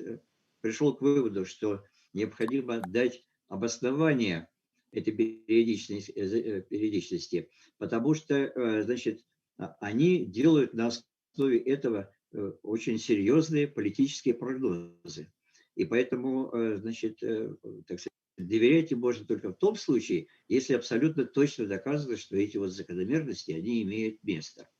пришел к выводу, что необходимо дать обоснование этой периодичности, потому что, значит, они делают на основе этого очень серьезные политические прогнозы. И поэтому, значит, так сказать, доверять им можно только в том случае, если абсолютно точно доказано, что эти вот закономерности, они имеют место.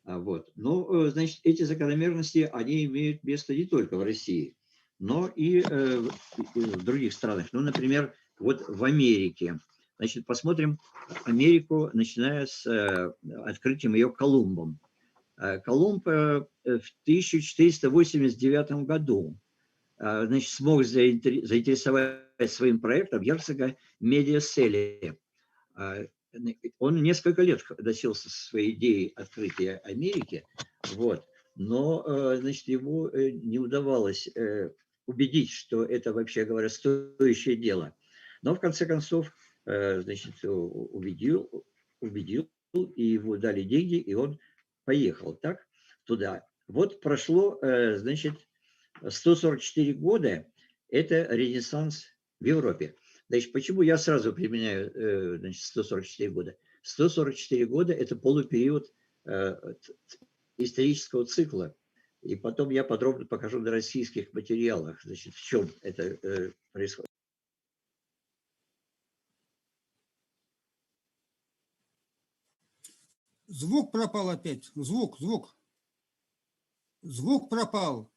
Вот. Но, значит, эти закономерности, они имеют место не только в России, но и в других странах. Ну, например, вот в Америке. Значит, посмотрим Америку, начиная с открытием ее Колумбом. Колумб в 1489 году, значит, смог заинтересовать своим проектом герцога Медиаселия. Он несколько лет носился со своей идеей открытия Америки, вот, но, значит, ему не удавалось убедить, что это, вообще говоря, стоящее дело. Но, в конце концов, значит, убедил, и ему дали деньги, и он поехал так туда. Вот прошло, значит, 144 года, это Ренессанс в Европе. Значит, почему я сразу применяю, значит, 144 года? 144 года – это полупериод исторического цикла. И потом я подробно покажу на российских материалах, значит, в чем это происходит. Звук пропал опять. Звук пропал.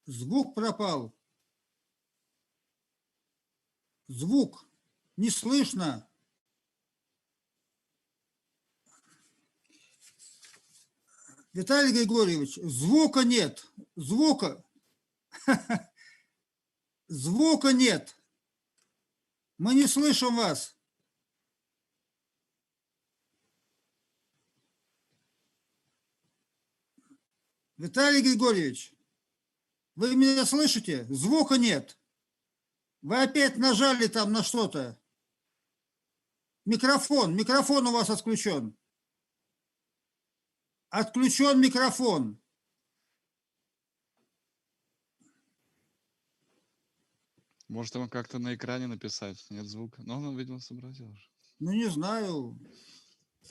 Звук пропал. Звук. Не слышно. Виталий Григорьевич, звука нет. Звука. Звука нет. Мы не слышим вас. Виталий Григорьевич, вы меня слышите? Звука нет. Вы опять нажали там на что-то. Микрофон у вас отключен. Отключен микрофон. Может, ему как-то на экране написать? Нет звука. Но он, видимо, сообразил уже. Ну, не знаю.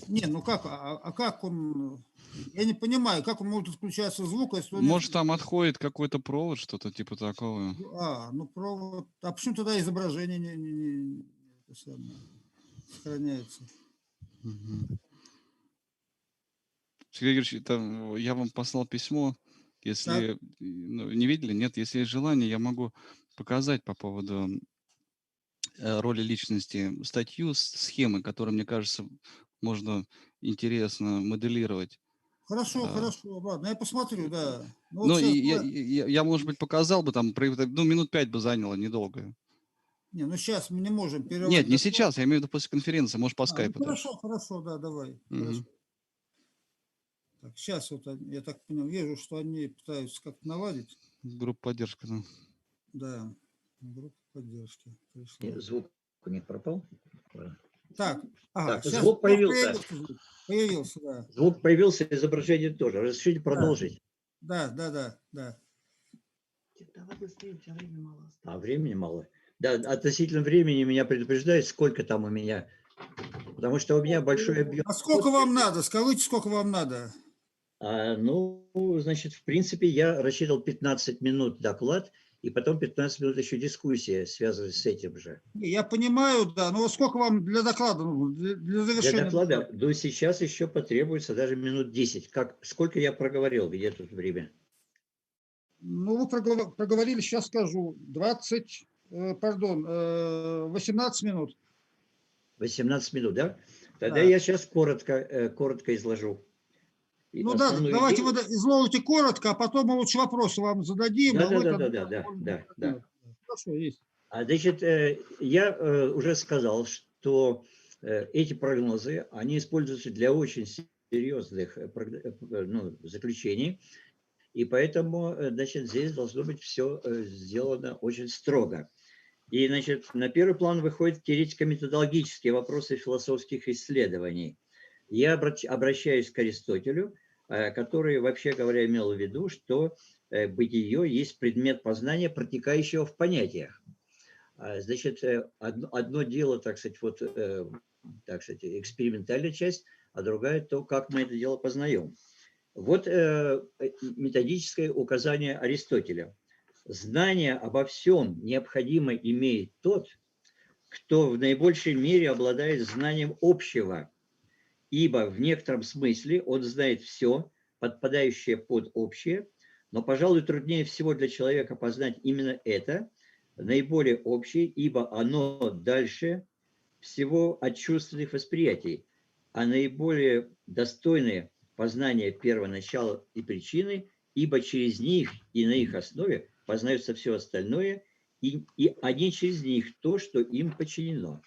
Не, ну как, а как он... Я не понимаю, как он может отключаться звук, если он... Может, там отходит какой-то провод, что-то типа такого. Ну провод. А почему тогда изображение это самое, сохраняется? Мгм. Сергей Григорьевич, там, я вам послал письмо. Так, Если ну, не видели, нет, если есть желание, я могу показать по поводу роли личности статью с схемы, которую, мне кажется, можно интересно моделировать. хорошо, ладно, я посмотрю, да. Ну вот Ну, и сейчас, я, может быть, показал бы там, ну, минут 5 бы заняло, недолго. не, ну сейчас мы не можем Нет, прерывать не доклад. сейчас, я имею в виду после конференции, может, по Ну скайпу даже. хорошо, да, давай. Мгм. Хорошо. Так, сейчас вот я так понял, вижу, что они пытаются как-то наладить. Группа поддержки. Да. Да, группа поддержки пришла. Нет, звук у них пропал. Так, ага, Так, сейчас звук появился. Появился, да. Звук появился, изображение тоже. Разрешите продолжить? Да. Давай быстрее, у тебя времени мало осталось. А времени мало. Да, относительно времени меня предупреждают, сколько там у меня. Потому что у меня большой объем. А сколько вам надо? Скажите, сколько вам надо? Ну, значит, в принципе, я рассчитывал 15 минут доклад, и потом 15 минут еще дискуссия, связанная с этим же. Я понимаю, да, но сколько вам для доклада нужно, для Для завершения доклада до сейчас еще потребуется даже минут 10. Сколько я проговорил, где тут время? Ну, вы проговорили, сейчас скажу, 18 минут. 18 минут, да? Тогда Да. я сейчас коротко изложу. Ну да, основную давайте идею. вы изложите коротко, а потом мы лучше вопросы вам зададим. Да. Хорошо, есть. Значит, я уже сказал, что эти прогнозы, они используются для очень серьезных заключений, и поэтому, значит, здесь должно быть все сделано очень строго. И, значит, на первый план выходят теоретико-методологические вопросы философских исследований. Я обращаюсь к Аристотелю, который, вообще говоря, имел в виду, что бытие есть предмет познания, протекающего в понятиях. Значит, одно дело, так сказать, экспериментальная часть, а другая то, как мы это дело познаем. Вот методическое указание Аристотеля. Знание обо всем необходимо имеет тот, кто в наибольшей мере обладает знанием общего, ибо в некотором смысле он знает все, подпадающее под общее, но, пожалуй, труднее всего для человека познать именно это, наиболее общее, ибо оно дальше всего от чувственных восприятий, а наиболее достойное познание первоначала и причины, ибо через них и на их основе познается все остальное, а не через них то, что им подчинено.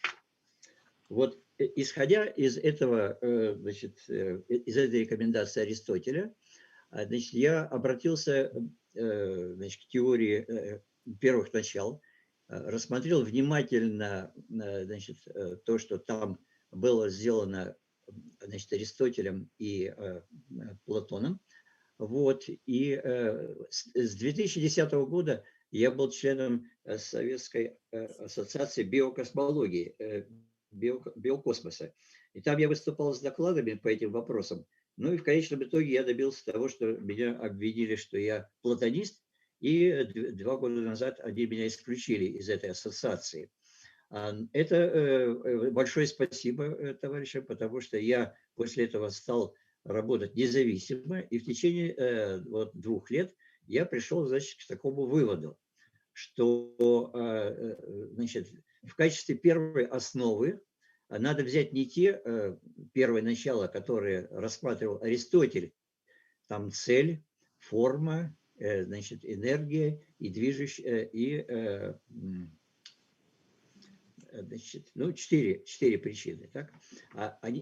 Вот исходя из этого, из этой рекомендации Аристотеля, значит, я обратился значит, к теории первых начал, рассмотрел внимательно значит, то, что там было сделано, значит, Аристотелем и Платоном. Вот. И с 2010 года я был членом Советской ассоциации биокосмологии, биокосмоса. И там я выступал с докладами по этим вопросам. Ну и в конечном итоге я добился того, что меня обвинили, что я платонист, и 2 года назад они меня исключили из этой ассоциации. Это большое спасибо товарищам, потому что я после этого стал работать независимо, и в течение 2 лет я пришел, значит, к такому выводу, что, значит, в качестве первой основы надо взять не те первые начала, которые рассматривал Аристотель, там цель, форма, значит, энергия и движущая, и значит, ну, 4 причины. Так?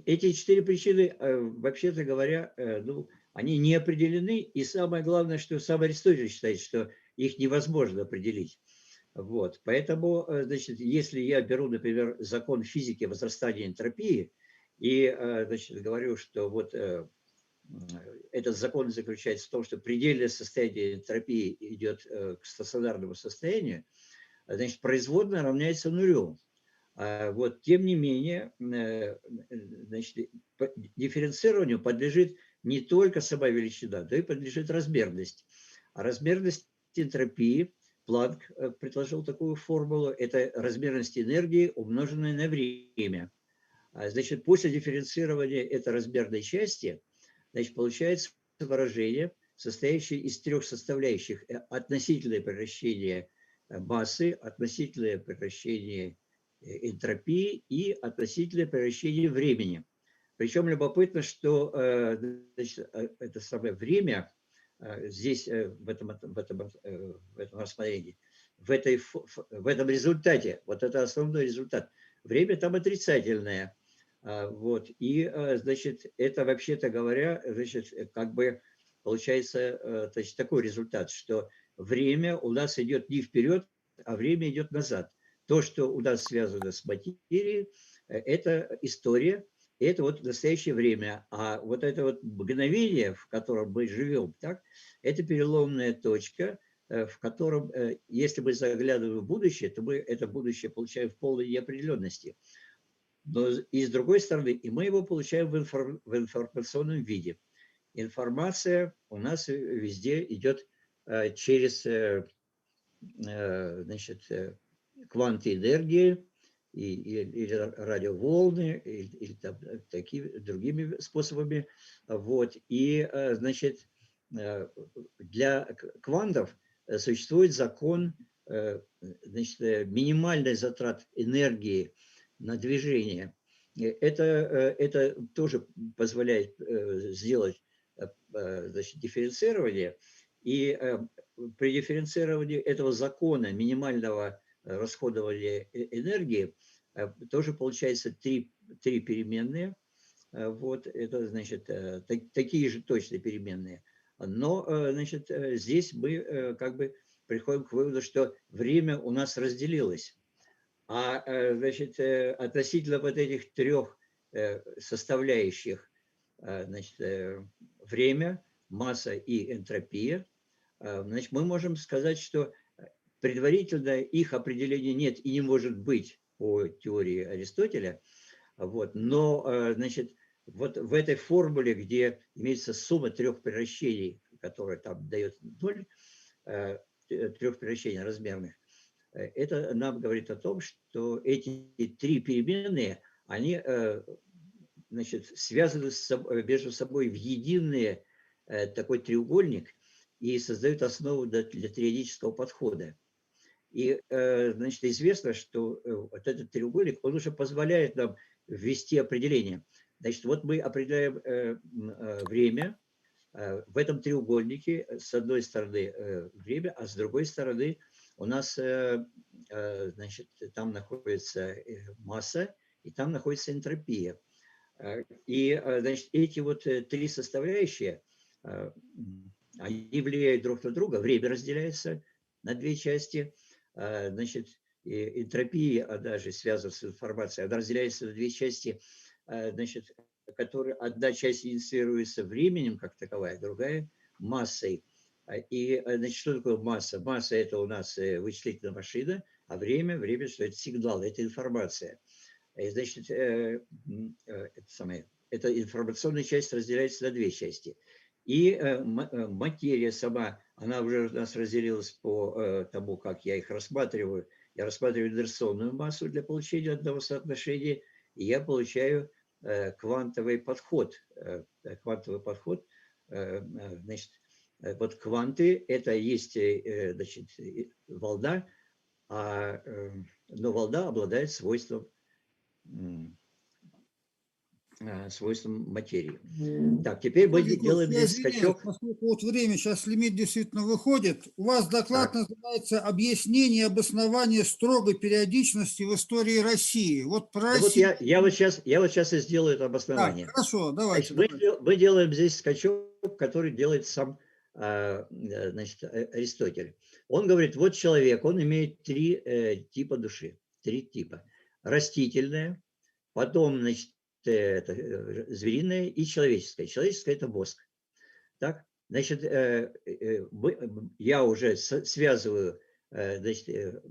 Эти 4 причины, вообще-то говоря, ну, они не определены, и самое главное, что сам Аристотель считает, что их невозможно определить. Вот. Поэтому, значит, если я беру, например, закон физики возрастания энтропии и, значит, говорю, что вот этот закон заключается в том, что предельное состояние энтропии идет к стационарному состоянию, значит, производная равняется нулю. Вот, тем не менее, значит, дифференцированию подлежит не только сама величина, но и подлежит размерность. А размерность энтропии, Планк предложил такую формулу, это размерность энергии, умноженная на время. Значит, после дифференцирования этой размерной части, значит, получается выражение, состоящее из трех составляющих: относительное превращение массы, относительное превращение энтропии и относительное превращение времени. Причем любопытно, что значит, это самое время здесь, в этом рассмотрении, в этом результате, вот это основной результат, время там отрицательное. Вот, и, значит, это, вообще-то говоря, значит, как бы получается, значит, такой результат, что время у нас идет не вперед, а время идет назад. То, что у нас связано с материей, это история, это вот настоящее время. А вот это вот мгновение, в котором мы живем, так, это переломная точка, в котором, если мы заглядываем в будущее, то мы это будущее получаем в полной неопределенности. Но и с другой стороны, и мы его получаем в информационном виде. Информация у нас везде идет через, значит, кванты энергии или радиоволны, или там, такими другими способами. Вот. И, значит, для квантов существует закон, значит, минимальной затрат энергии на движение. Это тоже позволяет сделать, значит, дифференцирование. И при дифференцировании этого закона минимального расходования энергии тоже получается три переменные. Вот, это, значит, такие же точно переменные. Но, значит, здесь мы как бы приходим к выводу, что время у нас разделилось. А, значит, относительно вот этих трех составляющих, значит, время, масса и энтропия, значит, мы можем сказать, что предварительно их определения нет и не может быть по теории Аристотеля. Вот. Но, значит, вот в этой формуле, где имеется сумма трех превращений, которая там дает 0, трех превращений размерных, это нам говорит о том, что эти три переменные, они, значит, связаны между собой в единый такой треугольник и создают основу для теоретического подхода. И, значит, известно, что вот этот треугольник, он уже позволяет нам ввести определение. Значит, вот мы определяем время в этом треугольнике. С одной стороны время, а с другой стороны у нас, значит, там находится масса, и там находится энтропия. И, значит, эти вот три составляющие, они влияют друг на друга. Время разделяется на две части. Значит, энтропия, она же связана с информацией, она разделяется на две части, значит, которые одна часть инициируется временем как таковая, другая массой. И, значит, что такое масса? Масса – это у нас вычислительная машина, а время, что это сигнал, это информация. И, значит, эта информационная часть разделяется на две части. И материя сама, она уже у нас разделилась по тому, как я их рассматриваю. Я рассматриваю инерционную массу для получения одного соотношения, и я получаю квантовый подход. Квантовый подход, значит, вот кванты – это есть, значит, волна, но волна обладает свойством материи. Так, теперь мы делаем здесь скачок. Поскольку вот время, сейчас лимит действительно выходит. У вас доклад называется «Объяснение и обоснование строгой периодичности в истории России». Вот про Да Россию. вот я вот сейчас и сделаю это обоснование. Так, хорошо, давайте. Значит, мы делаем здесь скачок, который делает сам, значит, Аристотель. Он говорит, вот человек, он имеет три типа души, три типа. Растительная, потом, значит, это звериное и человеческое. Человеческое – это мозг. Так? Значит, я уже связываю значит,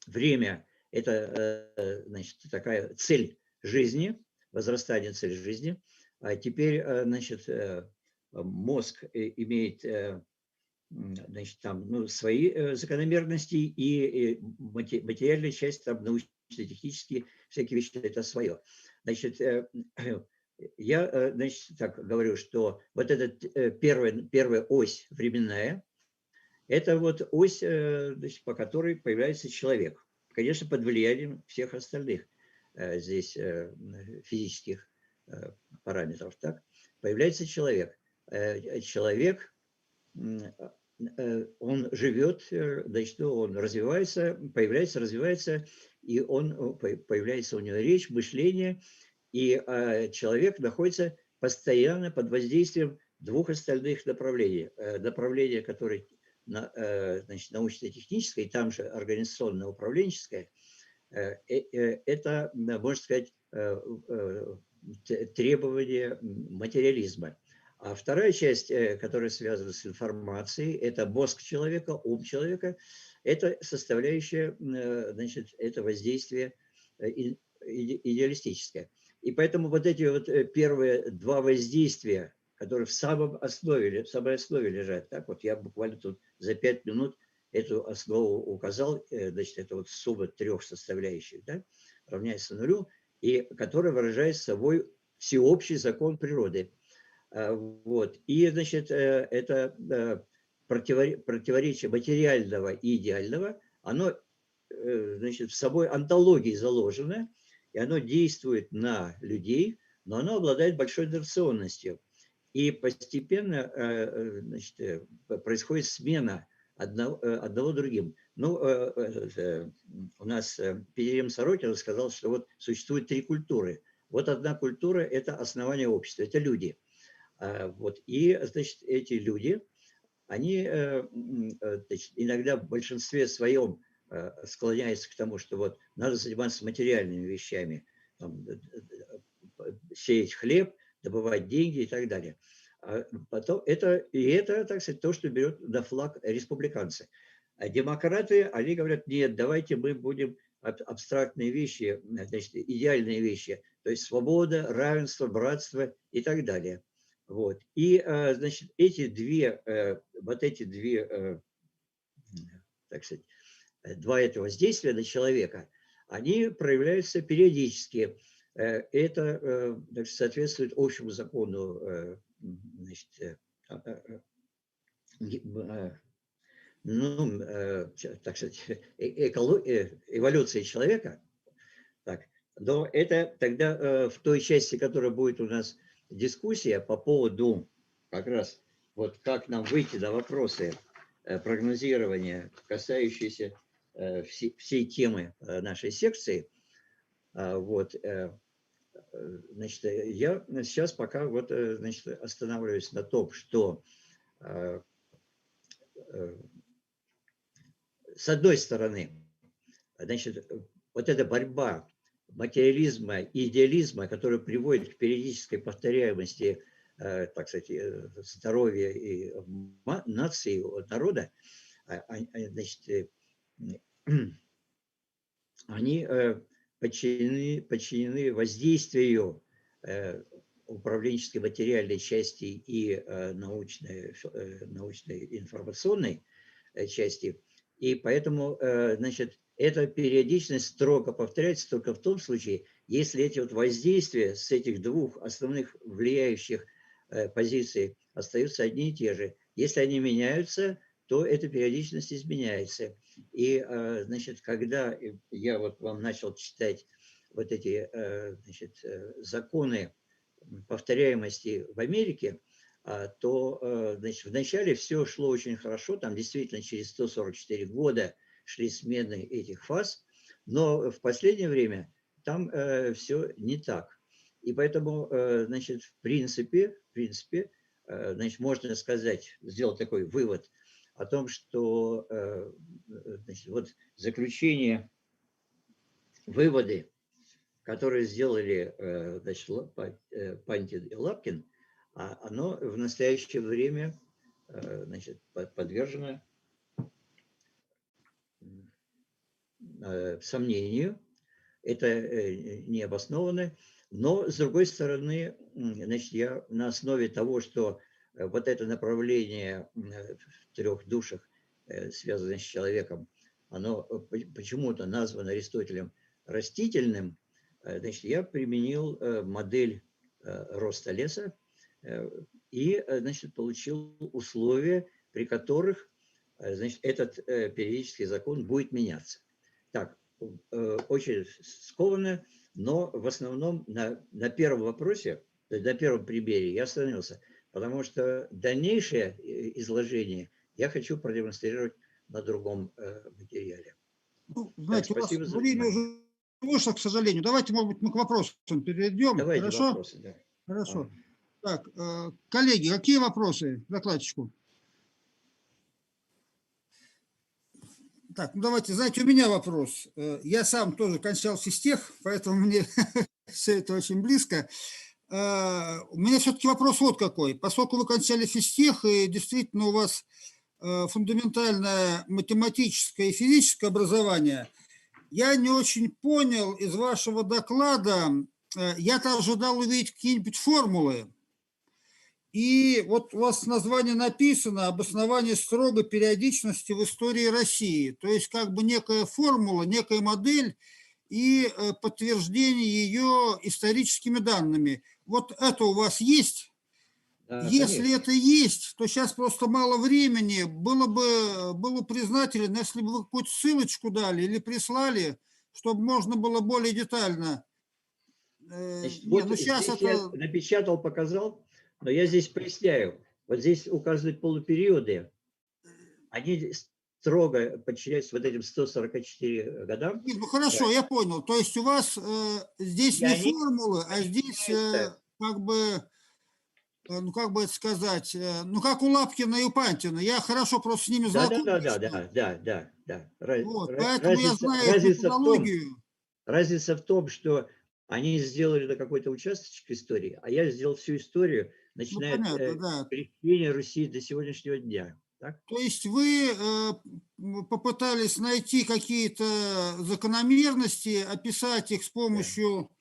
время – это, значит, такая цель жизни, возрастание цели жизни. А теперь, значит, мозг имеет, значит, там, ну, свои закономерности, и материальная часть, там, научно-технические всякие вещи – это свое. Значит, я, значит, так говорю, что вот эта первая ось временная – это вот ось, значит, по которой появляется человек. Конечно, под влиянием всех остальных здесь физических параметров. Так? Появляется человек. Человек, он живет, значит, он развивается, появляется, развивается, и появляется у него речь, мышление, и человек находится постоянно под воздействием двух остальных направлений. Направление, которое, значит, научно-техническое, и там же организационно-управленческое, это, можно сказать, требование материализма. А вторая часть, которая связана с информацией, это мозг человека, ум человека, это составляющая, значит, это воздействие идеалистическое. И поэтому вот эти вот первые два воздействия, которые в самой основе лежат, так вот я буквально тут за 5 минут эту основу указал, значит, это вот сумма трех составляющих, да, равняется нулю, и которая выражает собой всеобщий закон природы. Вот. И, значит, это противоречие материального и идеального, оно, значит, в собой онтологии заложено, и оно действует на людей, но оно обладает большой инерционностью. И постепенно, значит, происходит смена одного другим. Ну, у нас Петерим Сорокин сказал, что вот существует 3 культуры. Вот одна культура – это основание общества, это люди. Вот. И, значит, эти люди, они, значит, иногда в большинстве своем склоняются к тому, что вот надо заниматься материальными вещами, там, сеять хлеб, добывать деньги и так далее. А потом это, так сказать, то, что берет на флаг республиканцы. А демократы, они говорят, нет, давайте мы будем абстрактные вещи, значит, идеальные вещи, то есть свобода, равенство, братство и так далее. Вот. И, значит, вот эти две, так сказать, два этого воздействия на человека, они проявляются периодически. Это, значит, соответствует общему закону, значит, ну, так сказать, эволюции человека. Так. Но это тогда в той части, которая будет у нас дискуссия по поводу как раз вот как нам выйти на вопросы прогнозирования, касающиеся всей темы нашей секции. Вот. Значит, я сейчас пока вот, значит, останавливаюсь на том, что с одной стороны, значит, вот эта борьба материализма и идеализма, которая приводит к периодической повторяемости, так сказать, здоровья и нации, народа, значит, они подчинены воздействию управленческой материальной части и научной информационной части. И поэтому, значит, эта периодичность строго повторяется только в том случае, если эти вот воздействия с этих двух основных влияющих позиций остаются одни и те же. Если они меняются, то эта периодичность изменяется. И, значит, когда я вот вам начал читать вот эти, значит, законы повторяемости в Америке, то, значит, вначале все шло очень хорошо, там действительно через 144 года шли смены этих фаз, но в последнее время там все не так. И поэтому, значит, в принципе, значит, можно сказать, сделать такой вывод о том, что, значит, вот заключение, выводы, которые сделали, значит, Пантин и Лапкин, оно в настоящее время, значит, подвержено сомнению, это не обоснованно, но, с другой стороны, значит, я на основе того, что вот это направление в трех душах, связанное с человеком, оно почему-то названо Аристотелем растительным, значит, я применил модель роста леса и, значит, получил условия, при которых, значит, этот периодический закон будет меняться. Так, очень скованно, но в основном на первом вопросе, на первом примере я остановился, потому что дальнейшее изложение я хочу продемонстрировать на другом материале. Ну, Так, знаете, у вас спасибо за время внимание. уже вышло, к сожалению. Давайте, может быть, мы к вопросам перейдем. Давайте Хорошо? вопросы. Да. Хорошо. Так, коллеги, какие вопросы докладчику? Так, ну давайте, знаете, у меня вопрос. Я сам тоже кончал физтех, поэтому мне все это очень близко. У меня все-таки вопрос вот какой. Поскольку вы кончали физтех, и действительно у вас фундаментальное математическое и физическое образование, я не очень понял из вашего доклада, я-то ожидал увидеть какие-нибудь формулы. И вот у вас название написано «Обоснование строгой периодичности в истории России». То есть как бы некая формула, некая модель и подтверждение ее историческими данными. Вот это у вас есть? Да, Если конечно. это есть, то сейчас просто мало времени. Было бы признателен, если бы вы какую-то ссылочку дали или прислали, чтобы можно было более детально. Значит, Не, вот ну сейчас здесь я это... напечатал, показал, но я здесь поясняю. Вот здесь указаны полупериоды. Они строго подчиняются вот этим 144 годам. Не, ну хорошо, я понял. То есть у вас здесь И не они формулы, а здесь подчиняются. как бы, ну как бы это сказать, ну как у Лапкина и у Пантина. Я хорошо просто с ними Да, да, знаком. да, да, да, да, да, да. Вот, поэтому я знаю их методологию. Разница в том, что они сделали на какой-то участочек истории, а я сделал всю историю, Ну начиная от понятно, да. крещения Руси до сегодняшнего дня. Так? То есть вы попытались найти какие-то закономерности, описать их с Да, помощью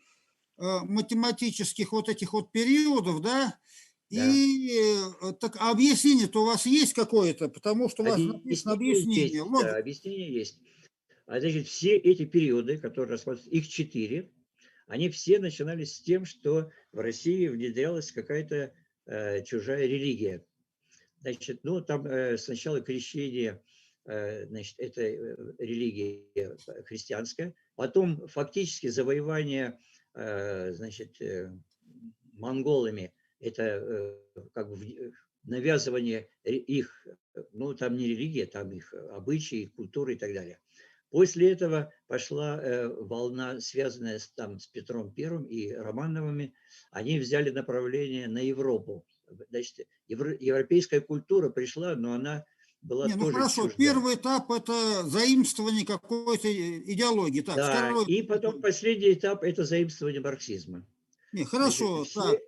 математических вот этих вот периодов, да? да. И так а объяснение-то у вас есть какое-то, потому что у вас написано Объяснение объяснение. есть, да, Логика. объяснение есть. А значит, все эти периоды, которые рассматриваются, их 4, они все начинались с тем, что в России внедрялась какая-то чужая религия. Значит, ну, там сначала крещение, значит, это религия христианская, потом фактически завоевание, значит, монголами, это как бы навязывание их, ну, там не религия, там их обычаи, культура и так далее. После этого пошла волна, связанная там с Петром I и Романовыми. Они взяли направление на Европу. Значит, европейская культура пришла, но она была Не, ну тоже хорошо, чужда. первый этап – это заимствование какой-то идеологии. Так, Да, второй. и потом последний этап – это заимствование марксизма. Не, Значит, хорошо, все так,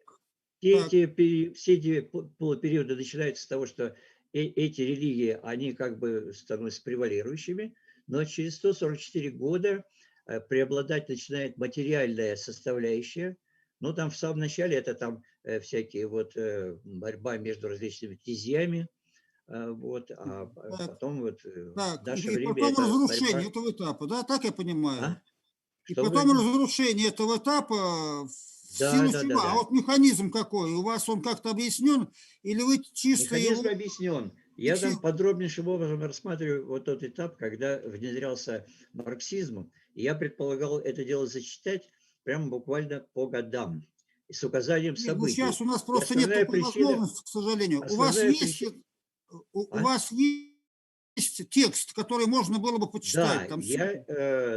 так. эти полупериоды начинаются с того, что эти религии, они как бы становятся превалирующими, но через 144 года преобладать начинает материальная составляющая. Ну, там в самом начале это там всякие вот борьба между различными князьями, вот, а Так, потом вот в так. наше И время потом это разрушение борьба... этого этапа, да, так я понимаю. А? И Что потом вы... разрушение этого этапа в Да, силу да, чего? да, А да. вот механизм какой? У вас он как-то объяснен? Или вы чисто Механизм его... объяснен. Я там подробнейшим образом рассматриваю вот тот этап, когда внедрялся марксизм. И я предполагал это дело зачитать прямо буквально по годам, с указанием Не, ну сейчас событий. у нас И просто нет такой возможности, к сожалению. основная причина... У А? вас есть текст, который можно было бы почитать? Да, Там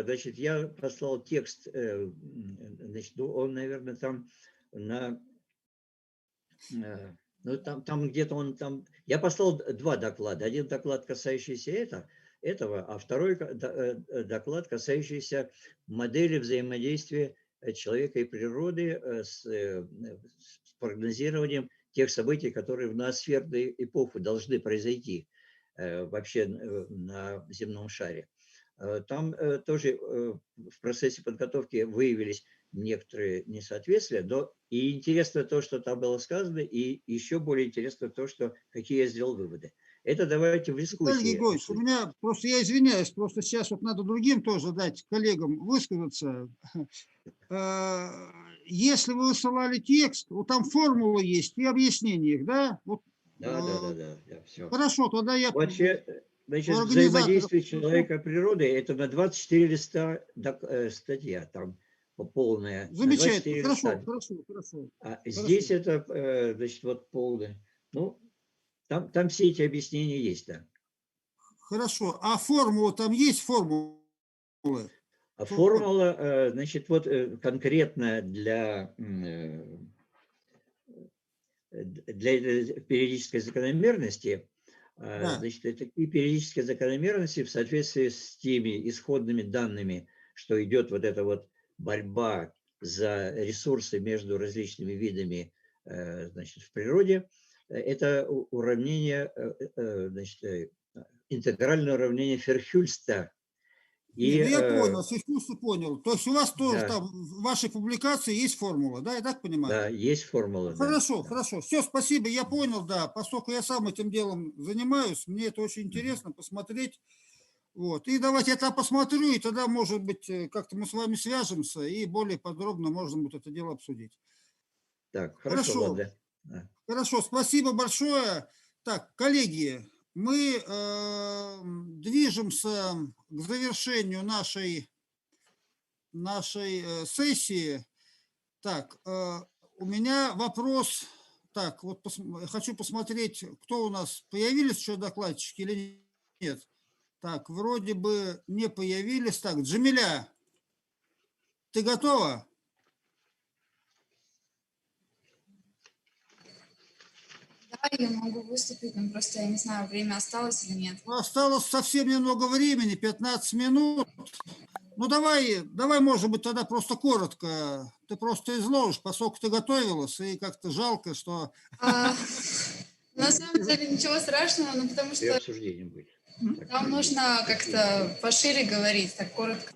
значит, я послал текст, значит, ну, он, наверное, там на... Ну, там где-то он там... Я послал 2 доклада. Один доклад, касающийся этого, а второй доклад, касающийся модели взаимодействия человека и природы с прогнозированием тех событий, которые в ноосферную эпоху должны произойти вообще на земном шаре. Там тоже в процессе подготовки выявились некоторые несоответствия. И интересно то, что там было сказано, и еще более интересно то, что какие я сделал выводы. Это давайте в Виталий дискуссии. Григорьевич, у меня просто, я извиняюсь, просто сейчас вот надо другим тоже дать коллегам высказаться. Если вы высылали текст, вот там формулы есть и объяснение их, да? Вот, Да, все. хорошо, тогда я Вообще, значит, организатор. взаимодействие человека и природы – это на 24 листа статья, там полная. Замечательно, хорошо. А здесь это, значит, вот полная. Ну, там все эти объяснения есть, да. Хорошо, а формула там есть, формулы? А формула, значит, вот конкретно для периодической закономерности, Да. значит, это такие периодические закономерности в соответствии с теми исходными данными, что идет вот эта вот борьба за ресурсы между различными видами, значит, в природе. Это уравнение, значит, интегральное уравнение Ферхюльста. Я понял, понял. То есть у вас тоже Да. там в вашей публикации есть формула, да, я так понимаю? Да, есть формула. Хорошо, да. хорошо. Все, спасибо, я понял, да. Поскольку я сам этим делом занимаюсь, мне это очень интересно посмотреть. Вот. И давайте я там посмотрю, и тогда, может быть, как-то мы с вами свяжемся, и более подробно можно будет это дело обсудить. Так, хорошо. Ладно. Хорошо, спасибо большое. Так, коллеги, мы движемся к завершению нашей сессии. Так, у меня вопрос. Так, вот хочу посмотреть, кто у нас, появились еще докладчики или нет. Так, вроде бы не появились. Так, Джамиля, ты готова? Да, я могу выступить, но просто я не знаю, время осталось или нет. Осталось совсем немного времени, 15 минут. Ну, давай, может быть, тогда просто коротко. Ты просто изложишь, поскольку ты готовилась, и как-то жалко, что... На самом деле ничего страшного, но потому И что обсуждение будет. там нужно как-то пошире говорить, так коротко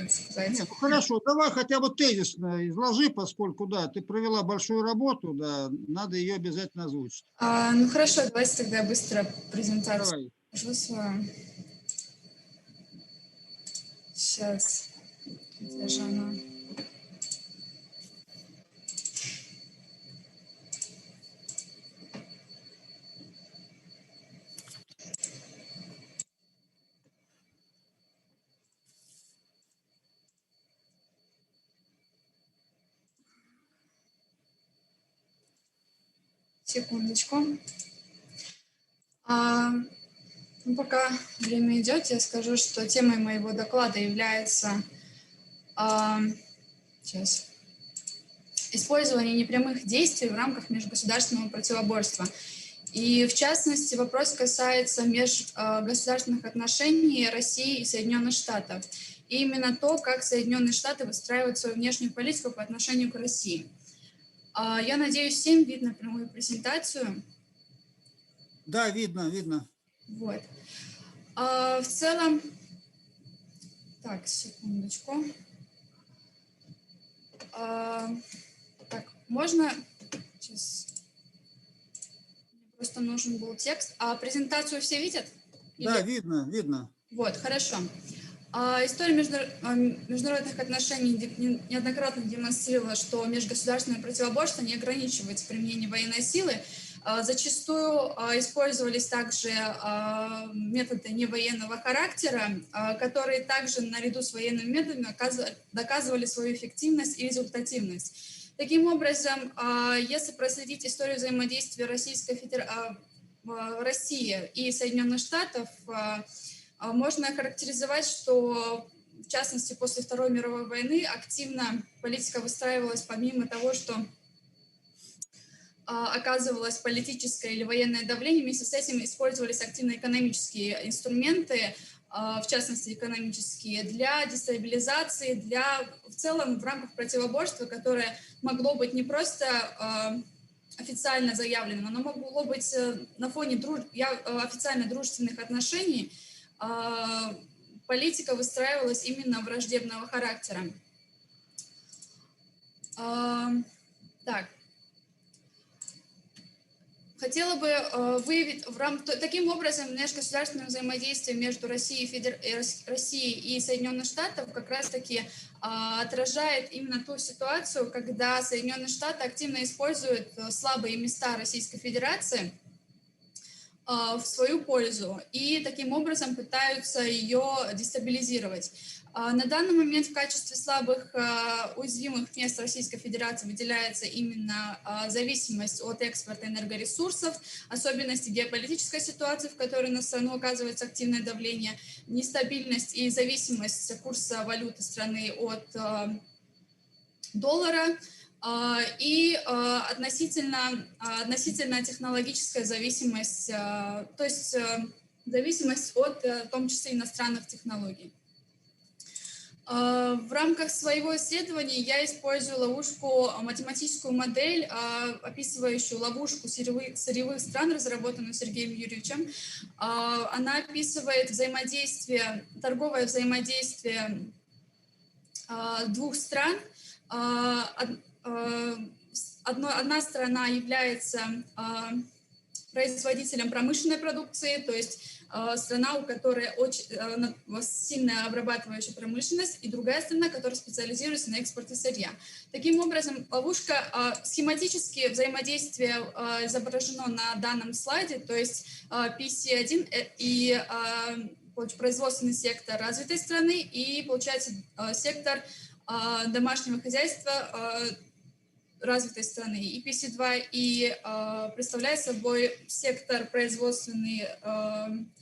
сказать. Нет, ну хорошо, давай хотя бы тезисно изложи, поскольку, да, ты провела большую работу, да, надо ее обязательно озвучить. Ну хорошо, давайте тогда быстро презентацию Давай. покажу свою. Сейчас. Где же она? Секундочку. Пока время идет, я скажу, что темой моего доклада является использование непрямых действий в рамках межгосударственного противоборства. И в частности, вопрос касается межгосударственных отношений России и Соединенных Штатов. И именно то, как Соединенные Штаты выстраивают свою внешнюю политику по отношению к России. Я надеюсь, всем видно прямую презентацию. Да, видно. Вот. В целом, так, секундочку. Так, можно... Сейчас. Мне просто нужен был текст. А презентацию все видят? Да, видно. Вот, хорошо. История международных отношений неоднократно демонстрировала, что межгосударственное противоборство не ограничивается применением военной силы. Зачастую использовались также методы невоенного характера, которые также наряду с военными методами доказывали свою эффективность и результативность. Таким образом, если проследить историю взаимодействия России и Соединенных Штатов, можно охарактеризовать, что, в частности, после Второй мировой войны активно политика выстраивалась помимо того, что оказывалось политическое или военное давление, вместе с этим использовались активно экономические инструменты, в частности, экономические, для дестабилизации, в целом в рамках противоборства, которое могло быть не просто официально заявленным, оно могло быть на фоне официально дружественных отношений политика выстраивалась именно враждебного характера. Так. Хотела бы выявить таким образом межгосударственное взаимодействие между Россией и Соединенных Штатов как раз-таки отражает именно ту ситуацию, когда Соединенные Штаты активно используют слабые места Российской Федерации в свою пользу и таким образом пытаются ее дестабилизировать. На данный момент в качестве слабых уязвимых мест Российской Федерации выделяется именно зависимость от экспорта энергоресурсов, особенности геополитической ситуации, в которой на страну оказывается активное давление, нестабильность и зависимость курса валюты страны от доллара, и относительно технологическая зависимость, то есть зависимость от, в том числе, иностранных технологий. В рамках своего исследования я использую математическую модель, описывающую ловушку сырьевых стран, разработанную Сергеем Юрьевичем. Она описывает торговое взаимодействие двух стран. Одна страна является производителем промышленной продукции, то есть страна, у которой очень сильная обрабатывающая промышленность, и другая страна, которая специализируется на экспорте сырья. Таким образом, ловушка, схематически взаимодействие изображено на данном слайде, то есть PC1 и производственный сектор развитой страны и, получается, сектор домашнего хозяйства развитой страны, и PC2, и представляет собой сектор производственной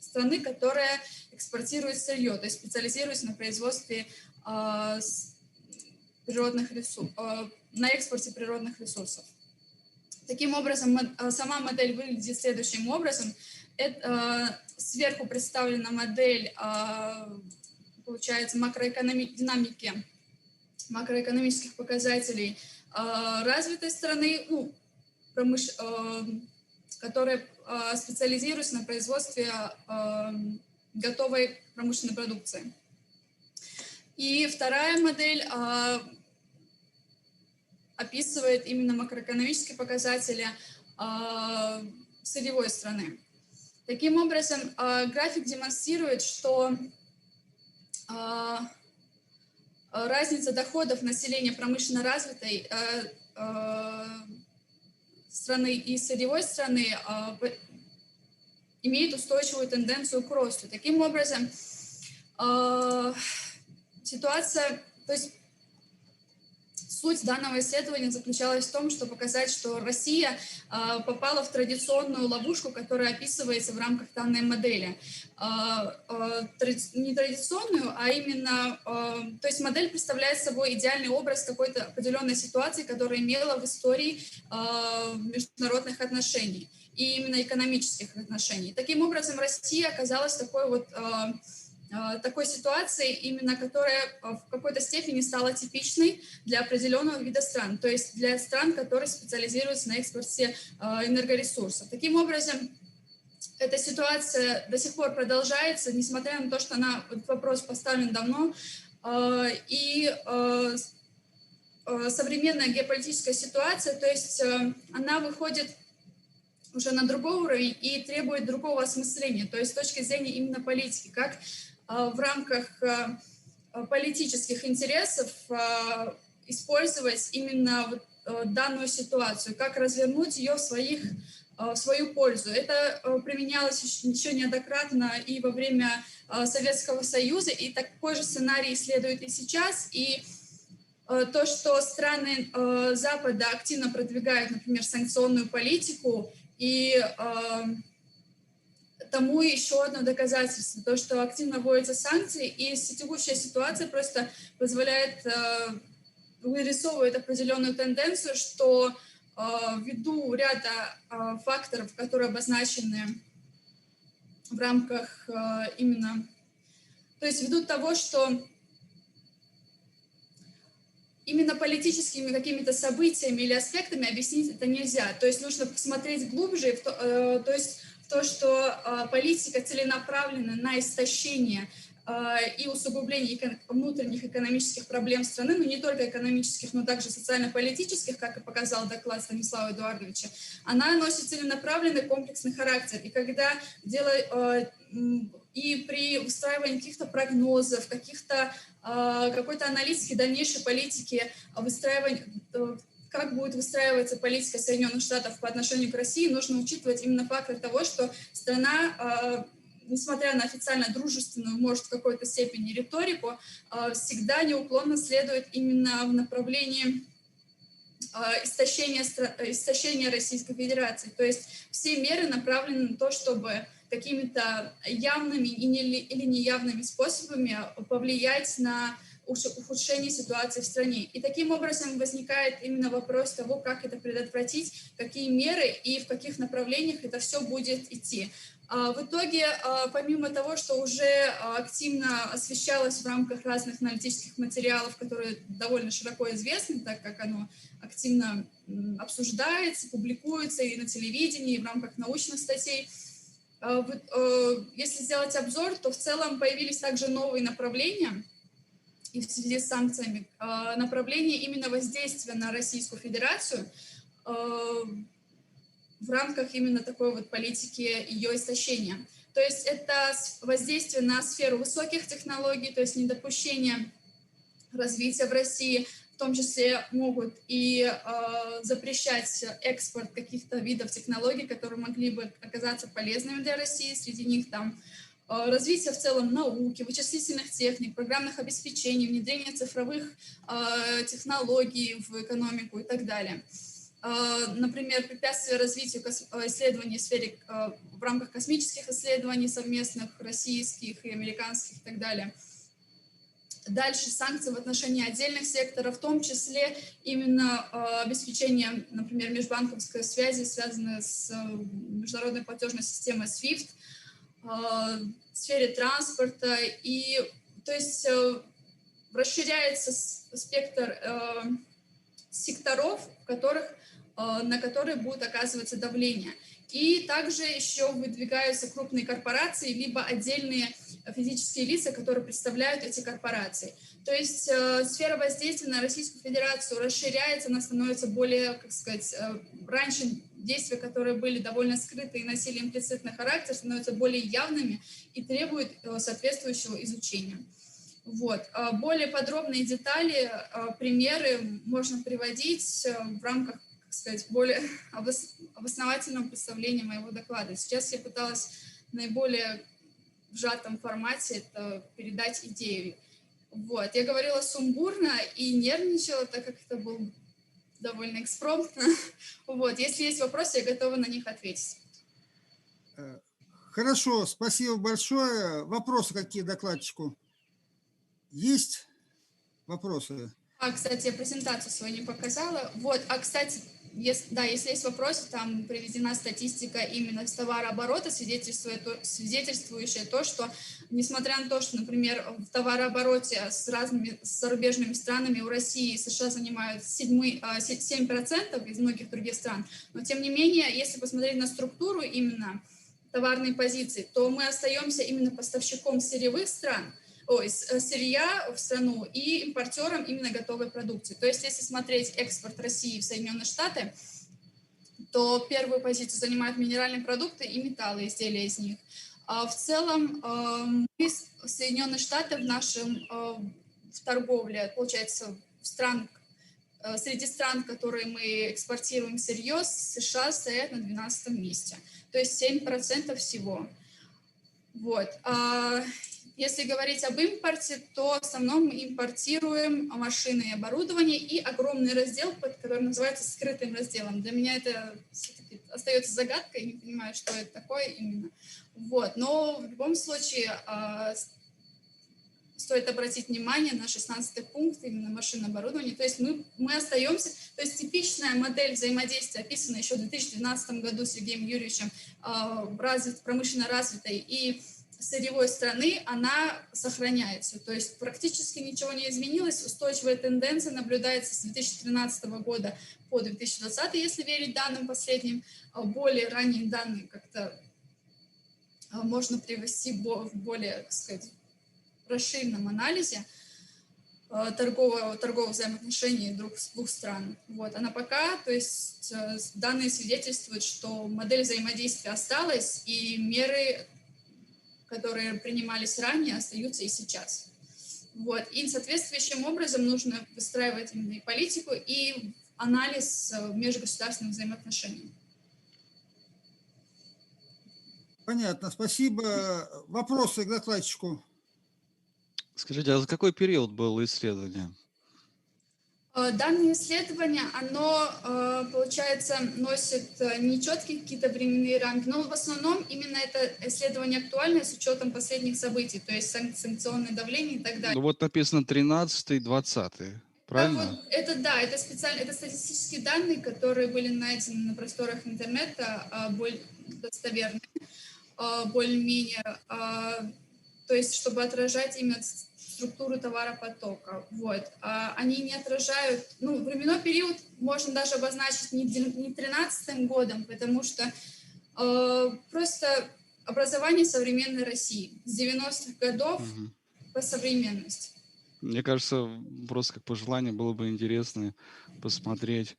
страны, которая экспортирует сырье, то есть специализируется на производстве природных ресурсов, на экспорте природных ресурсов. Таким образом, сама модель выглядит следующим образом. Сверху представлена модель, получается, макроэкономических показателей развитой страны, которая специализируется на производстве готовой промышленной продукции. И вторая модель описывает именно макроэкономические показатели сырьевой страны. Таким образом, график демонстрирует, что разница доходов населения промышленно развитой страны и сырьевой страны имеет устойчивую тенденцию к росту. Таким образом, ситуация, то есть суть данного исследования заключалась в том, что показать, что Россия попала в традиционную ловушку, которая описывается в рамках данной модели. Не традиционную, а именно, то есть модель представляет собой идеальный образ какой-то определенной ситуации, которая имела в истории международных отношений и именно экономических отношений. Таким образом, Россия оказалась такой ситуации, именно которая в какой-то степени стала типичной для определенного вида стран, то есть для стран, которые специализируются на экспорте энергоресурсов. Таким образом, эта ситуация до сих пор продолжается, несмотря на то, что этот вопрос поставлен давно, и современная геополитическая ситуация, то есть она выходит уже на другой уровень и требует другого осмысления, то есть с точки зрения именно политики, как в рамках политических интересов использовать именно данную ситуацию, как развернуть ее в свою пользу. Это применялось еще неоднократно и во время Советского Союза, и такой же сценарий следует и сейчас. И то, что страны Запада активно продвигают, например, санкционную политику, и тому еще одно доказательство, то, что активно вводятся санкции, и текущая ситуация просто позволяет, вырисовывает определенную тенденцию, что ввиду ряда факторов, которые обозначены в рамках именно, то есть ввиду того, что именно политическими какими-то событиями или аспектами объяснить это нельзя. То есть нужно посмотреть глубже, то есть то, что политика целенаправлена на истощение и усугубление внутренних экономических проблем страны, но не только экономических, но также социально-политических, как и показал доклад Станислава Эдуардовича, она носит целенаправленный комплексный характер. И когда и при выстраивании каких-то прогнозов, какой-то аналитики дальнейшей политики, как будет выстраиваться политика Соединенных Штатов по отношению к России, нужно учитывать именно фактор того, что страна, несмотря на официально дружественную, может, в какой-то степени риторику, всегда неуклонно следует именно в направлении истощения Российской Федерации. То есть все меры направлены на то, чтобы какими-то явными или неявными способами повлиять на ухудшение ситуации в стране. И таким образом возникает именно вопрос того, как это предотвратить, какие меры и в каких направлениях это все будет идти. В итоге, помимо того, что уже активно освещалось в рамках разных аналитических материалов, которые довольно широко известны, так как оно активно обсуждается, публикуется и на телевидении, и в рамках научных статей, если сделать обзор, то в целом появились также новые направления, и в связи с санкциями, направление именно воздействия на Российскую Федерацию в рамках именно такой вот политики ее истощения. То есть это воздействие на сферу высоких технологий, то есть недопущение развития в России, в том числе могут и запрещать экспорт каких-то видов технологий, которые могли бы оказаться полезными для России. Среди них там развитие в целом науки, вычислительных техник, программных обеспечений, внедрение цифровых технологий в экономику и так далее. Например, препятствие развитию исследований в сфере в рамках космических исследований совместных, российских и американских и так далее. Дальше санкции в отношении отдельных секторов, в том числе именно обеспечение, например, межбанковской связи, связанной с международной платежной системой SWIFT, в сфере транспорта. И, то есть, расширяется спектр секторов, на которые будет оказываться давление. И также еще выдвигаются крупные корпорации, либо отдельные физические лица, которые представляют эти корпорации. То есть сфера воздействия на Российскую Федерацию расширяется, она становится более, как сказать, раньше действия, которые были довольно скрыты и носили имплицитный характер, становятся более явными и требуют соответствующего изучения. Вот. Более подробные детали, примеры можно приводить в рамках, как сказать, более обосновательного представления моего доклада. Сейчас я пыталась в наиболее сжатом формате это передать идею. Вот. Я говорила сумбурно и нервничала, так как это был довольно экспромтно. Вот. Если есть вопросы, я готова на них ответить. Хорошо, спасибо большое. Вопросы какие докладчику? Есть вопросы? Кстати, я презентацию свою не показала. Вот, кстати, если есть вопросы, там приведена статистика именно с товарооборота, свидетельствующая то, что, несмотря на то, что, например, в товарообороте с разными зарубежными странами у России и США занимают 7% из многих других стран, но тем не менее, если посмотреть на структуру именно товарной позиции, то мы остаемся именно поставщиком сырьевых стран, сырья в страну и импортером именно готовой продукции. То есть, если смотреть экспорт России в Соединенные Штаты, то первую позицию занимают минеральные продукты и металлы, изделия из них. В целом, мы, Соединенные Штаты, в торговле, получается, среди стран, в которые мы экспортируем сырье, США стоят на 12 месте. То есть 7% всего. Вот. Если говорить об импорте, то в основном мы импортируем машины и оборудование и огромный раздел, который называется скрытым разделом. Для меня это все-таки остается загадкой, я не понимаю, что это такое именно. Вот. Но в любом случае стоит обратить внимание на 16-й пункт, именно машинное оборудование. То есть мы остаемся, то есть типичная модель взаимодействия, описанная еще в 2012 году Сергеем Юрьевичем, промышленно развитой и сырьевой страны, она сохраняется. То есть практически ничего не изменилось, устойчивая тенденция наблюдается с 2013 года по 2020, если верить данным последним. Более ранние данные как-то можно привести в более, так сказать, расширенном анализе торговых взаимоотношений двух стран. Вот. А на пока, то есть данные свидетельствуют, что модель взаимодействия осталась, и меры, которые принимались ранее, остаются и сейчас. Вот. И соответствующим образом нужно выстраивать именно и политику, и анализ межгосударственных взаимоотношений. Понятно, спасибо. Вопросы к докладчику? Скажите, а за какой период было исследование? Данное исследование, оно, получается, носит нечеткие какие-то временные рамки, но в основном именно это исследование актуальное с учетом последних событий, то есть санкционное давление и так далее. Ну вот написано 13-20, правильно? Это специально, это статистические данные, которые были найдены на просторах интернета, более достоверные, более-менее, то есть чтобы отражать именно структуру товаропотока. Вот. Они не отражают, временной период можно даже обозначить не 13-м годом, потому что просто образование современной России с 90-х годов по современность. Мне кажется, просто как пожелание было бы интересно посмотреть,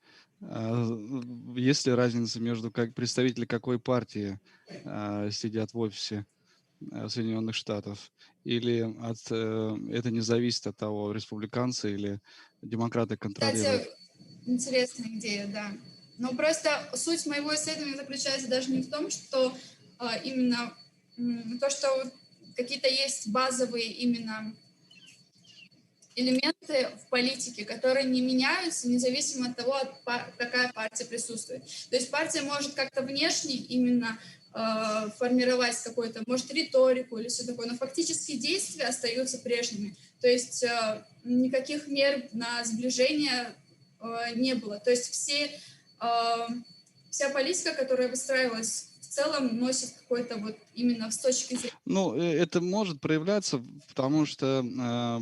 есть ли разница между представители какой партии сидят в офисе Соединенных Штатов, или это не зависит от того, республиканцы или демократы контролируют. Кстати, интересная идея, да. Но просто суть моего исследования заключается даже не в том, что именно то, что какие-то есть базовые именно элементы в политике, которые не меняются независимо от того, какая партия присутствует. То есть партия может как-то внешне именно формировать какую-то, может, риторику или все такое, но фактически действия остаются прежними. То есть никаких мер на сближение не было. То есть вся политика, которая выстраивалась в целом, носит какой-то вот именно с точки зрения... Это может проявляться, потому что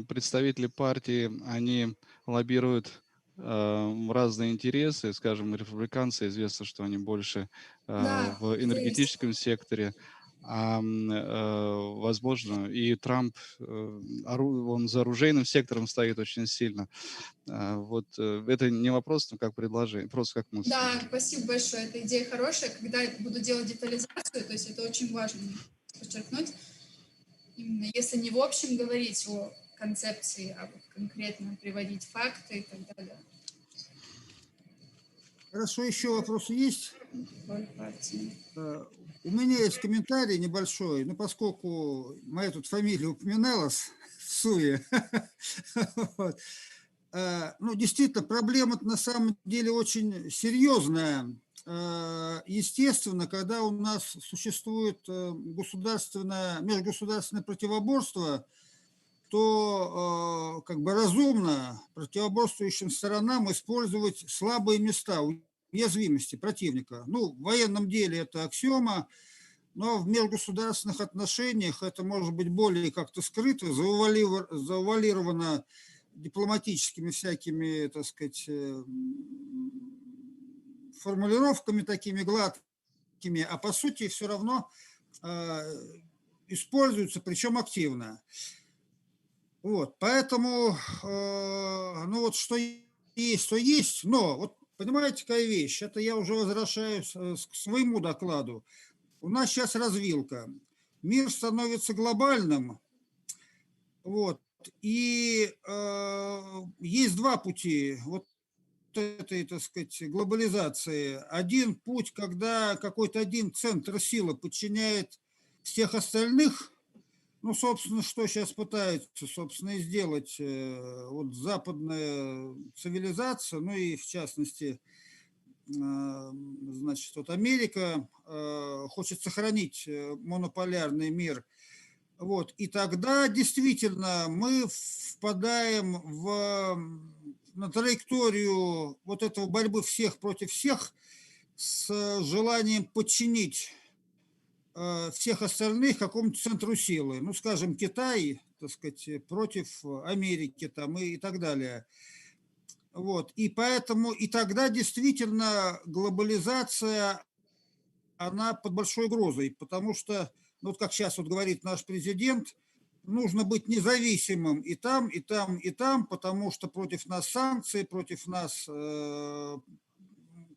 представители партии, они лоббируют разные интересы, скажем, республиканцы, известно, что они больше Да, в энергетическом секторе, возможно, и Трамп, он за оружейным сектором стоит очень сильно. Вот это не вопрос, но как предложение, просто как мысль. Да, спасибо большое, эта идея хорошая. Когда я буду делать детализацию, то есть это очень важно подчеркнуть, именно если не в общем говорить о концепции, а вот конкретно приводить факты и так далее. Хорошо, еще вопросы есть? Роль партии. У меня есть комментарий небольшой, но поскольку моя тут фамилия упоминалась, Суе, действительно, проблема на самом деле очень серьезная. Естественно, когда у нас существует межгосударственное противоборство, то разумно противоборствующим сторонам использовать слабые места, уязвимости противника. В военном деле это аксиома, но в межгосударственных отношениях это может быть более как-то скрыто, завуалировано дипломатическими всякими, так сказать, формулировками такими гладкими, а по сути все равно используются, причем активно. Вот, поэтому, что есть, то есть, но, вот, понимаете, какая вещь, это я уже возвращаюсь к своему докладу. У нас сейчас развилка. Мир становится глобальным, вот, и есть два пути вот этой, так сказать, глобализации. Один путь, когда какой-то один центр силы подчиняет всех остальных. Собственно, что сейчас пытаются, собственно, и сделать западная цивилизация, и в частности, значит, Америка хочет сохранить монополярный мир. Вот. И тогда действительно мы впадаем на траекторию вот этого борьбы всех против всех с желанием подчинить всех остальных какому-то центру силы. Скажем, Китай, так сказать, против Америки там, и так далее. Вот. И поэтому, и тогда действительно глобализация, она под большой угрозой, потому что, как сейчас говорит наш президент, нужно быть независимым и там, и там, и там, потому что против нас санкции, против нас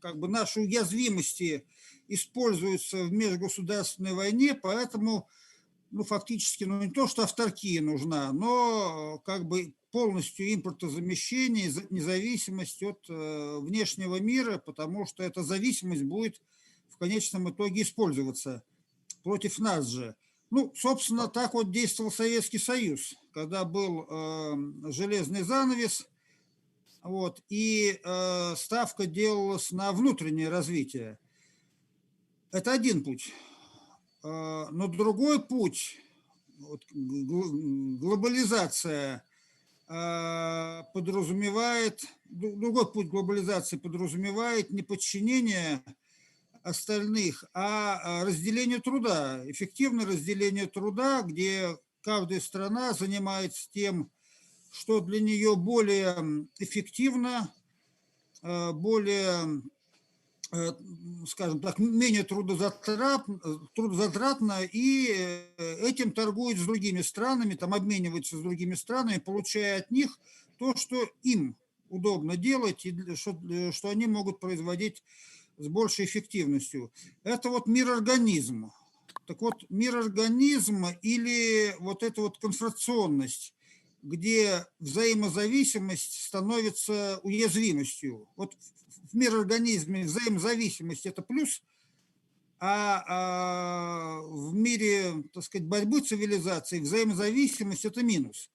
как бы наши уязвимости используются в межгосударственной войне, поэтому ну, фактически, ну, не то, что авторкия нужна, но как бы полностью импортозамещение, независимость от внешнего мира, потому что эта зависимость будет в конечном итоге использоваться против нас же. Ну, собственно, так вот действовал Советский Союз, когда был железный занавес, вот, и ставка делалась на внутреннее развитие. Это один путь. Но другой путь, вот, глобализация подразумевает, другой путь глобализации подразумевает не подчинение остальных, а разделение труда, эффективное разделение труда, где каждая страна занимается тем, что для нее более эффективно, более, скажем так, менее трудозатратно, и этим торгует с другими странами, там обменивается с другими странами, получая от них то, что им удобно делать, и что они могут производить с большей эффективностью. Это вот мир-организм. Так вот, мир-организм или вот эта вот конфронтационность, где взаимозависимость становится уязвимостью. Вот в мир-организме взаимозависимость – это плюс, а в мире, так сказать, борьбы цивилизаций взаимозависимость – это минус.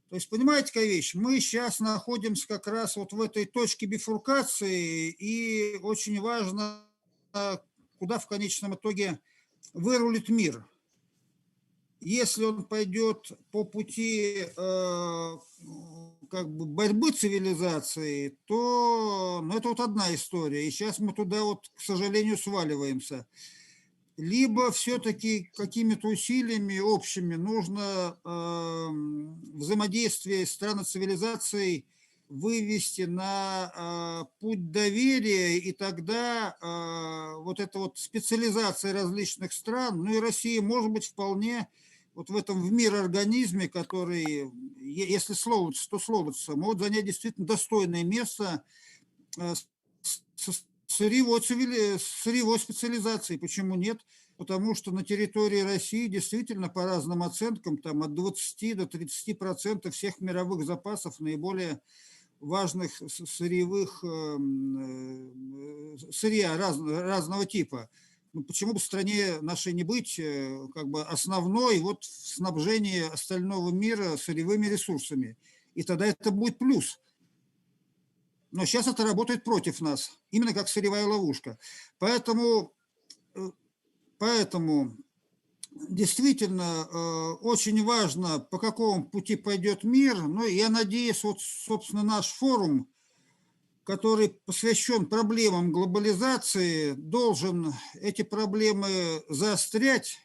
То есть, понимаете, какая вещь? Мы сейчас находимся как раз вот в этой точке бифуркации, и очень важно, куда в конечном итоге вырулит мир. Если он пойдет по пути как бы борьбы цивилизации, то ну, это вот одна история. И сейчас мы туда вот, к сожалению, сваливаемся. Либо все-таки какими-то усилиями общими нужно взаимодействие стран и цивилизаций вывести на путь доверия, и тогда вот эта вот специализация различных стран, ну и Россия может быть вполне вот в этом в мироорганизме, который, если словится, то словится, может занять действительно достойное место сырьевой специализации. Почему нет? Потому что на территории России действительно по разным оценкам там от 20 до 30% всех мировых запасов наиболее важных сырьевых сырья разного типа. Ну, почему бы в стране нашей не быть как бы основной вот в снабжении остального мира сырьевыми ресурсами? И тогда это будет плюс. Но сейчас это работает против нас, именно как сырьевая ловушка. Поэтому действительно очень важно, по какому пути пойдет мир. Ну, я надеюсь, вот, собственно, наш форум, который посвящен проблемам глобализации, должен эти проблемы заострять,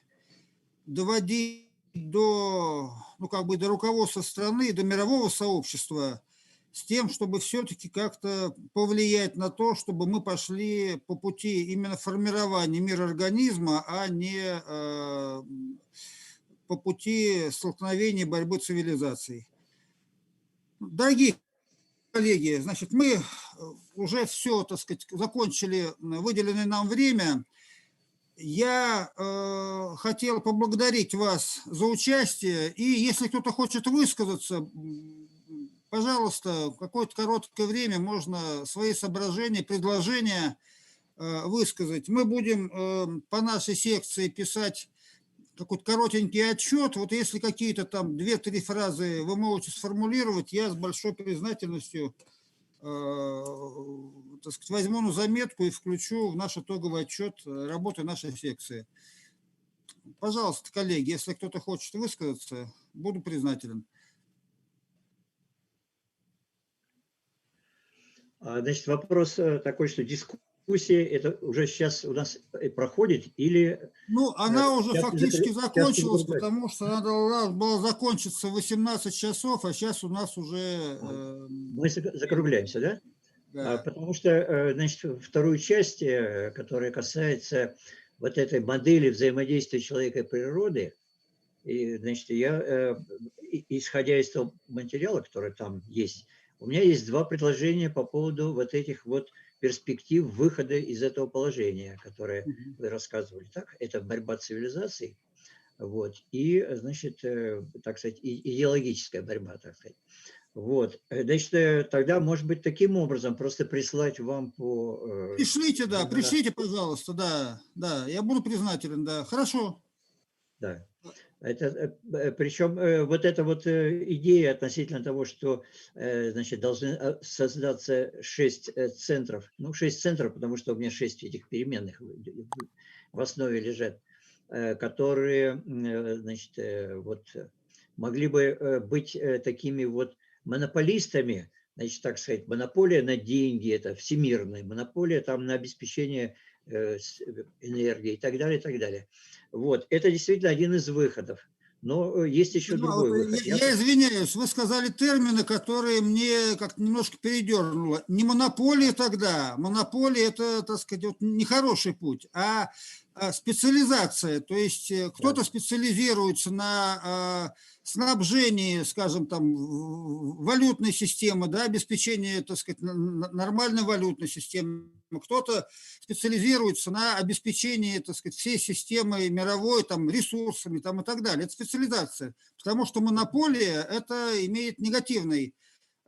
доводить до, ну, как бы до руководства страны, до мирового сообщества, с тем, чтобы все-таки как-то повлиять на то, чтобы мы пошли по пути именно формирования мироорганизма, а не по пути столкновения борьбы цивилизаций. Дорогие коллеги, значит, мы уже все, так сказать, закончили выделенное нам время. Я хотел поблагодарить вас за участие, и если кто-то хочет высказаться, пожалуйста, какое-то короткое время можно свои соображения, предложения высказать. Мы будем по нашей секции писать какой-то коротенький отчет. Вот если какие-то там 2-3 фразы вы можете сформулировать, я с большой признательностью так сказать, возьму на заметку и включу в наш итоговый отчет работы нашей секции. Пожалуйста, коллеги, если кто-то хочет высказаться, буду признателен. Значит, вопрос такой, что дискуссия это уже сейчас у нас проходит или... Ну, она уже фактически закончилась, потому что надо было закончиться в 18 часов, а сейчас у нас уже... Мы закругляемся, да? Да. Потому что, значит, вторую часть, которая касается вот этой модели взаимодействия человека и природы, И, значит, исходя из того материала, который там есть, у меня есть два предложения по поводу вот этих вот перспектив выхода из этого положения, которое вы рассказывали. Так, это борьба цивилизаций, вот, и, значит, так сказать, идеологическая борьба, так сказать. Вот, значит, тогда, может быть, таким образом просто прислать вам по... Пришлите, да, пришлите, пожалуйста, да, да, я буду признателен, да, хорошо. Да. Это, причем вот эта вот идея относительно того, что, значит, должны создаться 6 центров, ну, 6 центров, потому что у меня 6 этих переменных в основе лежат, которые, значит, вот могли бы быть такими вот монополистами, значит, так сказать, монополия на деньги, это всемирная, монополия там на обеспечение энергии и так далее, и так далее. Вот, это действительно один из выходов. Но есть еще другой выход. Я извиняюсь, вы сказали термины, которые мне как-то немножко передернуло. Не монополия тогда, монополия это, так сказать, вот нехороший путь, а специализация. То есть кто-то специализируется на снабжении, скажем, там, валютной системы, да, обеспечении, так сказать, нормальной валютной системы. Кто-то специализируется на обеспечении, так сказать, всей системы мировой, там, ресурсами там, и так далее. Это специализация, потому что монополия это имеет негативный,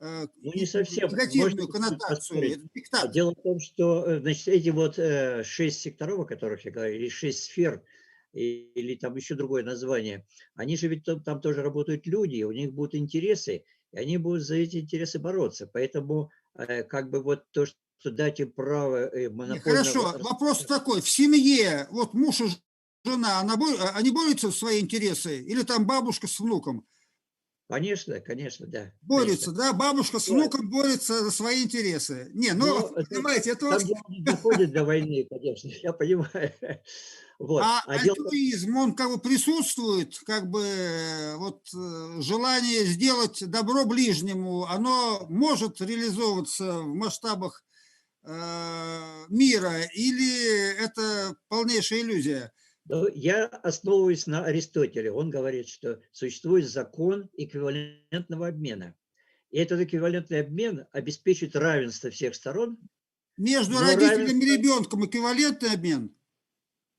ну, не совсем. негативную коннотацию. Это диктат. Дело в том, что, значит, эти вот 6 секторов, о которых я говорю, или 6 сфер, или там еще другое название, они же ведь там тоже работают люди, у них будут интересы, и они будут за эти интересы бороться. Поэтому как бы вот то, что дать им право монопольного... Хорошо, вопрос такой, в семье, вот муж и жена, они борются за свои интересы, или там бабушка с внуком? Конечно, конечно, да. Борются, конечно. да, бабушка с внуком борется за свои интересы. Не, ну, понимаете, это там вот... не доходит до войны, конечно, я понимаю. Вот. А дело... альтруизм, он как бы присутствует, как бы вот желание сделать добро ближнему, оно может реализовываться в масштабах мира, или это полнейшая иллюзия? Но я основываюсь на Аристотеле. Он говорит, что существует закон эквивалентного обмена. И этот эквивалентный обмен обеспечит равенство всех сторон. Между родителем и ребенком эквивалентный обмен?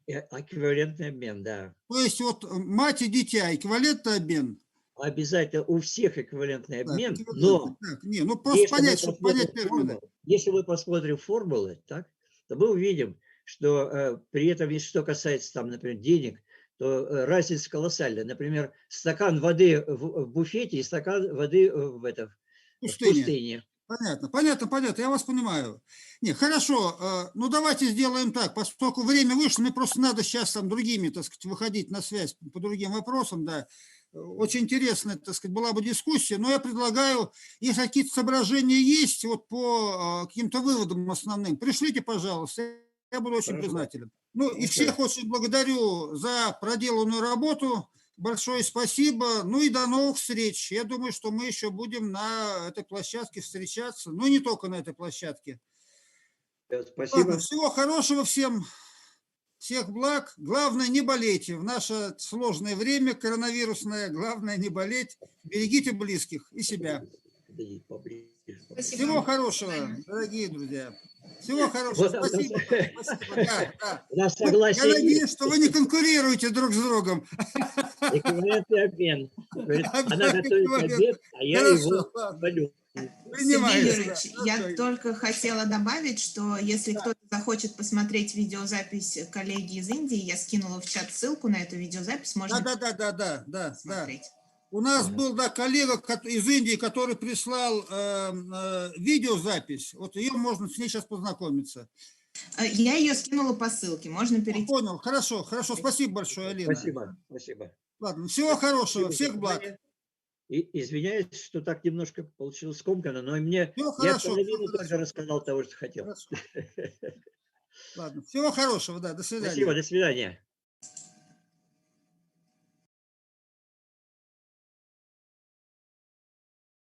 Эквивалентный обмен, да. То есть вот мать и дитя эквивалентный обмен? Обязательно у всех эквивалентный обмен, но не, ну просто понять термины. Если мы посмотрим формулы, так, то мы увидим, что при этом, если что касается, там, например, денег, то разница колоссальная. Например, стакан воды в буфете и стакан воды в пустыне. Понятно, я вас понимаю. Не, хорошо, ну давайте сделаем так, поскольку время вышло, мне просто надо сейчас там другими, так сказать, выходить на связь по другим вопросам, да. Очень интересная, так сказать, была бы дискуссия, но я предлагаю, если какие-то соображения есть, вот по каким-то выводам основным, пришлите, пожалуйста, я буду очень признателен. Ну и всех очень благодарю за проделанную работу. Большое спасибо. Ну и до новых встреч. Я думаю, что мы еще будем на этой площадке встречаться. Но не только на этой площадке. Спасибо. Ладно, всего хорошего всем. Всех благ. Главное, не болейте. В наше сложное время коронавирусное, главное не болеть. Берегите близких и себя. Спасибо. Всего хорошего, дорогие друзья. Всего хорошего. Спасибо. Я надеюсь, что вы не конкурируете друг с другом. Эквивалентный обмен. Она готовит обед, а я его болю. Сергей Юрьевич, я только хотела добавить, что если кто-то захочет посмотреть видеозапись коллеги из Индии, я скинула в чат ссылку на эту видеозапись, можно посмотреть. У нас был, да, коллега из Индии, который прислал видеозапись. Вот ее можно с ней сейчас познакомиться. Я ее скинула по ссылке, можно перейти. Понял, хорошо. Спасибо большое, Алина. Спасибо. Ладно, всего хорошего, всех благ. И извиняюсь, что так немножко получилось скомканно, но я половину тоже рассказал того, что хотел. Ладно, всего хорошего, да, до свидания. Спасибо, до свидания.